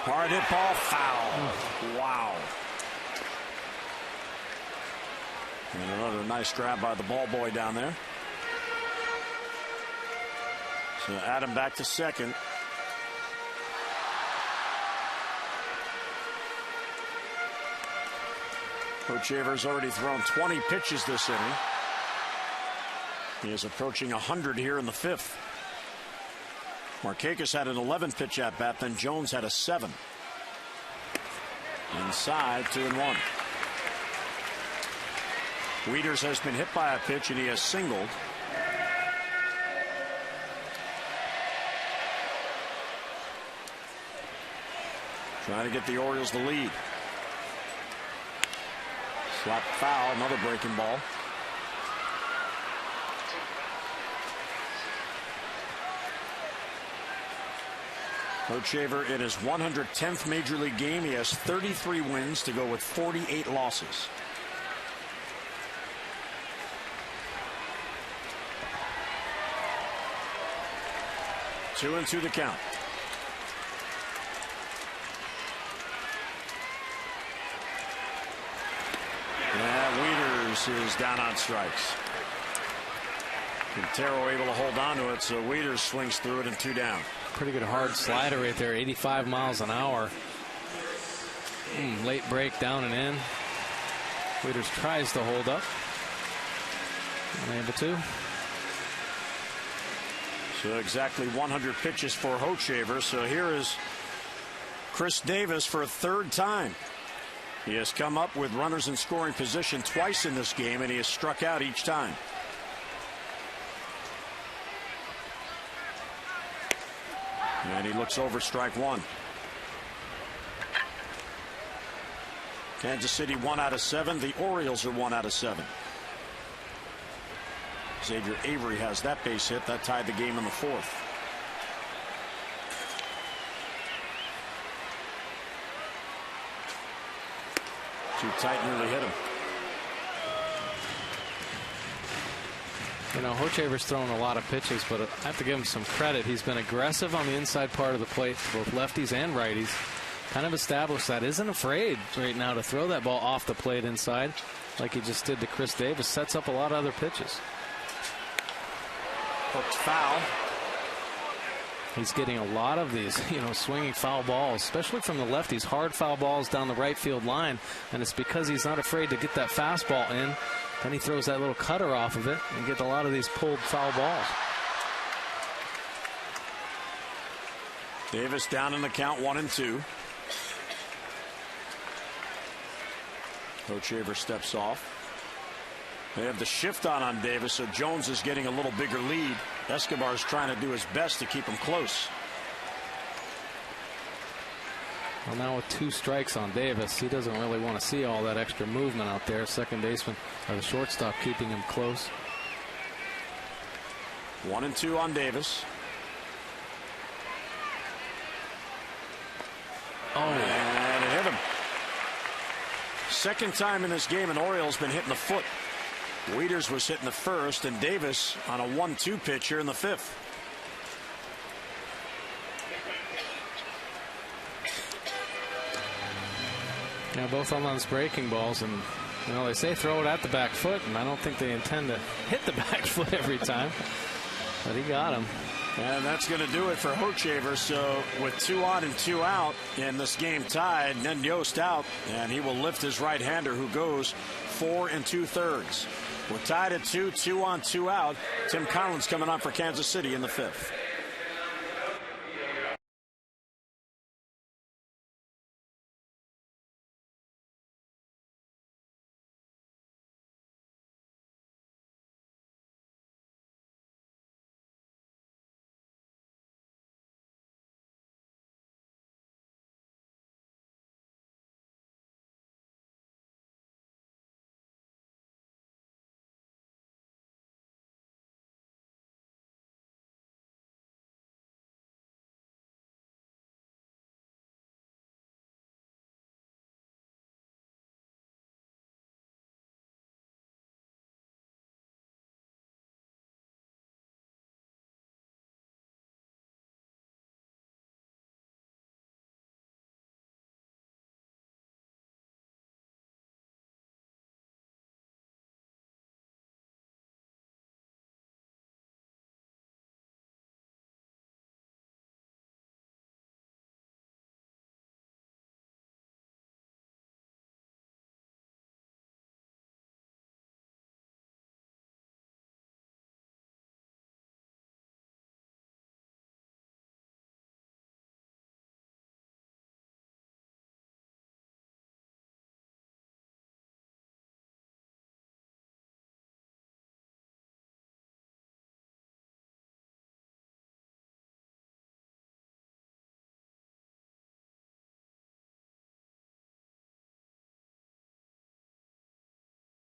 Hard hit ball, foul. Wow. And another nice grab by the ball boy down there. So Adam back to second. Hochevar's already thrown 20 pitches this inning. He is approaching 100 here in the 5th. Markakis had an 11-pitch at bat, then Jones had a 7. Inside, 2-1. Wieters has been hit by a pitch and he has singled. Trying to get the Orioles the lead. Slap foul, another breaking ball. Hochevar in his 110th Major League game. He has 33 wins to go with 48 losses. Two and two the count. Yeah, Wieters is down on strikes. Quintero able to hold on to it, so Wieters swings through it and 2 down. Pretty good hard slider right there, 85 miles an hour. Late break down and in. Wieters tries to hold up. Unable to. So exactly 100 pitches for Hochevar. So here is Chris Davis for a third time. He has come up with runners in scoring position twice in this game, and he has struck out each time. And he looks over strike one. Kansas City 1 out of 7. The Orioles are 1 out of 7. Xavier Avery has that base hit. That tied the game in the 4th. Too tight, nearly hit him. You know, Hochevar's thrown a lot of pitches, but I have to give him some credit. He's been aggressive on the inside part of the plate, both lefties and righties. Kind of established that. Isn't afraid right now to throw that ball off the plate inside like he just did to Chris Davis. Sets up a lot of other pitches. Hooked foul. He's getting a lot of these, swinging foul balls, especially from the lefties. Hard foul balls down the right field line, and it's because he's not afraid to get that fastball in. Then he throws that little cutter off of it and get a lot of these pulled foul balls. Davis down in the count, 1-2. Hochevar steps off. They have the shift on Davis, so Jones is getting a little bigger lead. Escobar is trying to do his best to keep him close. Well, now with 2 strikes on Davis, he doesn't really want to see all that extra movement out there. Second baseman or the shortstop keeping him close. 1-2 on Davis. Oh, and it hit him. Second time in this game an Oriole's been hitting the foot. Wieters was hitting the first, and Davis on a 1-2 pitch here in the 5th. Yeah, both on those breaking balls, and they say throw it at the back foot, and I don't think they intend to hit the back foot every time, but he got him. And that's going to do it for Hochevar. So with 2 on and 2 out in this game tied, Ned Yost out, and he will lift his right-hander who goes 4 2/3. We're tied at 2, 2 on, 2 out. Tim Collins coming on for Kansas City in the 5th.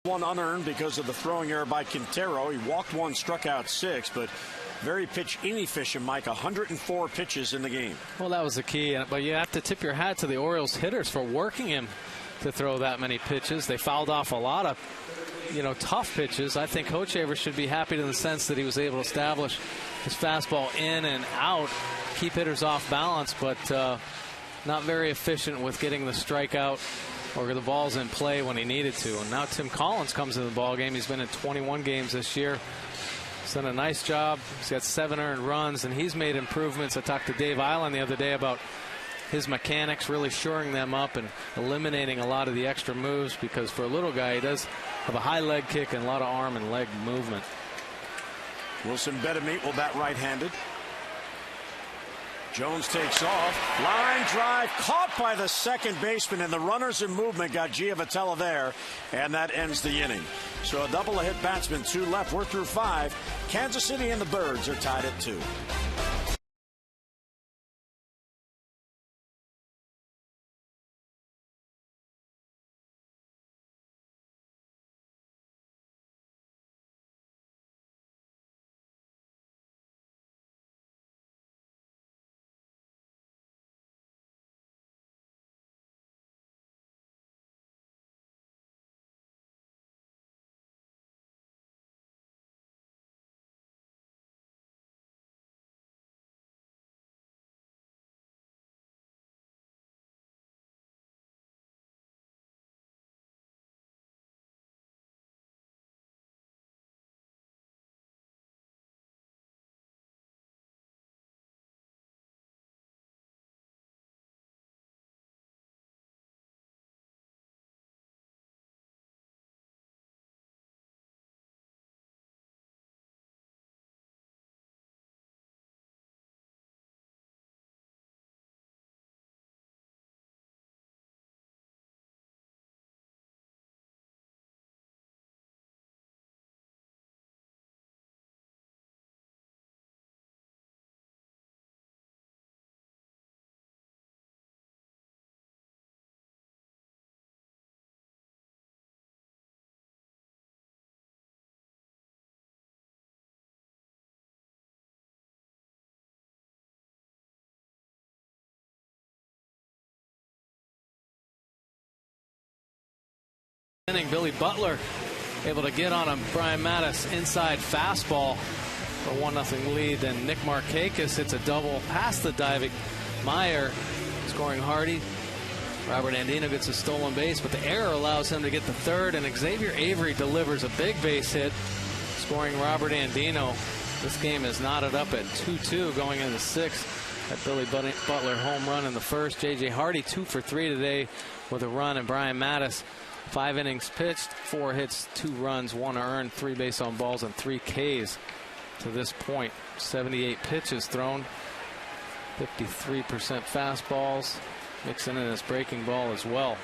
One unearned because of the throwing error by Quintero. He walked one, struck out 6, but very pitch inefficient, Mike. 104 pitches in the game. Well, that was the key, but you have to tip your hat to the Orioles hitters for working him to throw that many pitches. They fouled off a lot of, tough pitches. I think Hochevar should be happy in the sense that he was able to establish his fastball in and out, keep hitters off balance, but not very efficient with getting the strikeout or the balls in play when he needed to. And now Tim Collins comes into the ball game. He's been in 21 games this year. He's done a nice job. He's got 7 earned runs, and he's made improvements. I talked to Dave Island the other day about his mechanics, really shoring them up and eliminating a lot of the extra moves, because for a little guy, he does have a high leg kick and a lot of arm and leg movement. Wilson Betemit will bat right-handed. Jones takes off. Line drive caught by the second baseman, and the runners in movement got Giavotella there, and that ends the inning. So a double hit batsman, 2 left. We're through 5. Kansas City and the Birds are tied at 2. Billy Butler able to get on a Brian Mattis inside fastball for 1-0 lead. Then Nick Markakis hits a double past the diving Meyer, scoring Hardy. Robert Andino gets a stolen base, but the error allows him to get the third, and Xavier Avery delivers a big base hit, scoring Robert Andino. This game is knotted up at 2-2 going into 6th. That Billy Butler home run in the first. J.J. Hardy 2 for 3 today with a run, and Brian Mattis 5 innings pitched, 4 hits, 2 runs, 1 earned, 3 base on balls, and 3 Ks to this point. 78 pitches thrown, 53% fastballs, mixing in his breaking ball as well.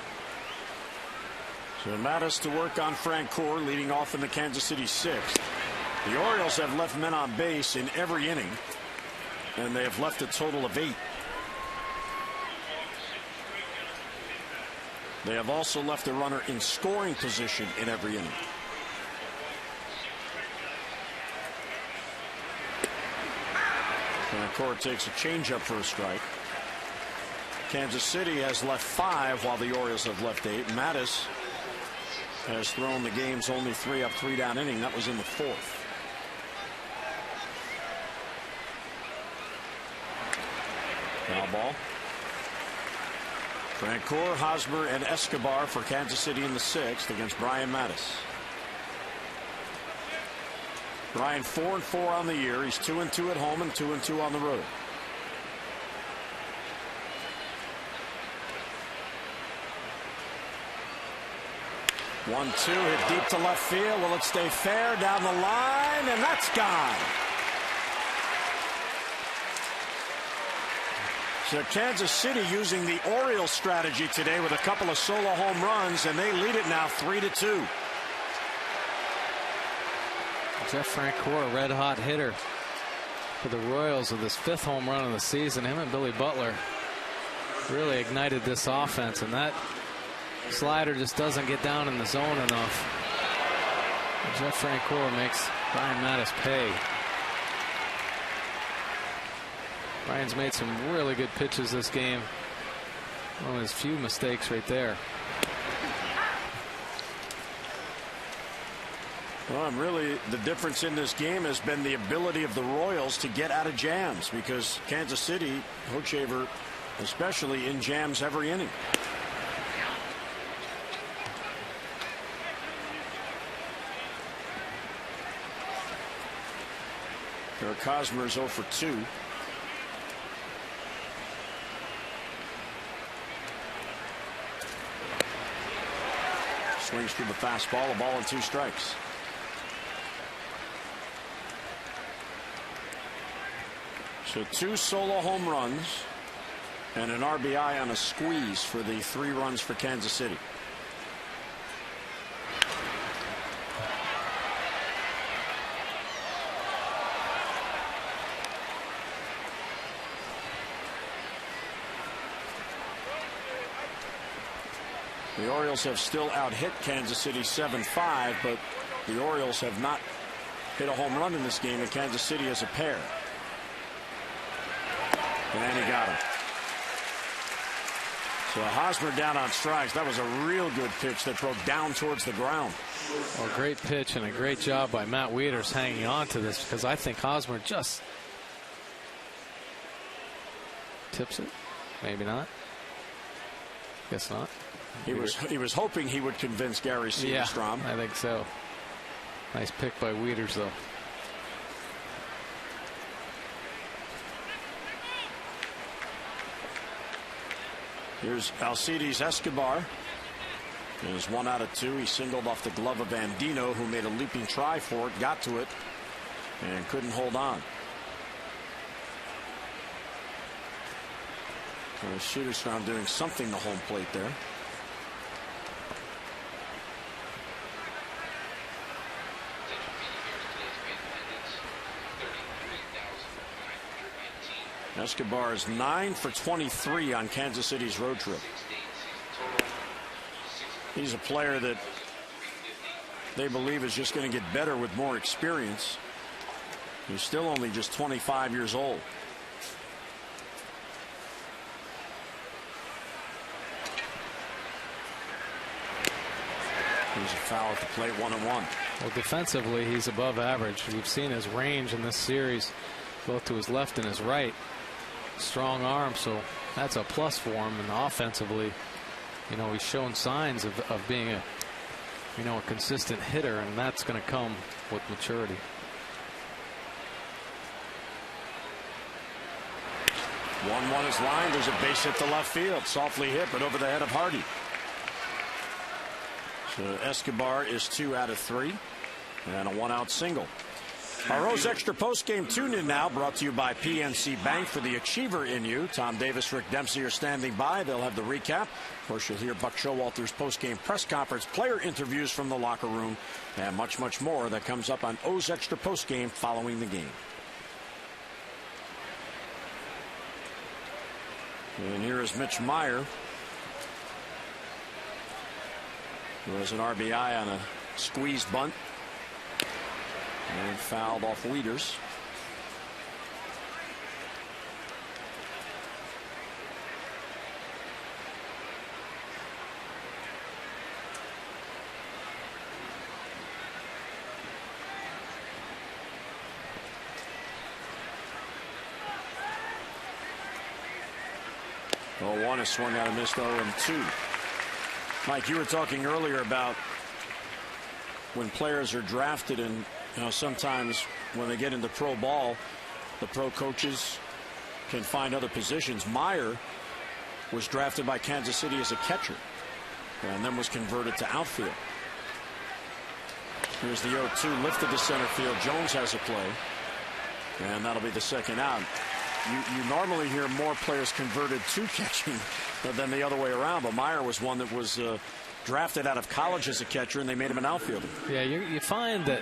So Mattis to work on Francoeur, leading off in the Kansas City 6th. The Orioles have left men on base in every inning, and they have left a total of 8. They have also left a runner in scoring position in every inning. Francoeur takes a changeup for a strike. Kansas City has left 5 while the Orioles have left 8. Mattis has thrown the game's only 3 up, 3 down inning. That was in the 4th. Foul ball. Francoeur, Hosmer, and Escobar for Kansas City in the 6th against Brian Mattis. Brian 4-4 on the year. He's 2-2 at home and 2-2 on the road. One-two hit deep to left field. Will it stay fair down the line? And that's gone. So Kansas City using the Orioles strategy today with a couple of solo home runs, and they lead it now 3-2. Jeff Francoeur, a red-hot hitter for the Royals with his 5th home run of the season. Him and Billy Butler really ignited this offense, and that slider just doesn't get down in the zone enough. Jeff Francoeur makes Brian Mattis pay. Brian's made some really good pitches this game. One of his few mistakes right there. Well, and really the difference in this game has been the ability of the Royals to get out of jams, because Kansas City, Hochevar especially, in jams every inning. Eric Hosmer's 0 for 2. Swings through the fastball, a ball and 2 strikes. So 2 solo home runs and an RBI on a squeeze for the 3 runs for Kansas City. The Orioles have still out-hit Kansas City 7-5, but the Orioles have not hit a home run in this game, and Kansas City is a pair. And he got him. So Hosmer down on strikes. That was a real good pitch that broke down towards the ground. Well, great pitch and a great job by Matt Wieters hanging on to this, because I think Hosmer just tips it. Maybe not. Guess not. He was hoping he would convince Gary Soderstrom. Yeah, I think so. Nice pick by Wieters, though. Here's Alcides Escobar. It was 1 out of 2. He singled off the glove of Andino, who made a leaping try for it, got to it, and couldn't hold on. So Soderstrom doing something to home plate there. Escobar is 9 for 23 on Kansas City's road trip. He's a player that they believe is just going to get better with more experience. He's still only just 25 years old. There's a foul at the plate, 1-1. Well, defensively, he's above average. We've seen his range in this series, both to his left and his right. Strong arm, so that's a plus for him. And offensively, you know, he's shown signs of being a consistent hitter, and that's going to come with maturity. One is lined. There's a base hit to left field. Softly hit, but over the head of Hardy. So Escobar is 2 out of 3, and a 1-out single. Our Rose Extra postgame tune-in now brought to you by PNC Bank. For the achiever in you, Tom Davis, Rick Dempsey are standing by. They'll have the recap. Of course, you'll hear Buck Showalter's postgame press conference, player interviews from the locker room, and much, much more that comes up on O's Extra postgame following the game. And here is Mitch Meyer, who has an RBI on a squeeze bunt. And fouled off Wieters. Oh, 1 is swung out and missed. 0-2. Mike, you were talking earlier about when players are drafted, and sometimes when they get into pro ball, the pro coaches can find other positions. Meyer was drafted by Kansas City as a catcher and then was converted to outfield. Here's the 0-2 lifted to center field. Jones has a play, and that'll be the second out. You normally hear more players converted to catching than the other way around, but Meyer was one that was drafted out of college as a catcher, and they made him an outfielder. Yeah, you find that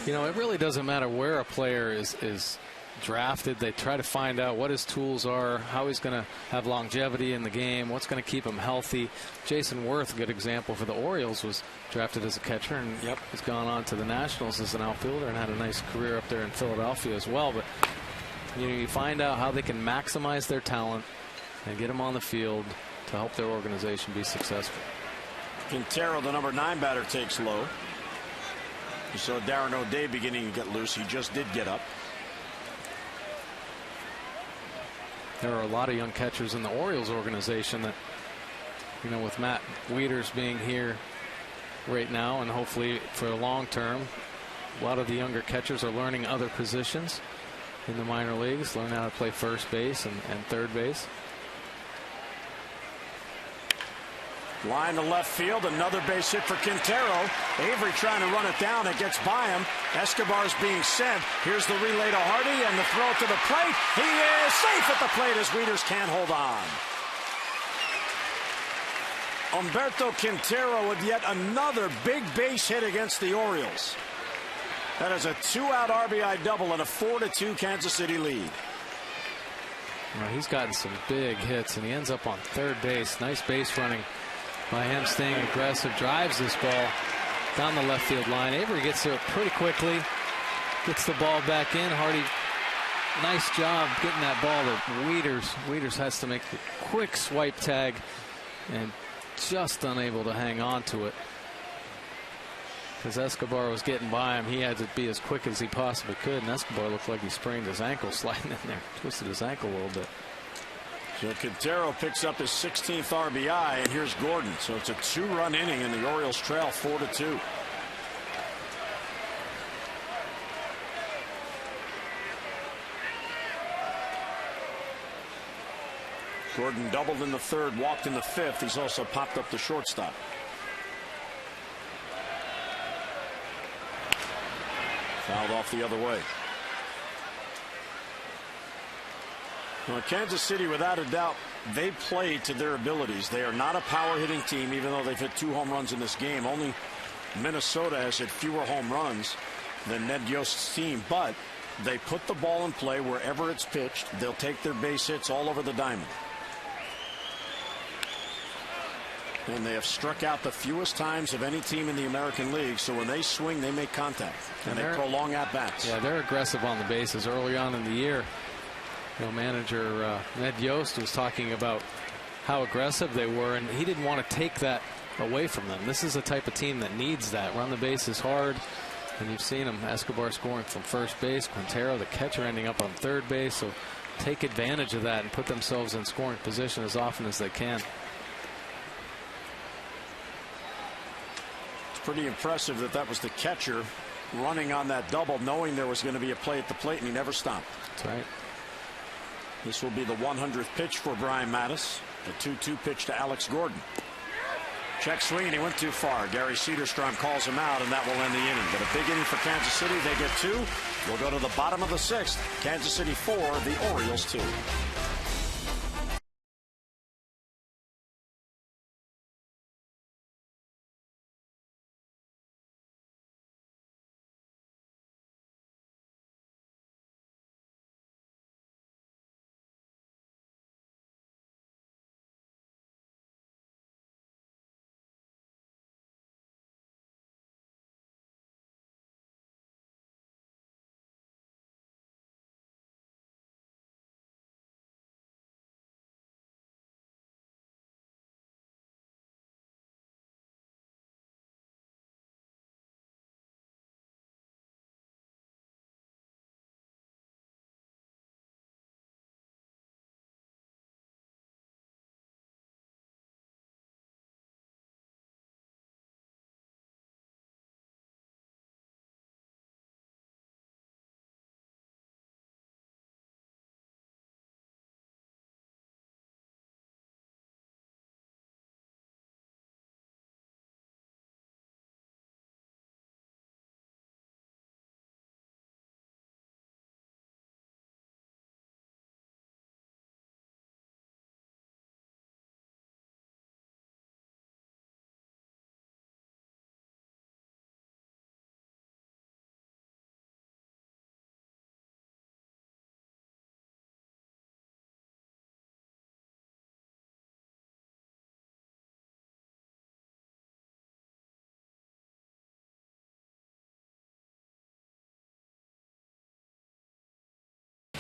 it really doesn't matter where a player is drafted. They try to find out what his tools are, how he's going to have longevity in the game, what's going to keep him healthy. Jason Worth, a good example for the Orioles, was drafted as a catcher and has gone on to the Nationals as an outfielder and had a nice career up there in Philadelphia as well. But you find out how they can maximize their talent and get them on the field to help their organization be successful. Quintero, the number 9 batter, takes low. You saw Darren O'Day beginning to get loose. He just did get up. There are a lot of young catchers in the Orioles organization that, with Matt Wieters being here right now and hopefully for the long term, a lot of the younger catchers are learning other positions in the minor leagues, learn how to play first base and third base. Line to left field, another base hit for Quintero. Avery trying to run it down. It gets by him. Escobar's being sent. Here's the relay to Hardy and the throw to the plate. He is safe at the plate as Wieters can't hold on. Humberto Quintero with yet another big base hit against the Orioles. That is a 2-out RBI double and a 4-2 Kansas City lead. Well, he's gotten some big hits and he ends up on third base. Nice base running by him, staying aggressive, drives this ball down the left field line. Avery gets to it pretty quickly, gets the ball back in. Hardy, nice job getting that ball to Wieters. Wieters has to make the quick swipe tag and just unable to hang on to it because Escobar was getting by him. He had to be as quick as he possibly could, and Escobar looked like he sprained his ankle sliding in there, twisted his ankle a little bit. So Quintero picks up his 16th RBI, and here's Gordon. So it's a 2-run inning, and the Orioles trail 4-2. Gordon doubled in the third, walked in the fifth. He's also popped up the shortstop. Fouled off the other way. Well, Kansas City, without a doubt, they play to their abilities. They are not a power hitting team, even though they've hit 2 home runs in this game. Only Minnesota has hit fewer home runs than Ned Yost's team, but they put the ball in play wherever it's pitched. They'll take their base hits all over the diamond. And they have struck out the fewest times of any team in the American League, so when they swing, they make contact, and they prolong at-bats. Yeah, they're aggressive on the bases. Early on in the year, manager Ned Yost was talking about how aggressive they were, and he didn't want to take that away from them. This is a type of team that needs that. Run the bases hard, and you've seen him. Escobar scoring from first base, Quintero, the catcher, ending up on third base. So take advantage of that and put themselves in scoring position as often as they can. It's pretty impressive that that was the catcher running on that double, knowing there was going to be a play at the plate, and he never stopped. That's right. This will be the 100th pitch for Brian Mattis. The 2-2 pitch to Alex Gordon. Check swing, and he went too far. Gary Cederstrom calls him out, and that will end the inning. But a big inning for Kansas City. They get 2. We'll go to the bottom of the 6th. Kansas City 4, the Orioles 2.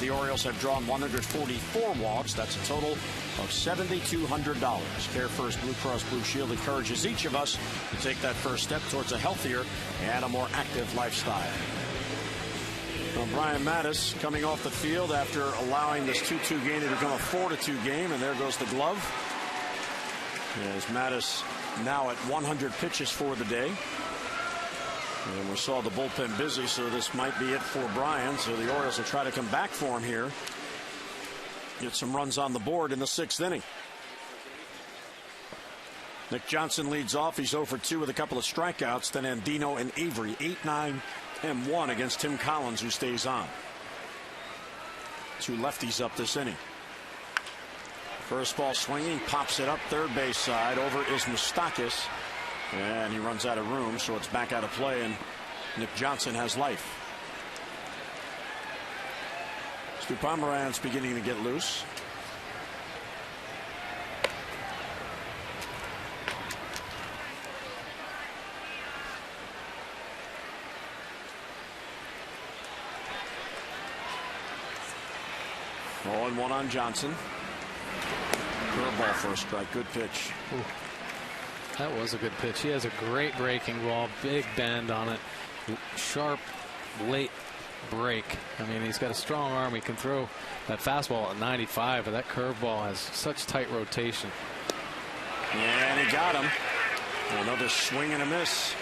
the Orioles have drawn 144 walks. That's a total of $7,200. Care First Blue Cross Blue Shield encourages each of us to take that first step towards a healthier and a more active lifestyle. Well, Brian Mattis coming off the field after allowing this 2-2 game to become a 4-2 game, and there goes the glove. As Mattis now at 100 pitches for the day. And we saw the bullpen busy, so this might be it for Brian. So the Orioles will try to come back for him here. Get some runs on the board in the 6th inning. Nick Johnson leads off. He's 0 for 2 with a couple of strikeouts. Then Andino and Avery, 8-9 and 1 against Tim Collins, who stays on. 2 lefties up this inning. First ball swinging, pops it up third base side. Over is Moustakas, and he runs out of room, so it's back out of play, and Nick Johnson has life. Stu Pomeranz beginning to get loose. Oh, and 1 on Johnson. Curveball for a strike. Good pitch. Ooh, that was a good pitch. He has a great breaking ball, big bend on it, sharp late break. I mean, he's got a strong arm. He can throw that fastball at 95, but that curveball has such tight rotation. And he got him. Another swing and a miss.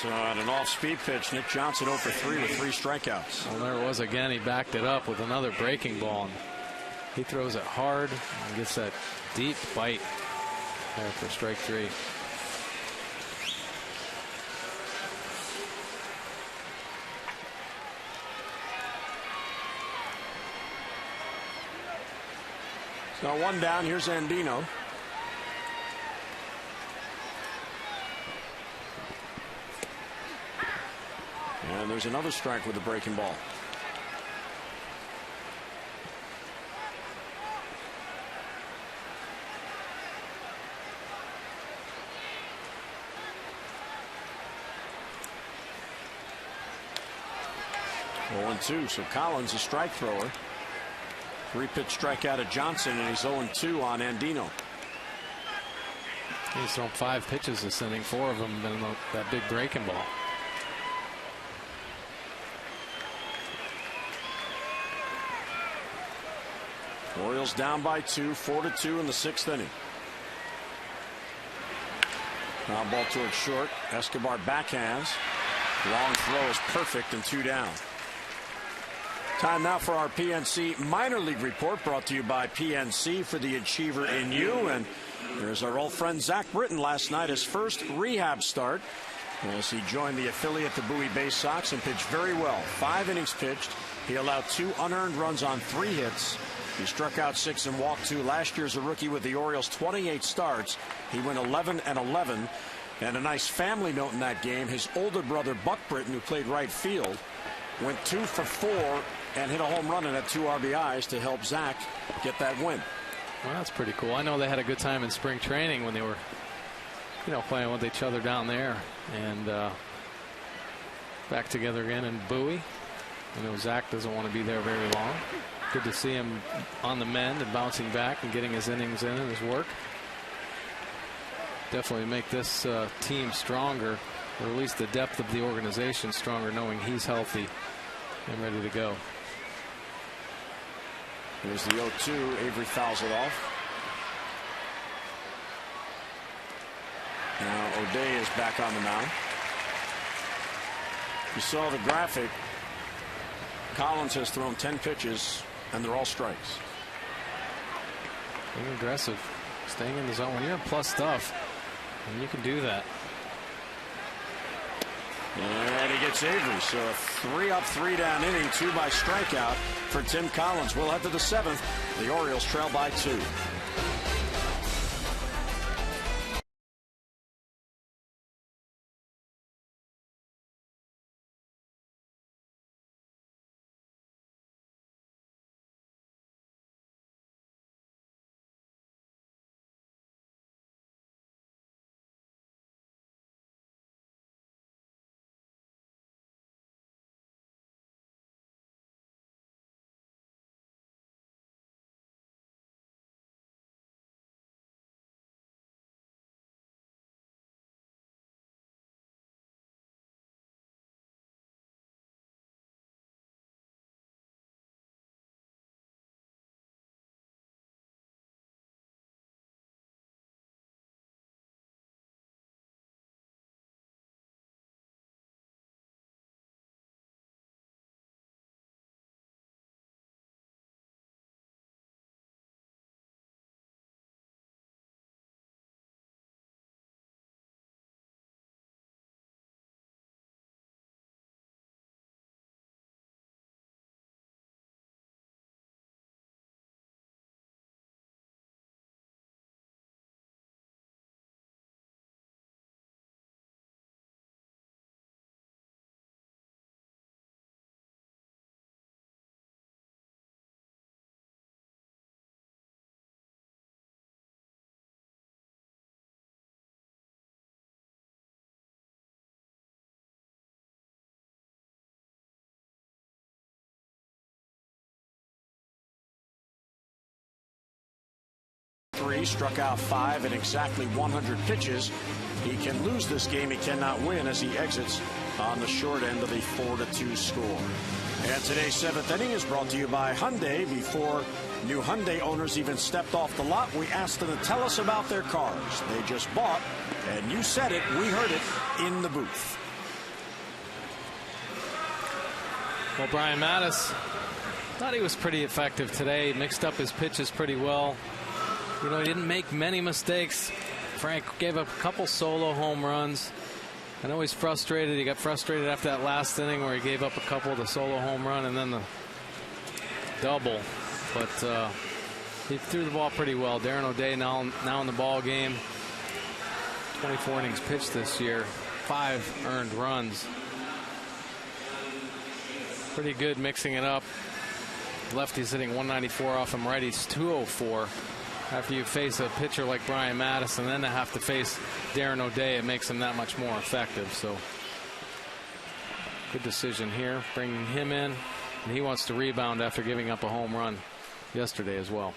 So on an off-speed pitch, Nick Johnson 0 for 3 with 3 strikeouts. Well, there it was again. He backed it up with another breaking ball. He throws it hard and gets that deep bite there for strike 3. So 1 down. Here's Andino. And there's another strike with a breaking ball. Oh, 1-2. So Collins a strike thrower. 3-pitch strikeout at Johnson, and he's 0-2 on Andino. He's thrown 5 pitches this inning. 4 of them have been that big breaking ball. Orioles down by 2, 4-2 in the 6th inning. Now ball towards short. Escobar backhands. Long throw is perfect, and 2 down. Time now for our PNC minor league report, brought to you by PNC for the achiever in you. And there's our old friend Zach Britton. Last night, his first rehab start as he joined the affiliate, the Bowie Bay Sox, and pitched very well. 5 innings pitched. He allowed 2 unearned runs on 3 hits. He struck out 6 and walked 2. Last year as a rookie with the Orioles, 28 starts. He went 11-11. And a nice family note in that game, his older brother Buck Britton, who played right field, went 2 for 4 and hit a home run and had 2 RBIs to help Zach get that win. Well, that's pretty cool. I know they had a good time in spring training when they were, playing with each other down there, and back together again in Bowie. Zach doesn't want to be there very long. Good to see him on the mend and bouncing back and getting his innings in and his work. Definitely make this team stronger, or at least the depth of the organization stronger, knowing he's healthy and ready to go. Here's the 0-2. Avery fouls it off. Now O'Day is back on the mound. You saw the graphic. Collins has thrown 10 pitches, and they're all strikes. Being aggressive, staying in the zone. When you're in plus stuff, and you can do that. And he gets Avery. So a 3-up, 3-down inning, 2 by strikeout for Tim Collins. We'll head to the 7th. The Orioles trail by 2. He struck out 5 in exactly 100 pitches. He can lose this game. He cannot win as he exits on the short end of the 4-2 score. And today's 7th inning is brought to you by Hyundai. Before new Hyundai owners even stepped off the lot, we asked them to tell us about their cars they just bought. And you said it, we heard it in the booth. Well, Brian Mattis thought he was pretty effective today. Mixed up his pitches pretty well. You know, he didn't make many mistakes. Frank gave up a couple solo home runs. I know he's frustrated. He got frustrated after that last inning where he gave up a couple, the solo home run and then the double. But he threw the ball pretty well. Darren O'Day now in the ball game. 24 innings pitched this year. 5 earned runs. Pretty good mixing it up. Lefty's hitting 194 off him. Righty's 204. After you face a pitcher like Brian Mattis and then to have to face Darren O'Day, it makes him that much more effective. So good decision here, bringing him in. And he wants to rebound after giving up a home run yesterday as well.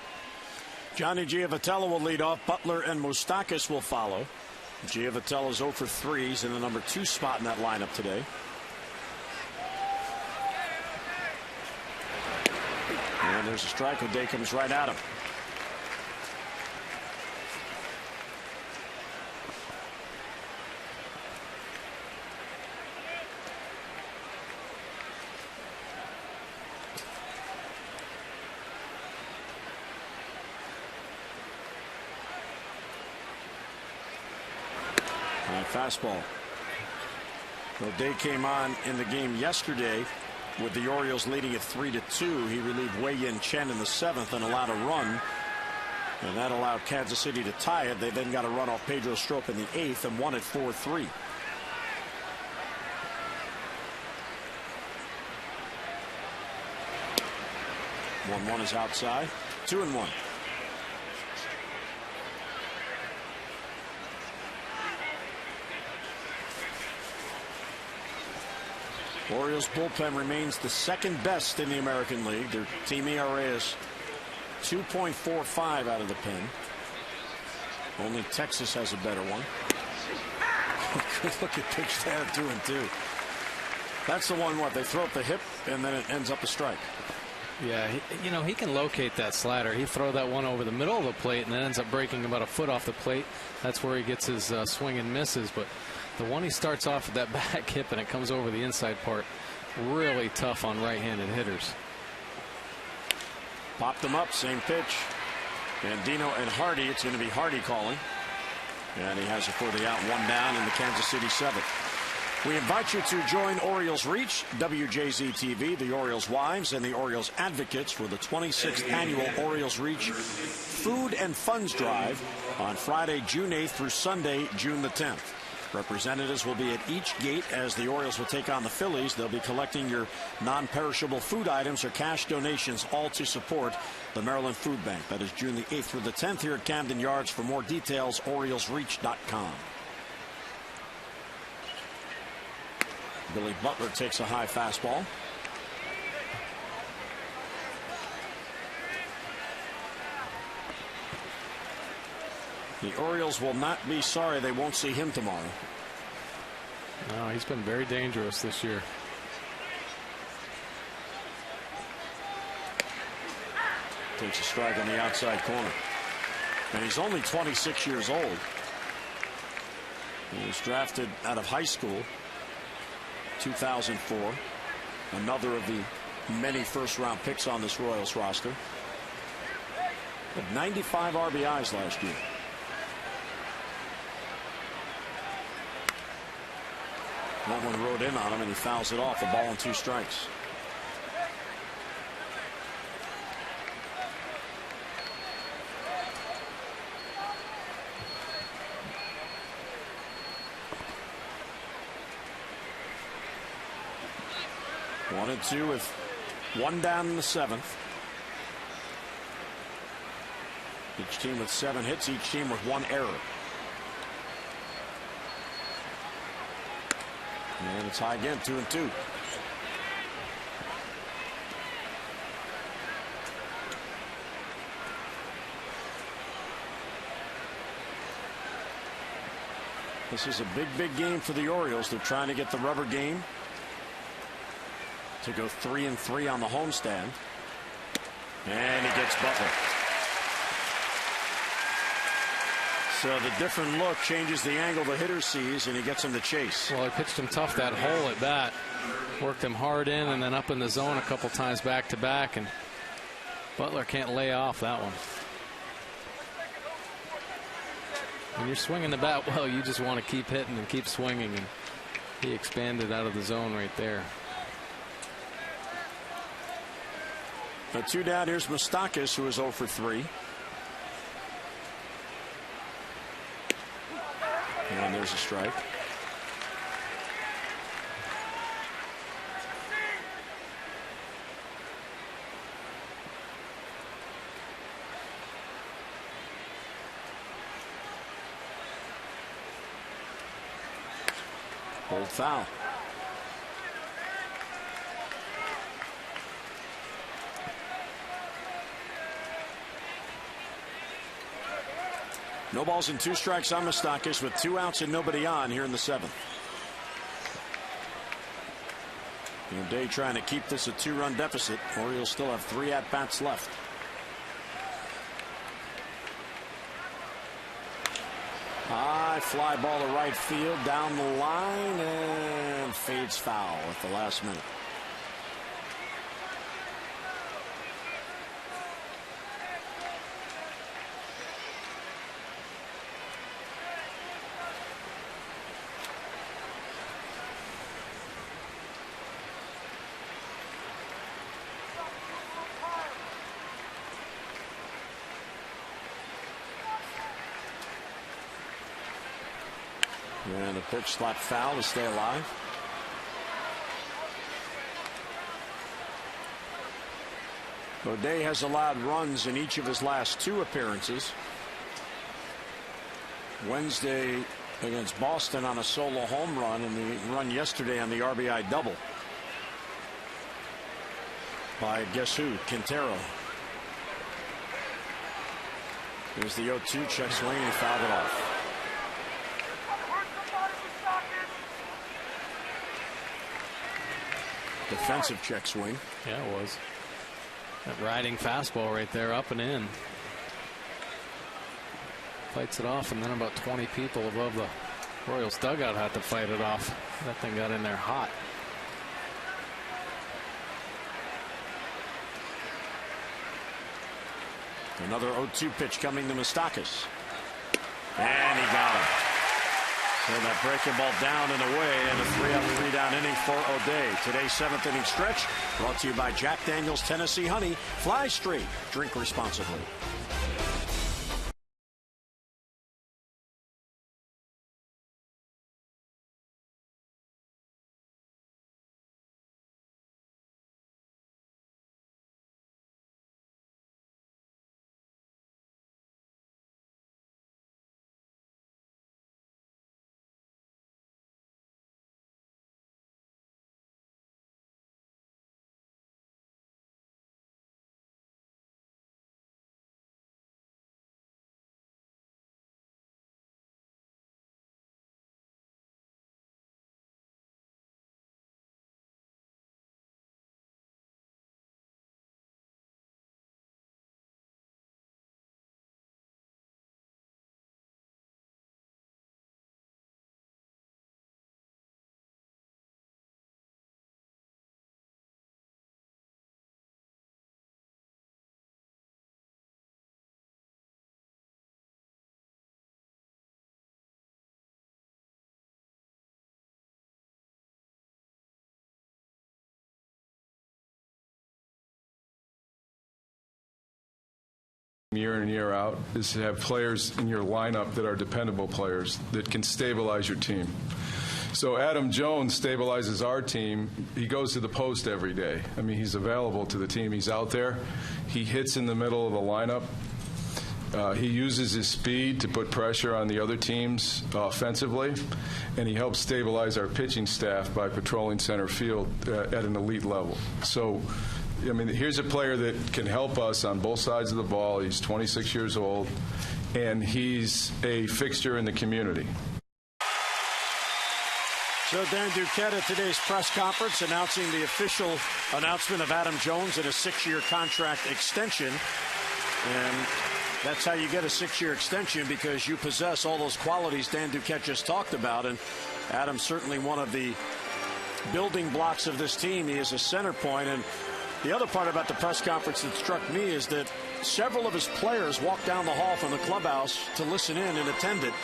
Johnny Giavitello will lead off. Butler and Moustakas will follow. Giavitello's 0 for 3. He's in the number 2 spot in that lineup today. And there's a strike. O'Day comes right at him. Fastball. O'Day came on in the game yesterday with the Orioles leading at 3-2. He relieved Wei-Yin Chen in the 7th and allowed a run. And that allowed Kansas City to tie it. They then got a run off Pedro Strop in the 8th and won it 4-3. One is outside. 2-1. Orioles bullpen remains the second best in the American League. Their team ERA is 2.45 out of the pen. Only Texas has a better one. Good looking pitch there, 2-2. That's the one what they throw up the hip and then it ends up a strike. Yeah, he can locate that slider. He throw that one over the middle of the plate and then ends up breaking about a foot off the plate. That's where he gets his swing and misses. But the one he starts off with that back hip and it comes over the inside part, really tough on right-handed hitters. Popped them up, same pitch. And Dino and Hardy, it's going to be Hardy calling. And he has it for the out, 1 down in the Kansas City 7th. We invite you to join Orioles Reach, WJZ TV, the Orioles Wives, and the Orioles Advocates for the 26th annual Orioles Reach Food and Funds Drive on Friday, June 8th through Sunday, June the 10th. Representatives will be at each gate as the Orioles will take on the Phillies. They'll be collecting your non-perishable food items or cash donations, all to support the Maryland Food Bank. That is June the 8th through the 10th here at Camden Yards. For more details, OriolesReach.com. Billy Butler takes a high fastball. The Orioles will not be sorry they won't see him tomorrow. No, he's been very dangerous this year. Takes a strike on the outside corner. And he's only 26 years old. He was drafted out of high school 2004. Another of the many first-round picks on this Royals roster. Had 95 RBIs last year. That one rode in on him and he fouls it off. A ball and 2 strikes. One and 2 with 1 down in the 7th. Each team with 7 hits, each team with 1 error. And it's high again, 2-2. This is a big game for the Orioles. They're trying to get the rubber game to go 3-3 on the homestand. And he gets Butler. So the different look changes the angle the hitter sees, and he gets him to chase. Well, he pitched him tough that hole at bat. Worked him hard in and then up in the zone a couple times back to back, and Butler can't lay off that one. When you're swinging the bat well, you just want to keep hitting and keep swinging, and he expanded out of the zone right there. Now 2 down. Here's Moustakas, who is 0 for 3. And there's a strike. Old foul. No balls and 2 strikes on Moustakas with 2 outs and nobody on here in the 7th. Day trying to keep this a 2-run deficit. Orioles still have 3 at-bats left. High fly ball to right field, down the line, and fades foul at the last minute. And a pitch slapped foul to stay alive. O'Day has allowed runs in each of his last 2 appearances. Wednesday against Boston on a solo home run, and the run yesterday on the RBI double by guess who? Quintero. There's the 0-2 check swing, and he fouled it off. Defensive check swing. Yeah, it was. That riding fastball right there, up and in. Fights it off, and then about 20 people above the Royals dugout had to fight it off. That thing got in there hot. Another 0-2 pitch coming to Moustakas. And he got him. So that breaking ball down and away, and a 3-up, 3-down inning for O'Day. Today's 7th inning stretch brought to you by Jack Daniel's Tennessee Honey. Fly straight. Drink responsibly. Year in, year out is to have players in your lineup that are dependable players that can stabilize your team. So Adam Jones stabilizes our team. He goes to the post every day. I mean, he's available to the team. He's out there. He hits in the middle of the lineup. He uses his speed to put pressure on the other teams offensively, and he helps stabilize our pitching staff by patrolling center field at an elite level. So, I mean, here's a player that can help us on both sides of the ball. He's 26 years old, and he's a fixture in the community. So Dan Duquette at today's press conference announcing the official announcement of Adam Jones and a 6-year contract extension. And that's how you get a 6-year extension, because you possess all those qualities Dan Duquette just talked about. And Adam's certainly one of the building blocks of this team. He is a center point. And the other part about the press conference that struck me is that several of his players walked down the hall from the clubhouse to listen in and attend it.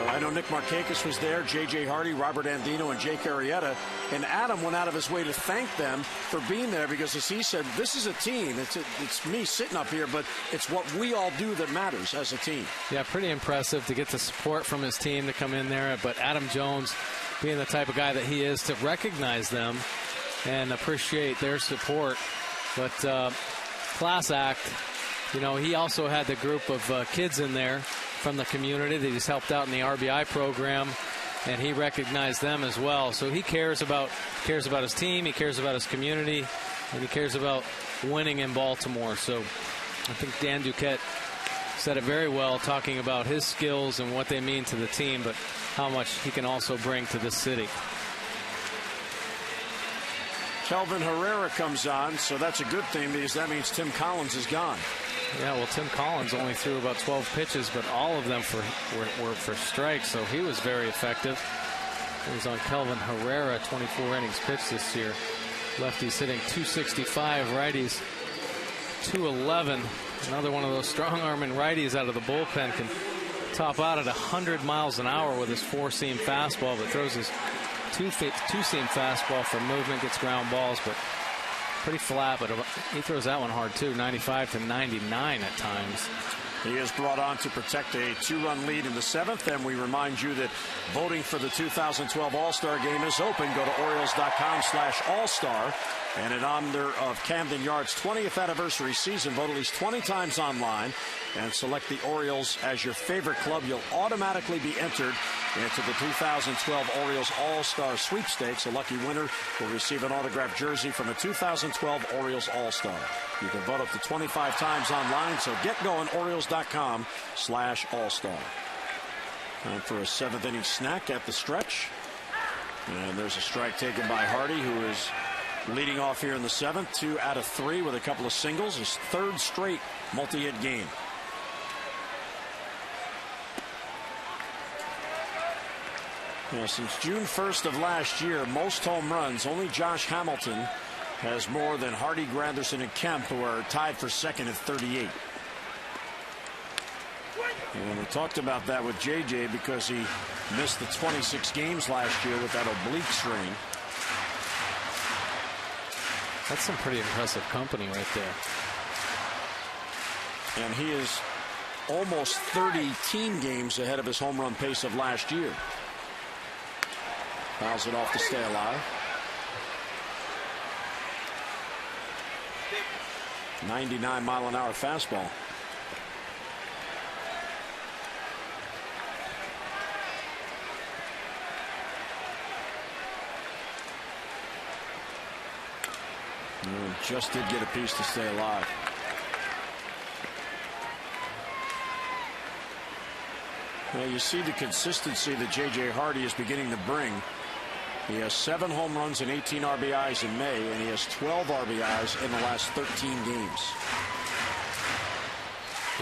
I know Nick Markakis was there, J.J. Hardy, Robert Andino, and Jake Arrieta. And Adam went out of his way to thank them for being there, because, as he said, this is a team. It's me sitting up here, but it's what we all do that matters as a team. Yeah, pretty impressive to get the support from his team to come in there. But Adam Jones, being the type of guy that he is, to recognize them and appreciate their support. But class act, you know, he also had the group of kids in there from the community that he's helped out in the RBI program, and he recognized them as well. So he cares about his team, he cares about his community, and he cares about winning in Baltimore. So I think Dan Duquette said it very well, talking about his skills and what they mean to the team, but how much he can also bring to this city. Kelvin Herrera comes on, so that's a good thing, because that means Tim Collins is gone. Yeah, well, Tim Collins only threw about 12 pitches, but all of them were for strikes, so he was very effective. He was on Kelvin Herrera, 24 innings pitched this year. Lefties hitting .265, righties .211. Another one of those strong-arming righties out of the bullpen, can top out at 100 miles an hour with his four-seam fastball, but throws his two-seam fastball for movement, gets ground balls, but pretty flat, but he throws that one hard too, 95 to 99 at times. He is brought on to protect a 2-run lead in the 7th, and we remind you that voting for the 2012 All-Star Game is open. Go to Orioles.com/All-Star, and in honor of Camden Yard's 20th anniversary season, vote at least 20 times online and select the Orioles as your favorite club. You'll automatically be entered into the 2012 Orioles All-Star Sweepstakes. A lucky winner will receive an autographed jersey from a 2012 Orioles All-Star. You can vote up to 25 times online, so get going, Orioles.com/All-Star. Time for a 7th inning snack at the stretch. And there's a strike taken by Hardy, who is leading off here in the 7th, 2 out of 3 with a couple of singles, his 3rd straight multi-hit game. Now, since June 1st of last year, most home runs, only Josh Hamilton has more than Hardy, Granderson, and Kemp, who are tied for 2nd at 38. And we talked about that with JJ, because he missed the 26 games last year with that oblique strain. That's some pretty impressive company right there. And he is almost 30 team games ahead of his home run pace of last year. Fouls it off to stay alive. 99-mile-an-hour fastball. Just did get a piece to stay alive. Well, you see the consistency that J.J. Hardy is beginning to bring. He has 7 home runs and 18 RBIs in May, and he has 12 RBIs in the last 13 games.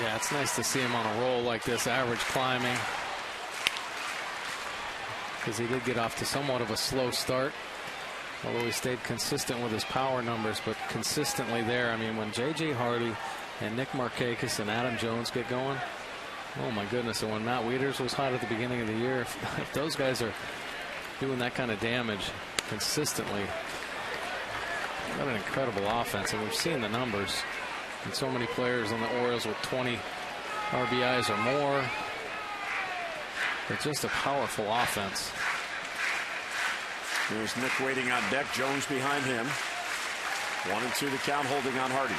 Yeah, it's nice to see him on a roll like this, average climbing, because he did get off to somewhat of a slow start, although he stayed consistent with his power numbers, but consistently there. I mean, when J.J. Hardy and Nick Markakis and Adam Jones get going, oh my goodness. And when Matt Wieters was hot at the beginning of the year, if those guys are doing that kind of damage consistently, what an incredible offense. And we've seen the numbers, and so many players on the Orioles with 20 RBIs or more. It's just a powerful offense. There's Nick waiting on deck, Jones behind him. 1-2 the count, holding on Hardy.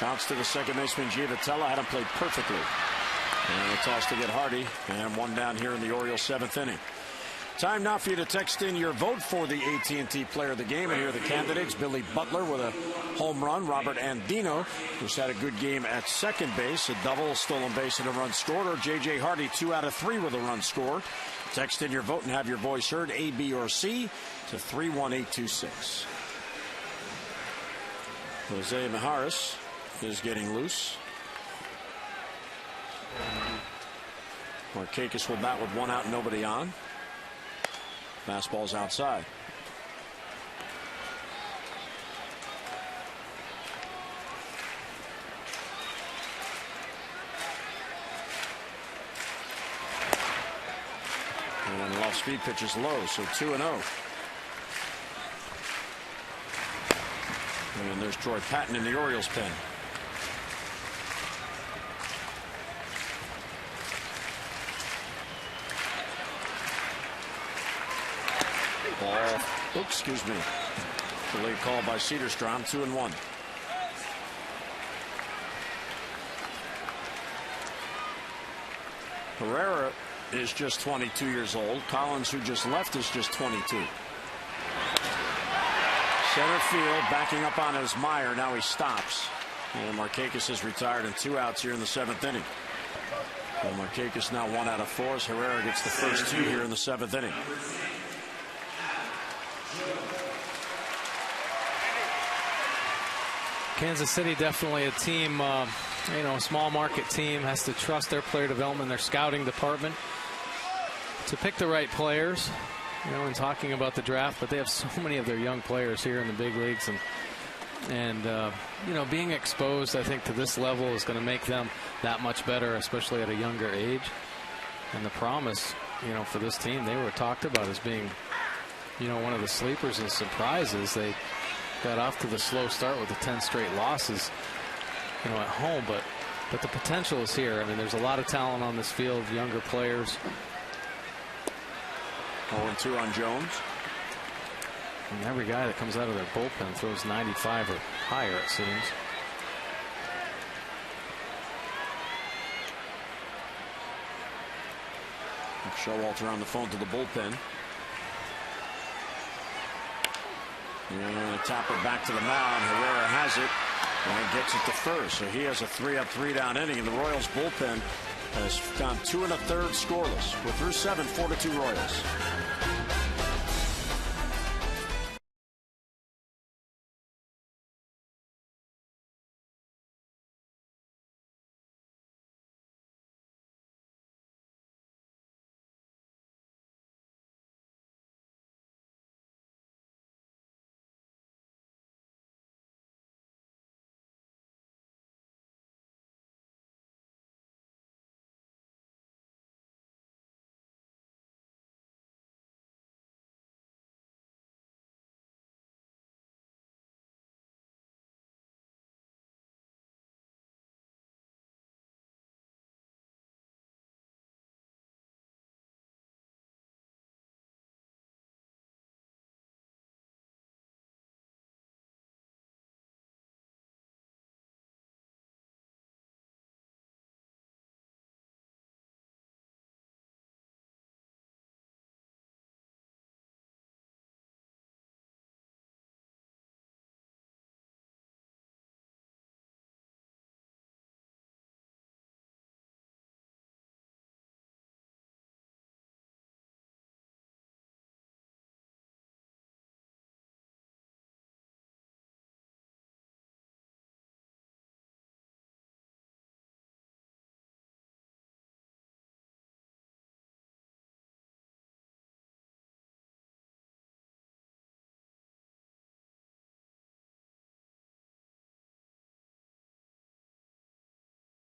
Bounce to the second baseman, Giavotella, had him played perfectly. And a toss to get Hardy, and one down here in the Orioles 7th inning. Time now for you to text in your vote for the AT&T Player of the Game. And here are the candidates. Billy Butler with a home run. Robert Andino, who's had a good game at second base. A double, stolen base, and a run scored. Or J.J. Hardy, 2 out of 3 with a run scored. Text in your vote and have your voice heard, A, B, or C, to 31826. Jose Mijares is getting loose. Markakis will bat with 1 out and nobody on. Fastball's outside. And the off-speed pitch is low, so 2-0. And there's Troy Patton in the Orioles pen. Ball. Oops, excuse me. Delayed call by Cedarstrom. 2-1. Herrera is just 22 years old. Collins, who just left, is just 22. Center field, backing up on his Meyer. Now he stops. And Markakis is retired and 2 outs here in the 7th inning. Well, Markakis now 1 out of 4 as Herrera gets the first 2 here in the 7th inning. Kansas City definitely a team, a small market team, has to trust their player development, their scouting department to pick the right players. In talking about the draft, but they have so many of their young players here in the big leagues, and being exposed, I think, to this level is going to make them that much better, especially at a younger age. And the promise, for this team, they were talked about as being, one of the sleepers and surprises. They got off to the slow start with the 10 straight losses, at home, but the potential is here. I mean, there's a lot of talent on this field, younger players. 0-2 on Jones. And every guy that comes out of their bullpen throws 95 or higher, it seems. Showalter on the phone to the bullpen. And Tapper back to the mound. Herrera has it and gets it to first. So he has a 3-up, 3-down inning, and the Royals bullpen has gone 2 1/3 scoreless. We're through 7, 4-2 Royals.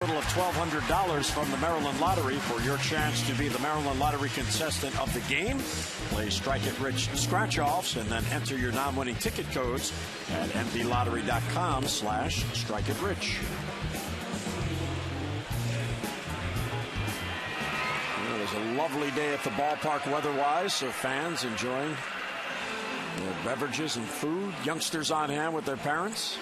Total of $1,200 from the Maryland Lottery for your chance to be the Maryland Lottery contestant of the game. Play Strike It Rich scratch-offs and then enter your non-winning ticket codes at mdlottery.com/strikeitrich. It was a lovely day at the ballpark weather-wise, so fans enjoying their beverages and food. Youngsters on hand with their parents.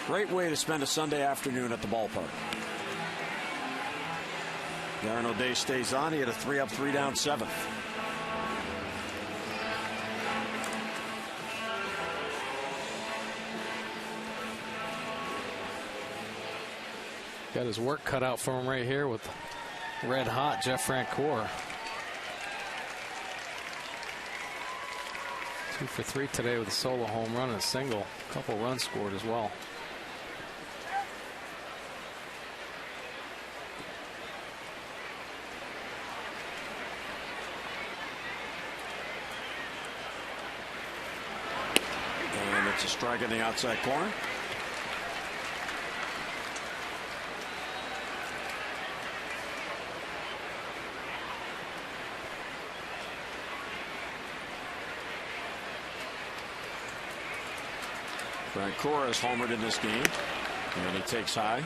Great way to spend a Sunday afternoon at the ballpark. Darren O'Day stays on. He had a 3-up, 3-down 7th. Got his work cut out for him right here with red hot Jeff Francoeur. 2 for 3 today with a solo home run and a single. A couple runs scored as well. And it's a strike in the outside corner. Francoeur has homered in this game, and he takes high.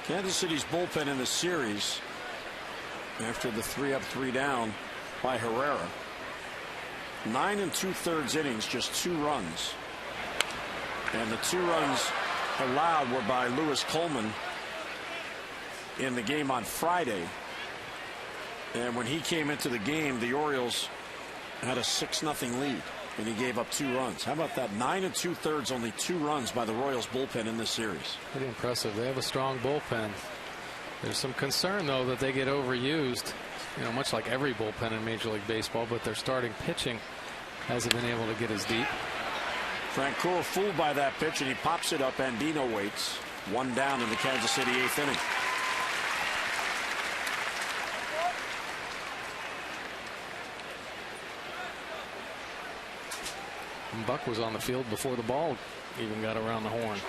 Kansas City's bullpen in the series, after the 3-up, 3-down by Herrera, 9 2/3 innings, just 2 runs. And the 2 runs allowed were by Lewis Coleman in the game on Friday. And when he came into the game, the Orioles had a 6-0 lead, and he gave up 2 runs. How about that? 9 2/3, only 2 runs by the Royals bullpen in this series. Pretty impressive. They have a strong bullpen. There's some concern, though, that they get overused, you know, much like every bullpen in Major League Baseball, but their starting pitching hasn't been able to get as deep. Francoeur fooled by that pitch, and he pops it up. Andino waits. 1 down in the Kansas City 8th inning. Buck was on the field before the ball even got around the horn.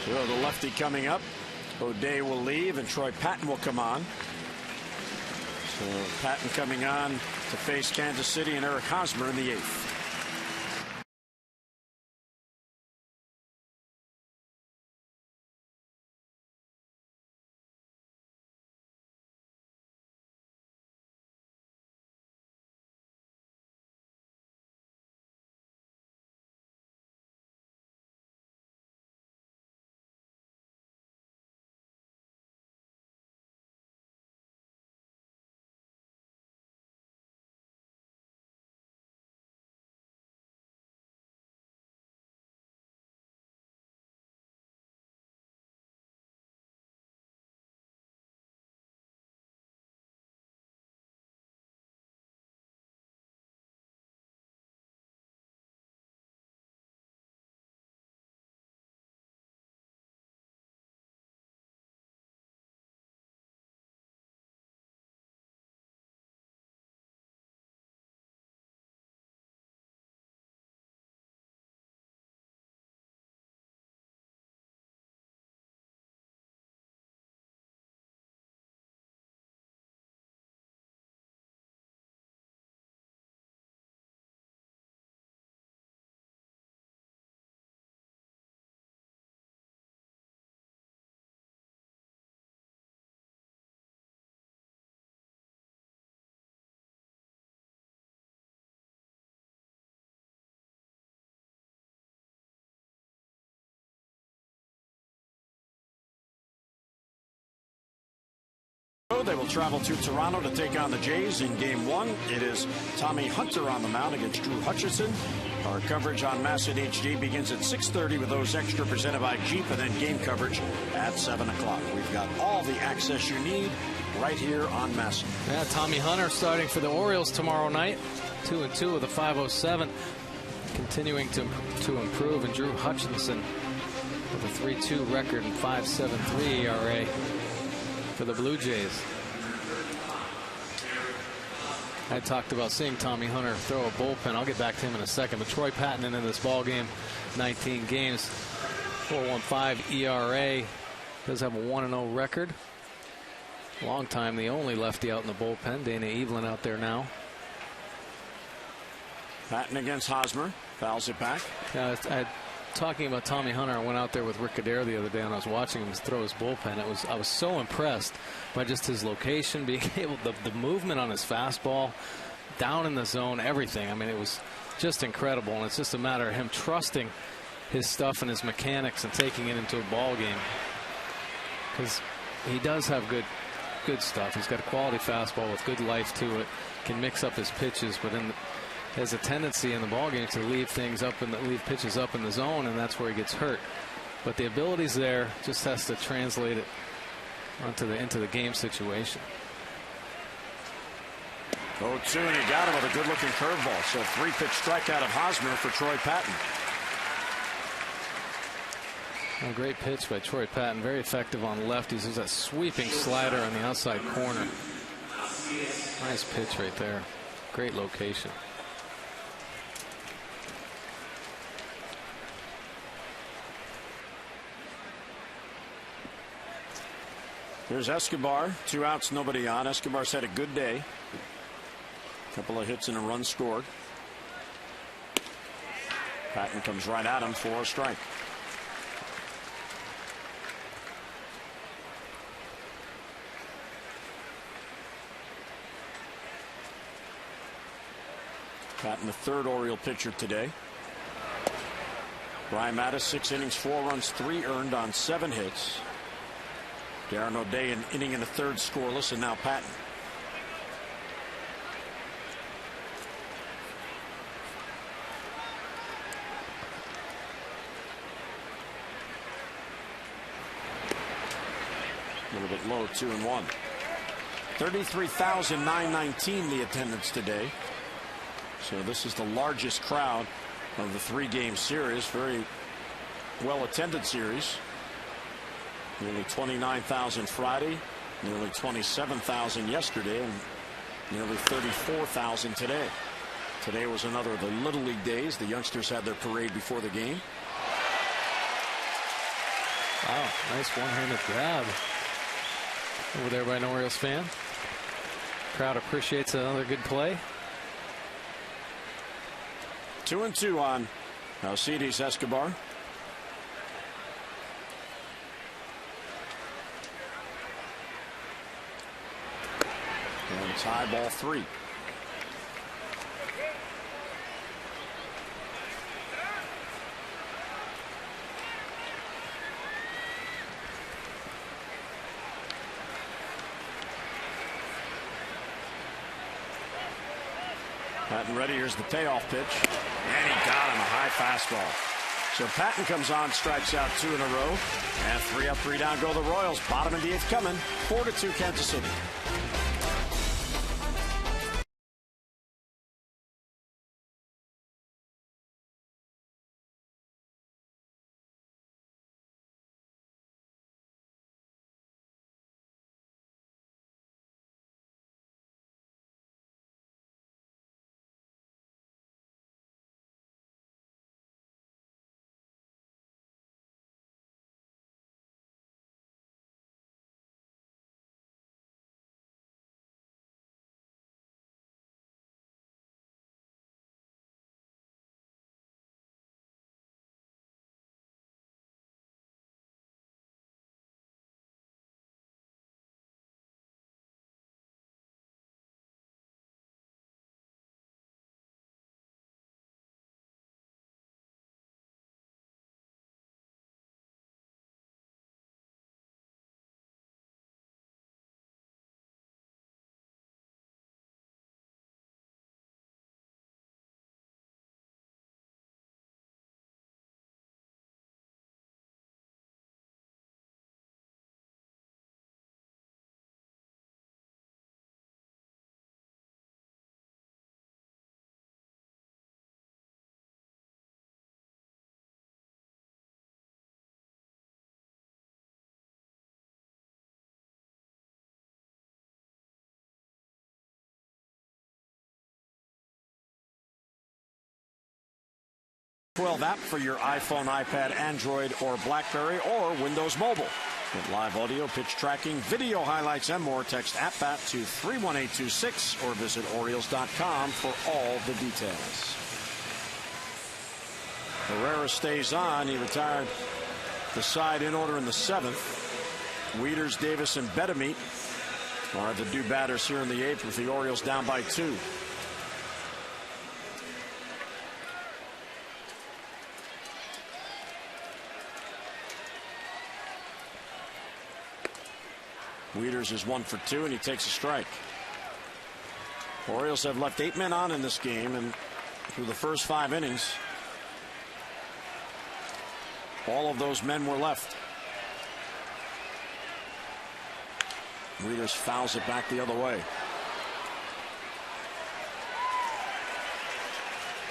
So the lefty coming up. O'Day will leave, and Troy Patton will come on. So Patton coming on to face Kansas City and Eric Hosmer in the 8th. They will travel to Toronto to take on the Jays in Game 1. It is Tommy Hunter on the mound against Drew Hutchison. Our coverage on MASN HD begins at 6:30 with those extra presented by Jeep, and then game coverage at 7 o'clock. We've got all the access you need right here on MASN. Yeah, Tommy Hunter starting for the Orioles tomorrow night. 2-2 with a 5.07. Continuing to improve, and Drew Hutchinson with a 3.2 record and 5.73 ERA for the Blue Jays. I talked about seeing Tommy Hunter throw a bullpen. I'll get back to him in a second. But Troy Patton in this ball game, 19 games, 4.15 ERA. Does have a 1-0 record. Long time the only lefty out in the bullpen. Dana Evelyn out there now. Patton against Hosmer. Fouls it back. Yeah, talking about Tommy Hunter, I went out there with Rick Adair the other day, and I was watching him throw his bullpen. I was so impressed by just his location, being able the movement on his fastball, down in the zone, everything. I mean, it was just incredible, and it's just a matter of him trusting his stuff and his mechanics and taking it into a ball game, because he does have good stuff. He's got a quality fastball with good life to it. Can mix up his pitches, but has a tendency in the ballgame to leave things up and leave pitches up in the zone, and that's where he gets hurt. But the ability's there, just has to translate it into the game situation. 0-2, and he got him with a good-looking curveball. So 3-pitch strikeout of Hosmer for Troy Patton. A great pitch by Troy Patton, very effective on lefties. There's that sweeping slider on the outside corner. Nice pitch right there. Great location. Here's Escobar. 2 outs, nobody on. Escobar's had a good day. A couple of hits and a run scored. Patton comes right at him for a strike. Patton, the third Oriole pitcher today. Brian Mattis, 6 innings, 4 runs, 3 earned on 7 hits. Darren O'Day, an inning and a third scoreless, and now Patton. A little bit low, 2-1. 33,919 the attendance today. So this is the largest crowd of the 3-game series. Very well attended series. Nearly 29,000 Friday, nearly 27,000 yesterday, and nearly 34,000 today. Today was another of the Little League days. The youngsters had their parade before the game. Wow, nice one-handed grab over there by an Orioles fan. Crowd appreciates another good play. 2-2 on Alcides Escobar. And it's high, ball 3. Patton ready. Here's the payoff pitch. And he got him, a high fastball. So Patton comes on, strikes out 2 in a row. And 3 up, 3 down go the Royals. Bottom of the 8th coming. 4-2 Kansas City. App for your iPhone, iPad, Android, or BlackBerry, or Windows Mobile. Get live audio, pitch tracking, video highlights, and more. Text ATBAT to 31826 or visit Orioles.com for all the details. Herrera stays on. He retired the side in order in the 7th. Wieters, Davis, and Bedemeet are the 2 batters here in the 8th with the Orioles down by 2. Wieters is 1 for 2, and he takes a strike. Orioles have left 8 men on in this game, and through the first 5 innings. All of those men were left. Wieters fouls it back the other way.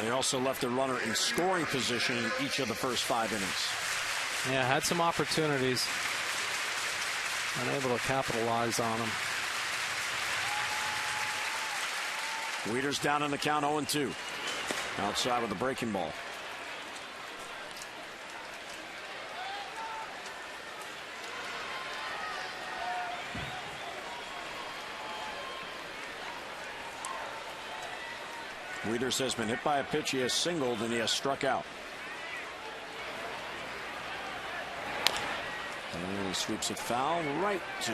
They also left a runner in scoring position in each of the first 5 innings. Yeah, had some opportunities. Unable to capitalize on them. Wieters down in the count 0-2. Outside with the breaking ball. Wieters has been hit by a pitch. He has singled and he has struck out. And he sweeps it foul right to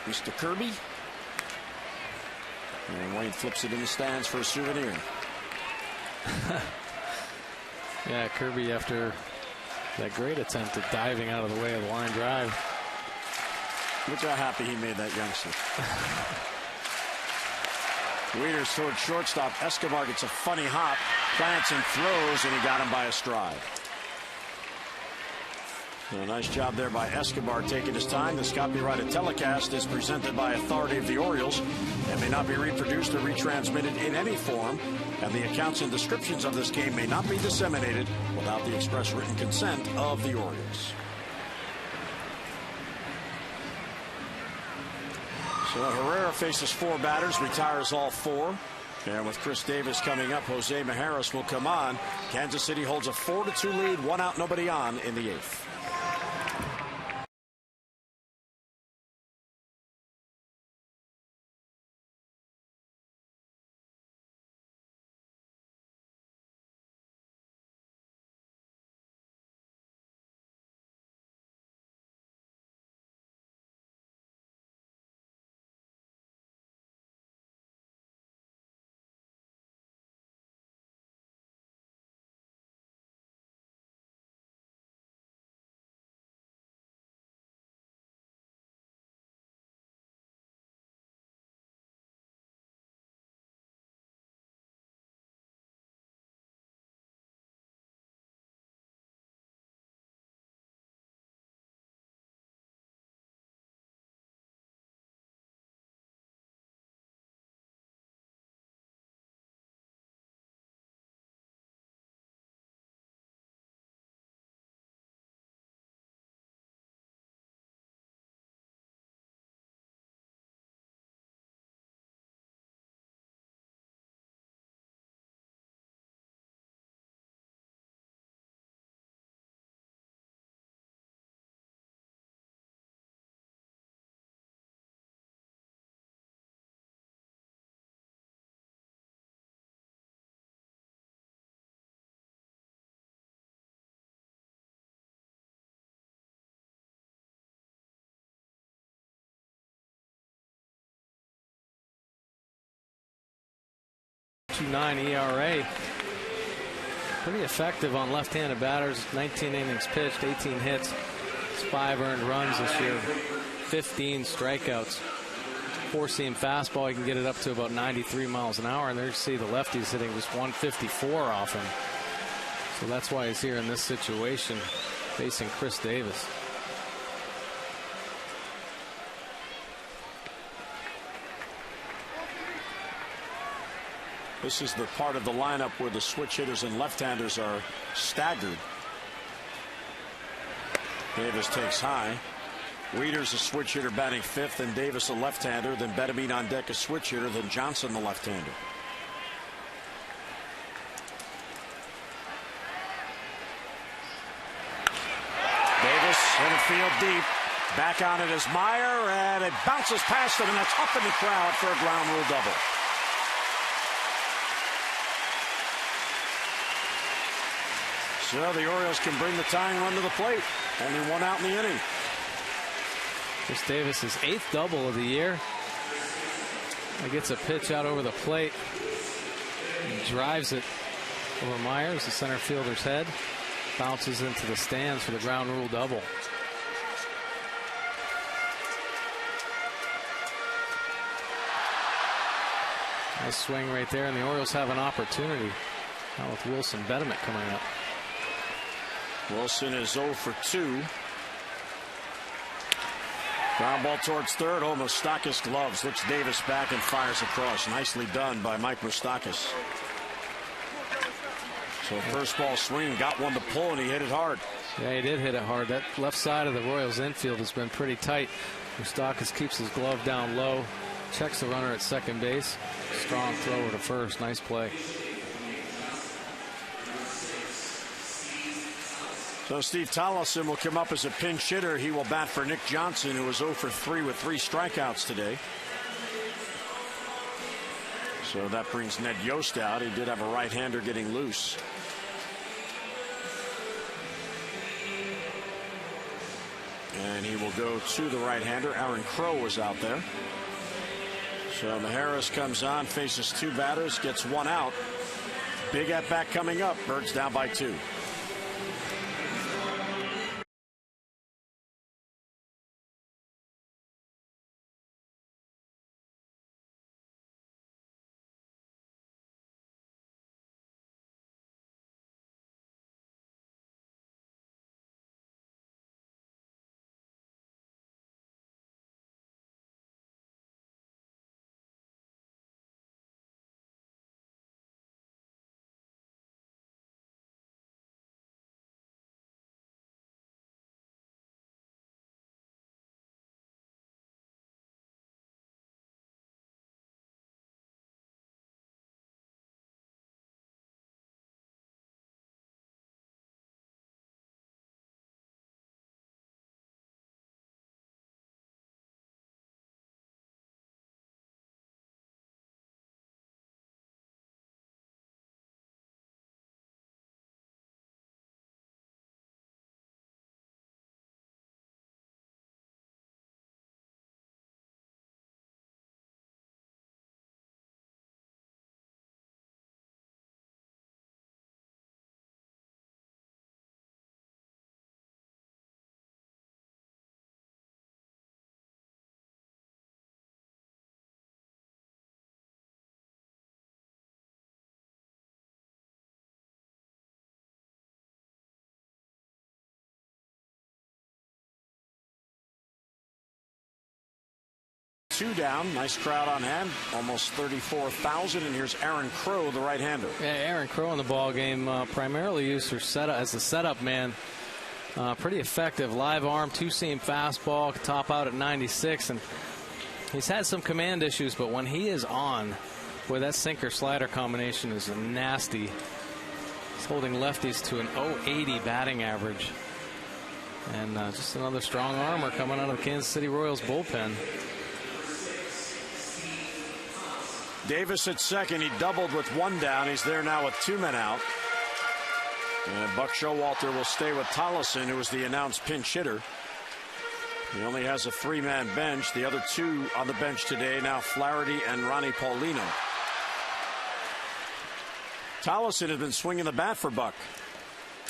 Mr. Kirby. And Wayne flips it in the stands for a souvenir. Yeah, Kirby, after that great attempt at diving out of the way of the line drive. Look how happy he made that youngster. Wieters toward shortstop. Escobar gets a funny hop, plants and throws, and he got him by a stride. So a nice job there by Escobar taking his time. This copyrighted telecast is presented by authority of the Orioles and may not be reproduced or retransmitted in any form, and the accounts and descriptions of this game may not be disseminated without the express written consent of the Orioles. So Herrera faces 4 batters, retires all 4. And with Chris Davis coming up, Jose Majerus will come on. Kansas City holds a 4-2 lead, 1 out, nobody on in the 8th. .29 ERA. Pretty effective on left-handed batters. 19 innings pitched, 18 hits, 5 earned runs this year, 15 strikeouts. 4-seam fastball, he can get it up to about 93 miles an hour. And there you see the lefties hitting just 154 off him. So that's why he's here in this situation, facing Chris Davis. This is the part of the lineup where the switch hitters and left-handers are staggered. Davis takes high. Wieters a switch hitter batting 5th, and Davis a left-hander. Then Betemit on deck a switch hitter. Then Johnson the left-hander. Davis center field deep. Back on it is Meyer, and it bounces past him, and that's up in the crowd for a ground rule double. So the Orioles can bring the tying run to the plate. Only 1 out in the inning. Chris Davis' 8th double of the year. He gets a pitch out over the plate. He drives it over Myers, the center fielder's head. Bounces into the stands for the ground rule double. Nice swing right there, and the Orioles have an opportunity Now with Wilson Betterment coming up. Wilson is 0 for 2. Ground ball towards third. Oh, Moustakas gloves. Looks Davis back and fires across. Nicely done by Mike Moustakas. So first ball swing, got one to pull, and he hit it hard. Yeah, he did hit it hard. That left side of the Royals infield has been pretty tight. Moustakas keeps his glove down low, checks the runner at second base. Strong thrower to first. Nice play. So Steve Tollefson will come up as a pinch hitter. He will bat for Nick Johnson, who was 0 for 3 with 3 strikeouts today. So that brings Ned Yost out. He did have a right-hander getting loose. And he will go to the right-hander. Aaron Crow was out there. So Majerus comes on, faces 2 batters, gets 1 out. Big at-bat coming up. Birds down by 2. Two down. Nice crowd on hand. Almost 34,000. And here's Aaron Crow, the right-hander. Yeah, Aaron Crow in the ball game primarily used for setup as the setup man. Pretty effective. Live arm, 2-seam fastball, top out at 96. And he's had some command issues, but when he is on, boy, that sinker-slider combination is nasty. He's holding lefties to an .080 batting average. And just another strong armor coming out of the Kansas City Royals bullpen. Davis at second. He doubled with 1 down. He's there now with 2 men out. And Buck Showalter will stay with Tollefson, who was the announced pinch hitter. He only has a 3-man bench. The other 2 on the bench today now Flaherty and Ronnie Paulino. Tollefson has been swinging the bat for Buck.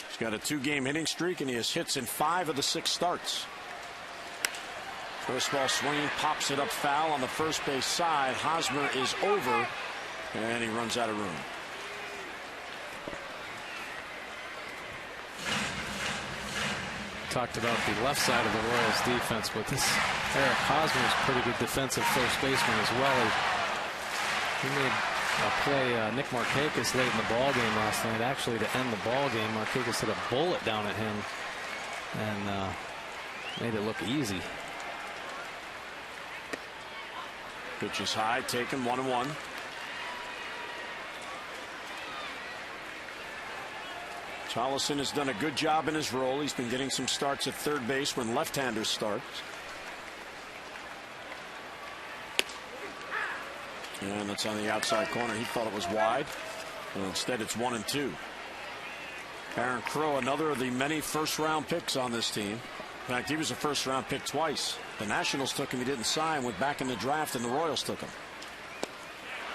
He's got a 2-game hitting streak, and he has hits in 5 of the 6 starts. First ball swinging, pops it up foul on the first base side. Hosmer is over, and he runs out of room. Talked about the left side of the Royals defense, but this Eric Hosmer is a pretty good defensive first baseman as well. He made a play Nick Markakis late in the ball game last night. Actually, to end the ball game, Markakis hit a bullet down at him and made it look easy. Pitch is high, taken 1-1. Tollefson has done a good job in his role. He's been getting some starts at third base when left-handers start. And that's on the outside corner. He thought it was wide. Well, instead, it's 1-2. Aaron Crow, another of the many first-round picks on this team. In fact, he was a first-round pick twice. The Nationals took him. He didn't sign. Went back in the draft, and the Royals took him.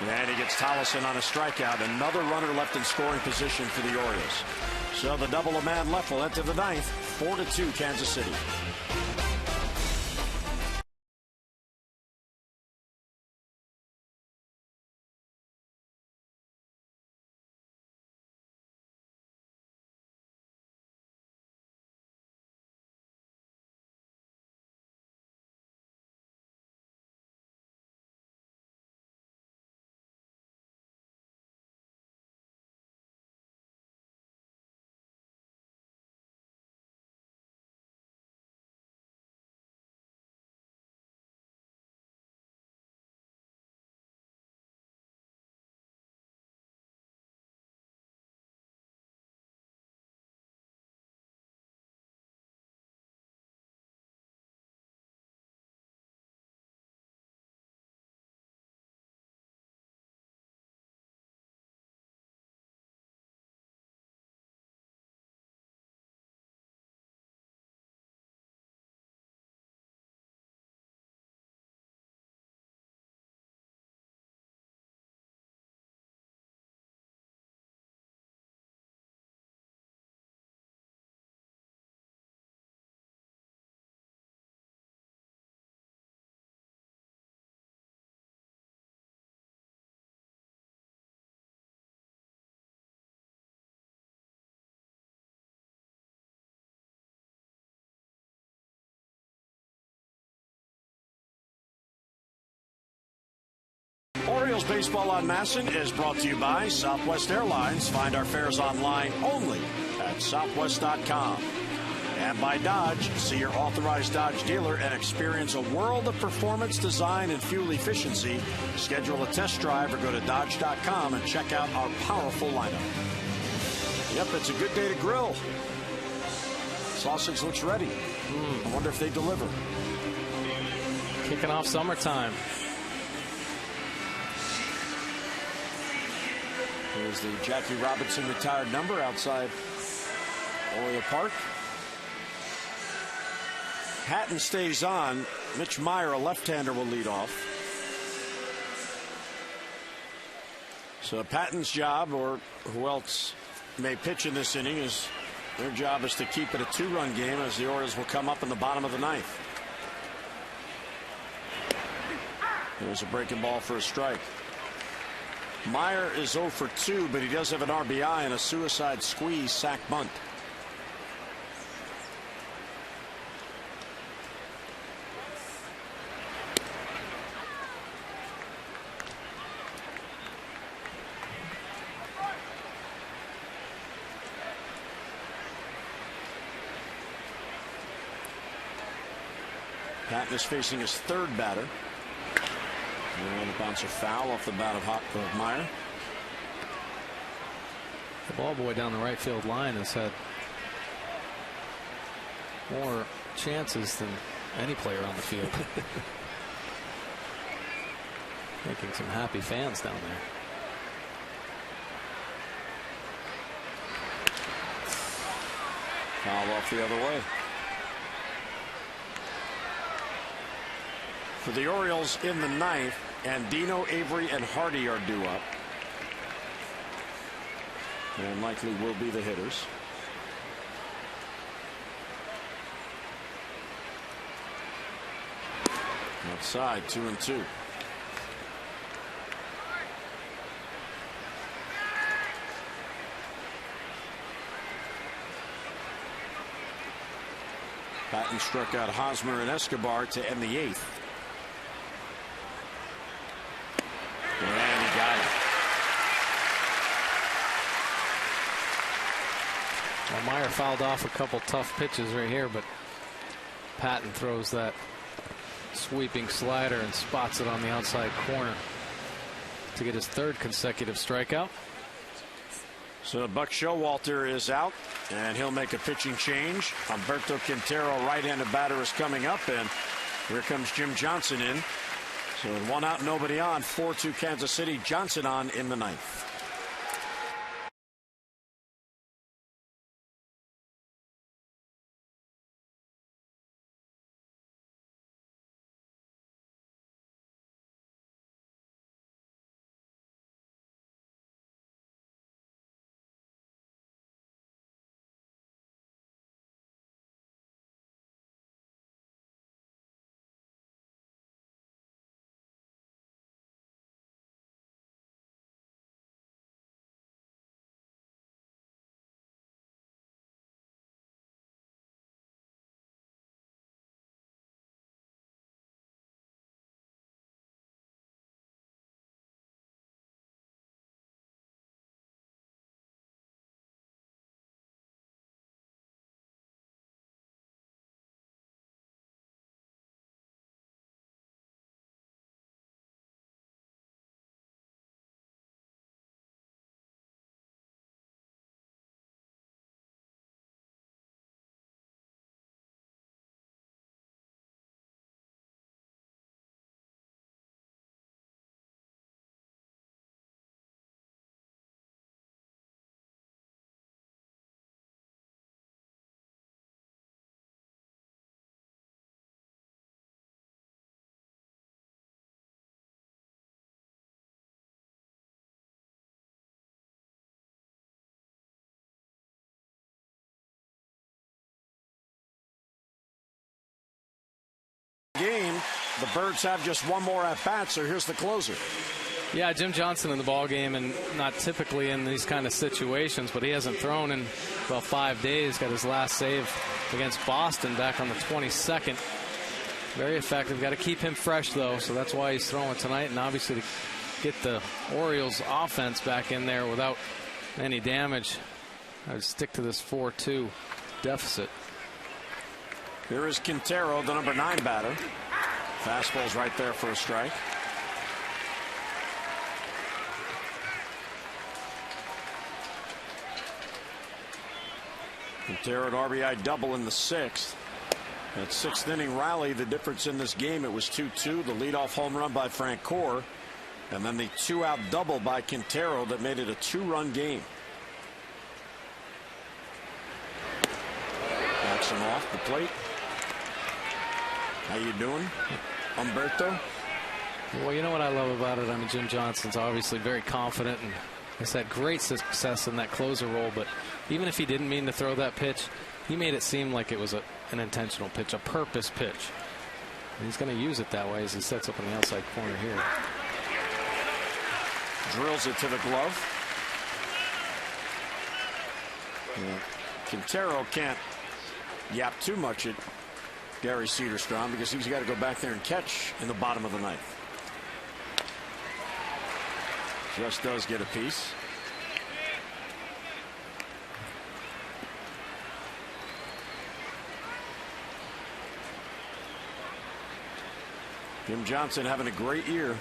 And he gets Tollefson on a strikeout. Another runner left in scoring position for the Orioles. So the double a man left will enter the ninth. 4-2 Kansas City. Orioles Baseball on Masson is brought to you by Southwest Airlines. Find our fares online only at southwest.com. And by Dodge. See your authorized Dodge dealer and experience a world of performance, design, and fuel efficiency. Schedule a test drive or go to dodge.com and check out our powerful lineup. Yep, it's a good day to grill. Sausage looks ready. I wonder if they deliver. Kicking off summertime. Here's the Jackie Robinson retired number outside Oriole Park. Hatton stays on. Mitch Meyer, a left-hander, will lead off. So Patton's job, or who else may pitch in this inning, is their job is to keep it a 2-run game as the Orioles will come up in the bottom of the 9th. There's a breaking ball for a strike. Meyer is 0 for 2, but he does have an RBI and a suicide squeeze sac bunt. Patton is facing his 3rd batter. And a bouncer foul off the bat of Meyer. The ball boy down the right field line has had more chances than any player on the field. Making some happy fans down there. Foul off the other way. For the Orioles in the 9th, Andino, Avery, and Hardy are due up. And likely will be the hitters. Outside, 2-2. Patton struck out Hosmer and Escobar to end the 8th. And he got it. Well, Meyer fouled off a couple tough pitches right here, but Patton throws that sweeping slider and spots it on the outside corner to get his 3rd consecutive strikeout. So Buck Showalter is out, and he'll make a pitching change. Alberto Quintero, right-handed batter, is coming up, and here comes Jim Johnson in. So with 1 out, nobody on, 4-2 Kansas City. Johnson on in the 9th. Game. The Birds have just 1 more at bat, so here's the closer. Yeah, Jim Johnson in the ball game, and not typically in these kind of situations, but he hasn't thrown in about 5 days. Got his last save against Boston back on the 22nd. Very effective. Got to keep him fresh, though, so that's why he's throwing tonight. And obviously the get the Orioles offense back in there without any damage, I would stick to this 4-2 deficit. Here is Quintero, the number 9 batter. Fastball's right there for a strike. Quintero an RBI double in the 6th. That 6th inning rally, the difference in this game, it was 2-2. The leadoff home run by Frank Core, and then the 2-out double by Quintero that made it a 2-run game. Backs him off the plate. How you doing, Humberto? Well, you know what I love about it? I mean, Jim Johnson's obviously very confident and has had great success in that closer role, but even if he didn't mean to throw that pitch, he made it seem like it was an intentional pitch, a purpose pitch. And he's going to use it that way as he sets up on the outside corner here. Drills it to the glove. Yeah. Quintero can't yap too much at Gary Cederstrom because he's got to go back there and catch in the bottom of the 9th. Just does get a piece. Jim Johnson having a great year.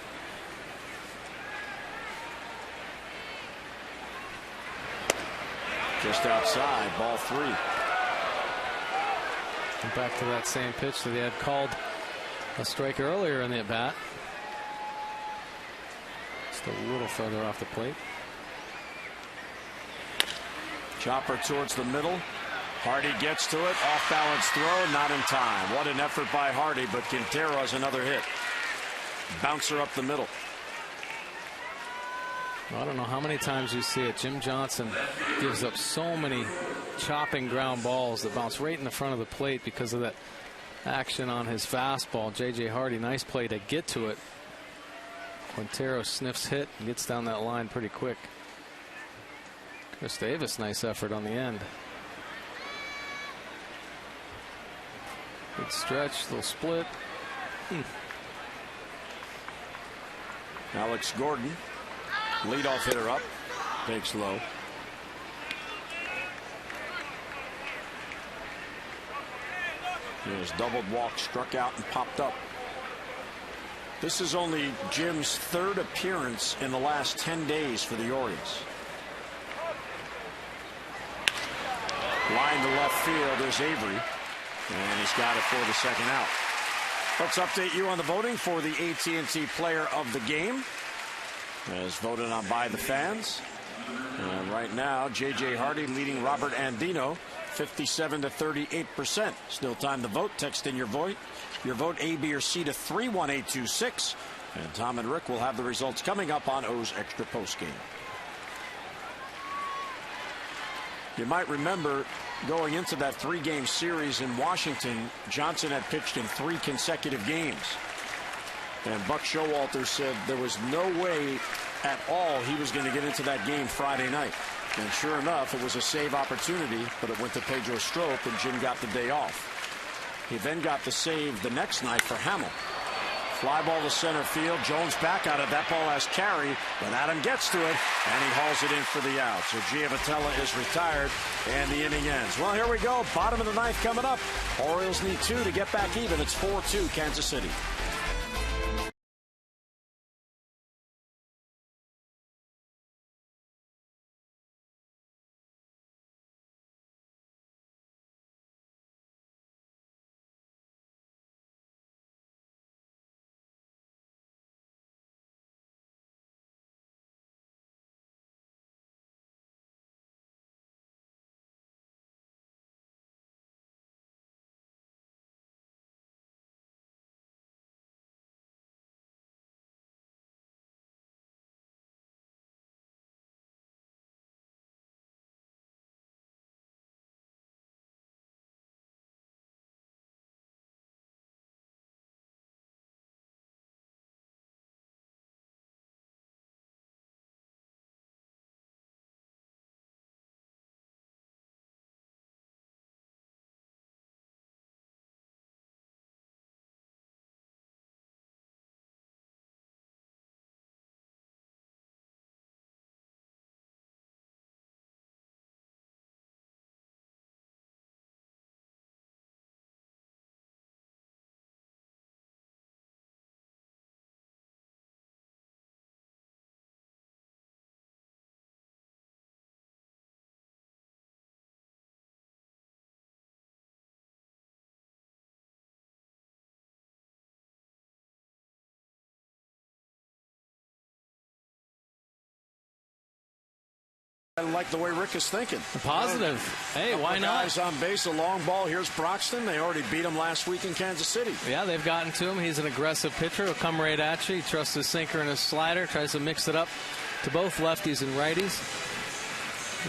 Just outside, ball 3. And back to that same pitch that he had called a strike earlier in the at-bat. Just a little further off the plate. Chopper towards the middle. Hardy gets to it. Off balance throw, not in time. What an effort by Hardy, but Quintero has another hit. Bouncer up the middle. I don't know how many times you see it. Jim Johnson gives up so many chopping ground balls that bounce right in the front of the plate because of that action on his fastball. J.J. Hardy, nice play to get to it. Quintero sniffs hit and gets down that line pretty quick. Chris Davis, nice effort on the end. Good stretch, little split. Alex Gordon, leadoff hitter up, takes low. He has doubled walk, struck out, and popped up. This is only Jim's 3rd appearance in the last 10 days for the Orioles. Line to left field, there's Avery. And he's got it for the 2nd out. Let's update you on the voting for the AT&T Player of the Game, as voted on by the fans. And right now, J.J. Hardy leading Robert Andino, 57 to 38%. Still time to vote. Text in your vote A, B, or C to 31826. And Tom and Rick will have the results coming up on O's Extra Postgame. You might remember going into that 3-game series in Washington, Johnson had pitched in 3 consecutive games. And Buck Showalter said there was no way at all he was going to get into that game Friday night. And sure enough, it was a save opportunity, but it went to Pedro Strop, and Jim got the day off. He then got the save the next night for Hamill. Fly ball to center field. Jones back on it. That ball has carry, but Adam gets to it, and he hauls it in for the out. So Giavotella is retired, and the inning ends. Well, here we go. Bottom of the 9th coming up. Orioles need 2 to get back even. It's 4-2 Kansas City. I like the way Rick is thinking. Positive. Hey, why not? Guys on base, a long ball. Here's Broxton. They already beat him last week in Kansas City. Yeah, they've gotten to him. He's an aggressive pitcher. He'll come right at you. He trusts his sinker and his slider. Tries to mix it up to both lefties and righties.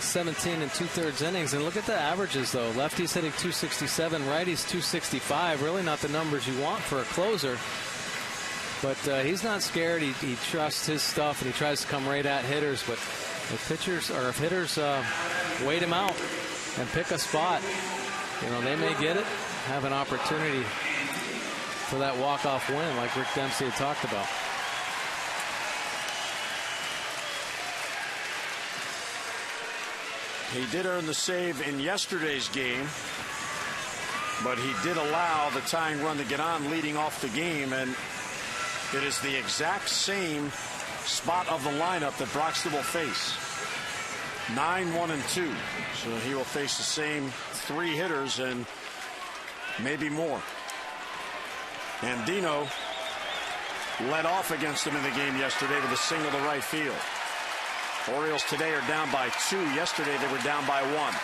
17 2/3 innings. And look at the averages, though. Lefties hitting 267, righties 265. Really not the numbers you want for a closer. But he's not scared. He trusts his stuff, and he tries to come right at hitters. But if hitters wait him out and pick a spot, they may get it, have an opportunity for that walk-off win like Rick Dempsey had talked about. He did earn the save in yesterday's game, but he did allow the tying run to get on leading off the game, and it is the exact same spot of the lineup that Broxton will face. 9, 1, and 2. So he will face the same 3 hitters and maybe more. And Dino led off against him in the game yesterday with a single to right field. Orioles today are down by 2. Yesterday they were down by 1.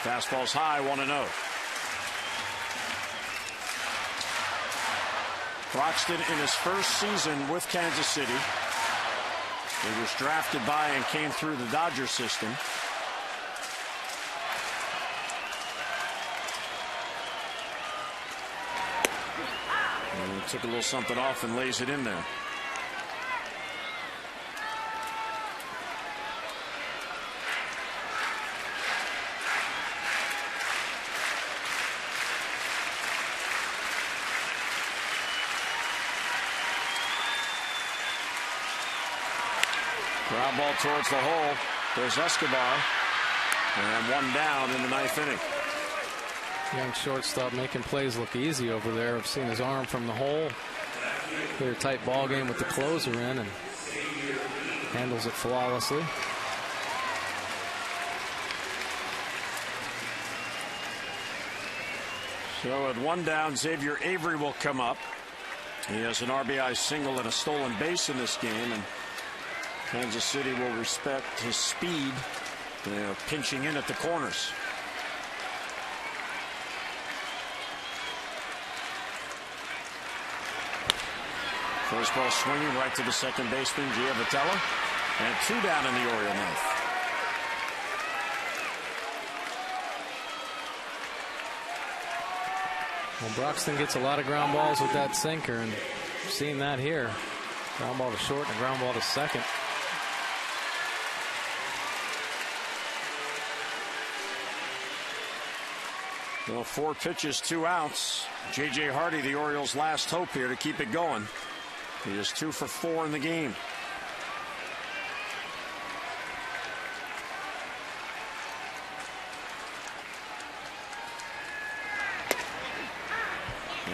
Fastball's high, 1-0. Broxton in his first season with Kansas City. He was drafted by and came through the Dodger system. And he took a little something off and lays it in there. Ground ball towards the hole. There's Escobar. And 1 down in the 9th inning. Young shortstop making plays look easy over there. I've seen his arm from the hole. Hit a tight ball game with the closer in and handles it flawlessly. So at 1 down, Xavier Avery will come up. He has an RBI single and a stolen base in this game, and Kansas City will respect his speed. They're pinching in at the corners. First ball swinging right to the second baseman, Giavotella. And 2 down in the Oriole ninth. Well, Broxton gets a lot of ground balls with that sinker, and seeing that here. Ground ball to short and a ground ball to second. Well, 4 pitches, 2 outs. J.J. Hardy, the Orioles' last hope here to keep it going. He is 2 for 4 in the game.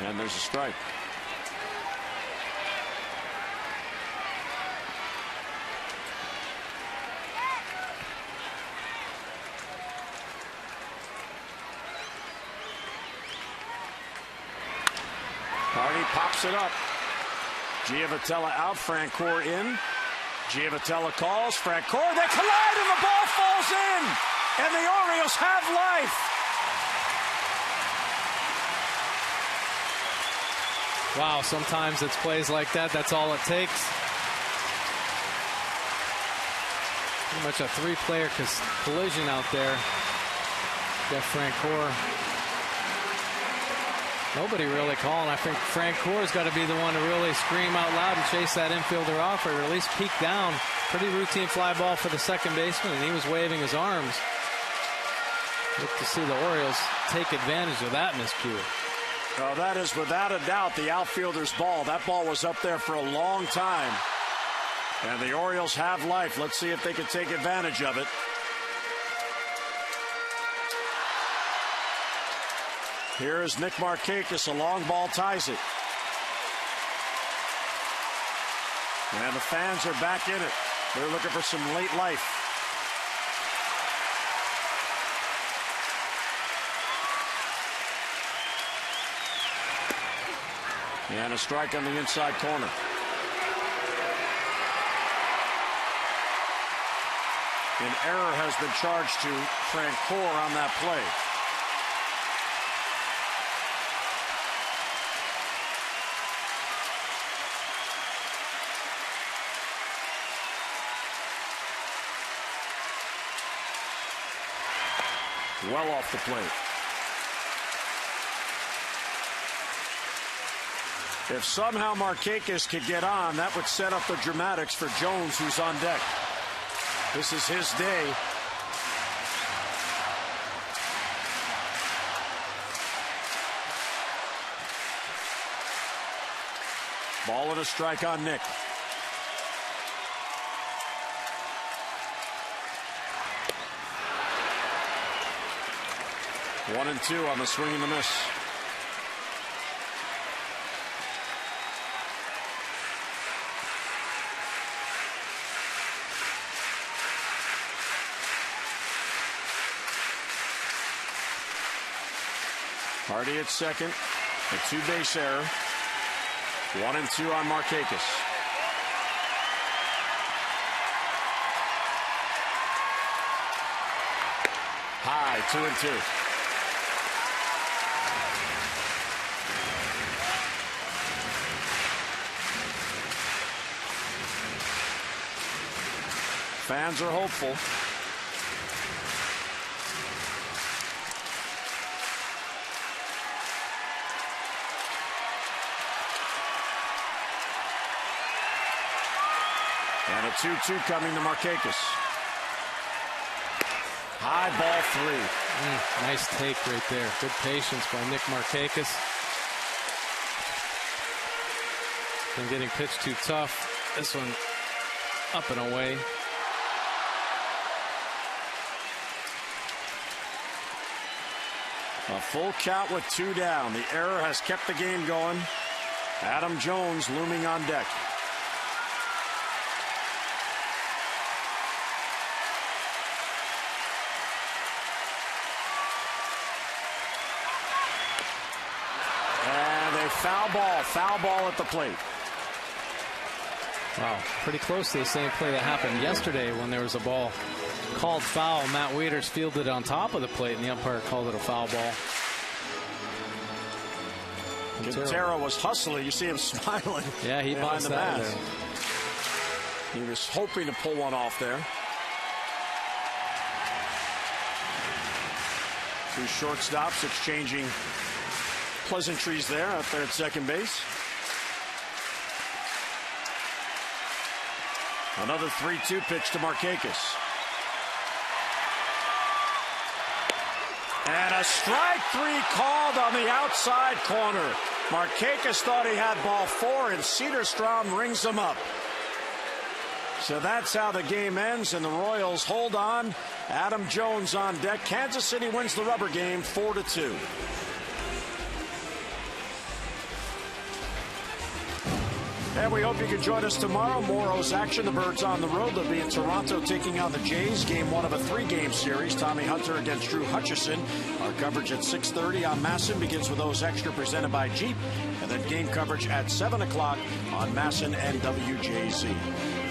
And there's a strike. Hardy pops it up. Giavotella out, Francoeur in. Giavotella calls, Francoeur, they collide and the ball falls in! And the Orioles have life! Wow, sometimes it's plays like that, that's all it takes. Pretty much a 3-player collision out there. Got Francoeur. Nobody really calling. I think Francoeur's got to be the one to really scream out loud and chase that infielder off, or at least peek down. Pretty routine fly ball for the second baseman, and he was waving his arms. Look to see the Orioles take advantage of that miscue. Well, that is without a doubt the outfielder's ball. That ball was up there for a long time. And the Orioles have life. Let's see if they can take advantage of it. Here is Nick Markakis. A long ball ties it. And the fans are back in it. They're looking for some late life. And a strike on the inside corner. An error has been charged to Francoeur on that play. Well off the plate. If somehow Markakis could get on, that would set up the dramatics for Jones, who's on deck. This is his day. Ball and a strike on Nick. One and two on the swing and the miss. Hardy at second. A two-base error. 1 and 2 on Markakis. High, 2 and 2. Fans are hopeful. And a 2-2 coming to Markakis. High ball 3. Nice take right there. Good patience by Nick Markakis. Been getting pitched too tough. This one up and away. A full count with 2 down. The error has kept the game going. Adam Jones looming on deck. And a foul ball at the plate. Wow, pretty close to the same play that happened yesterday when there was a ball called foul. Matt Wieters fielded on top of the plate, and the umpire called it a foul ball. Quintero was hustling. You see him smiling. Yeah, he behind the that bat. He was hoping to pull one off there. 2 shortstops exchanging pleasantries there up there at second base. Another 3-2 pitch to Markakis. And a strike 3 called on the outside corner. Markakis thought he had ball 4, and Cedarstrom rings him up. So that's how the game ends, and the Royals hold on. Adam Jones on deck. Kansas City wins the rubber game 4-2. And we hope you can join us tomorrow. More O's action. The Birds on the road. They'll be in Toronto taking on the Jays. Game 1 of a 3-game series. Tommy Hunter against Drew Hutchison. Our coverage at 6:30 on MASN begins with O's Extra presented by Jeep. And then game coverage at 7 o'clock on MASN and WJZ.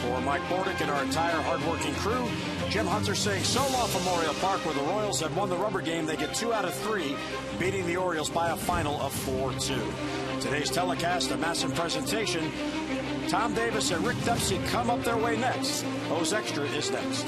For Mike Bordick and our entire hardworking crew, Jim Hunter saying so long from Memorial Park, where the Royals have won the rubber game. They get 2 out of 3, beating the Orioles by a final of 4-2. Today's telecast, a MASN presentation. Tom Davis and Rick Dempsey come up their way next. O's Extra is next.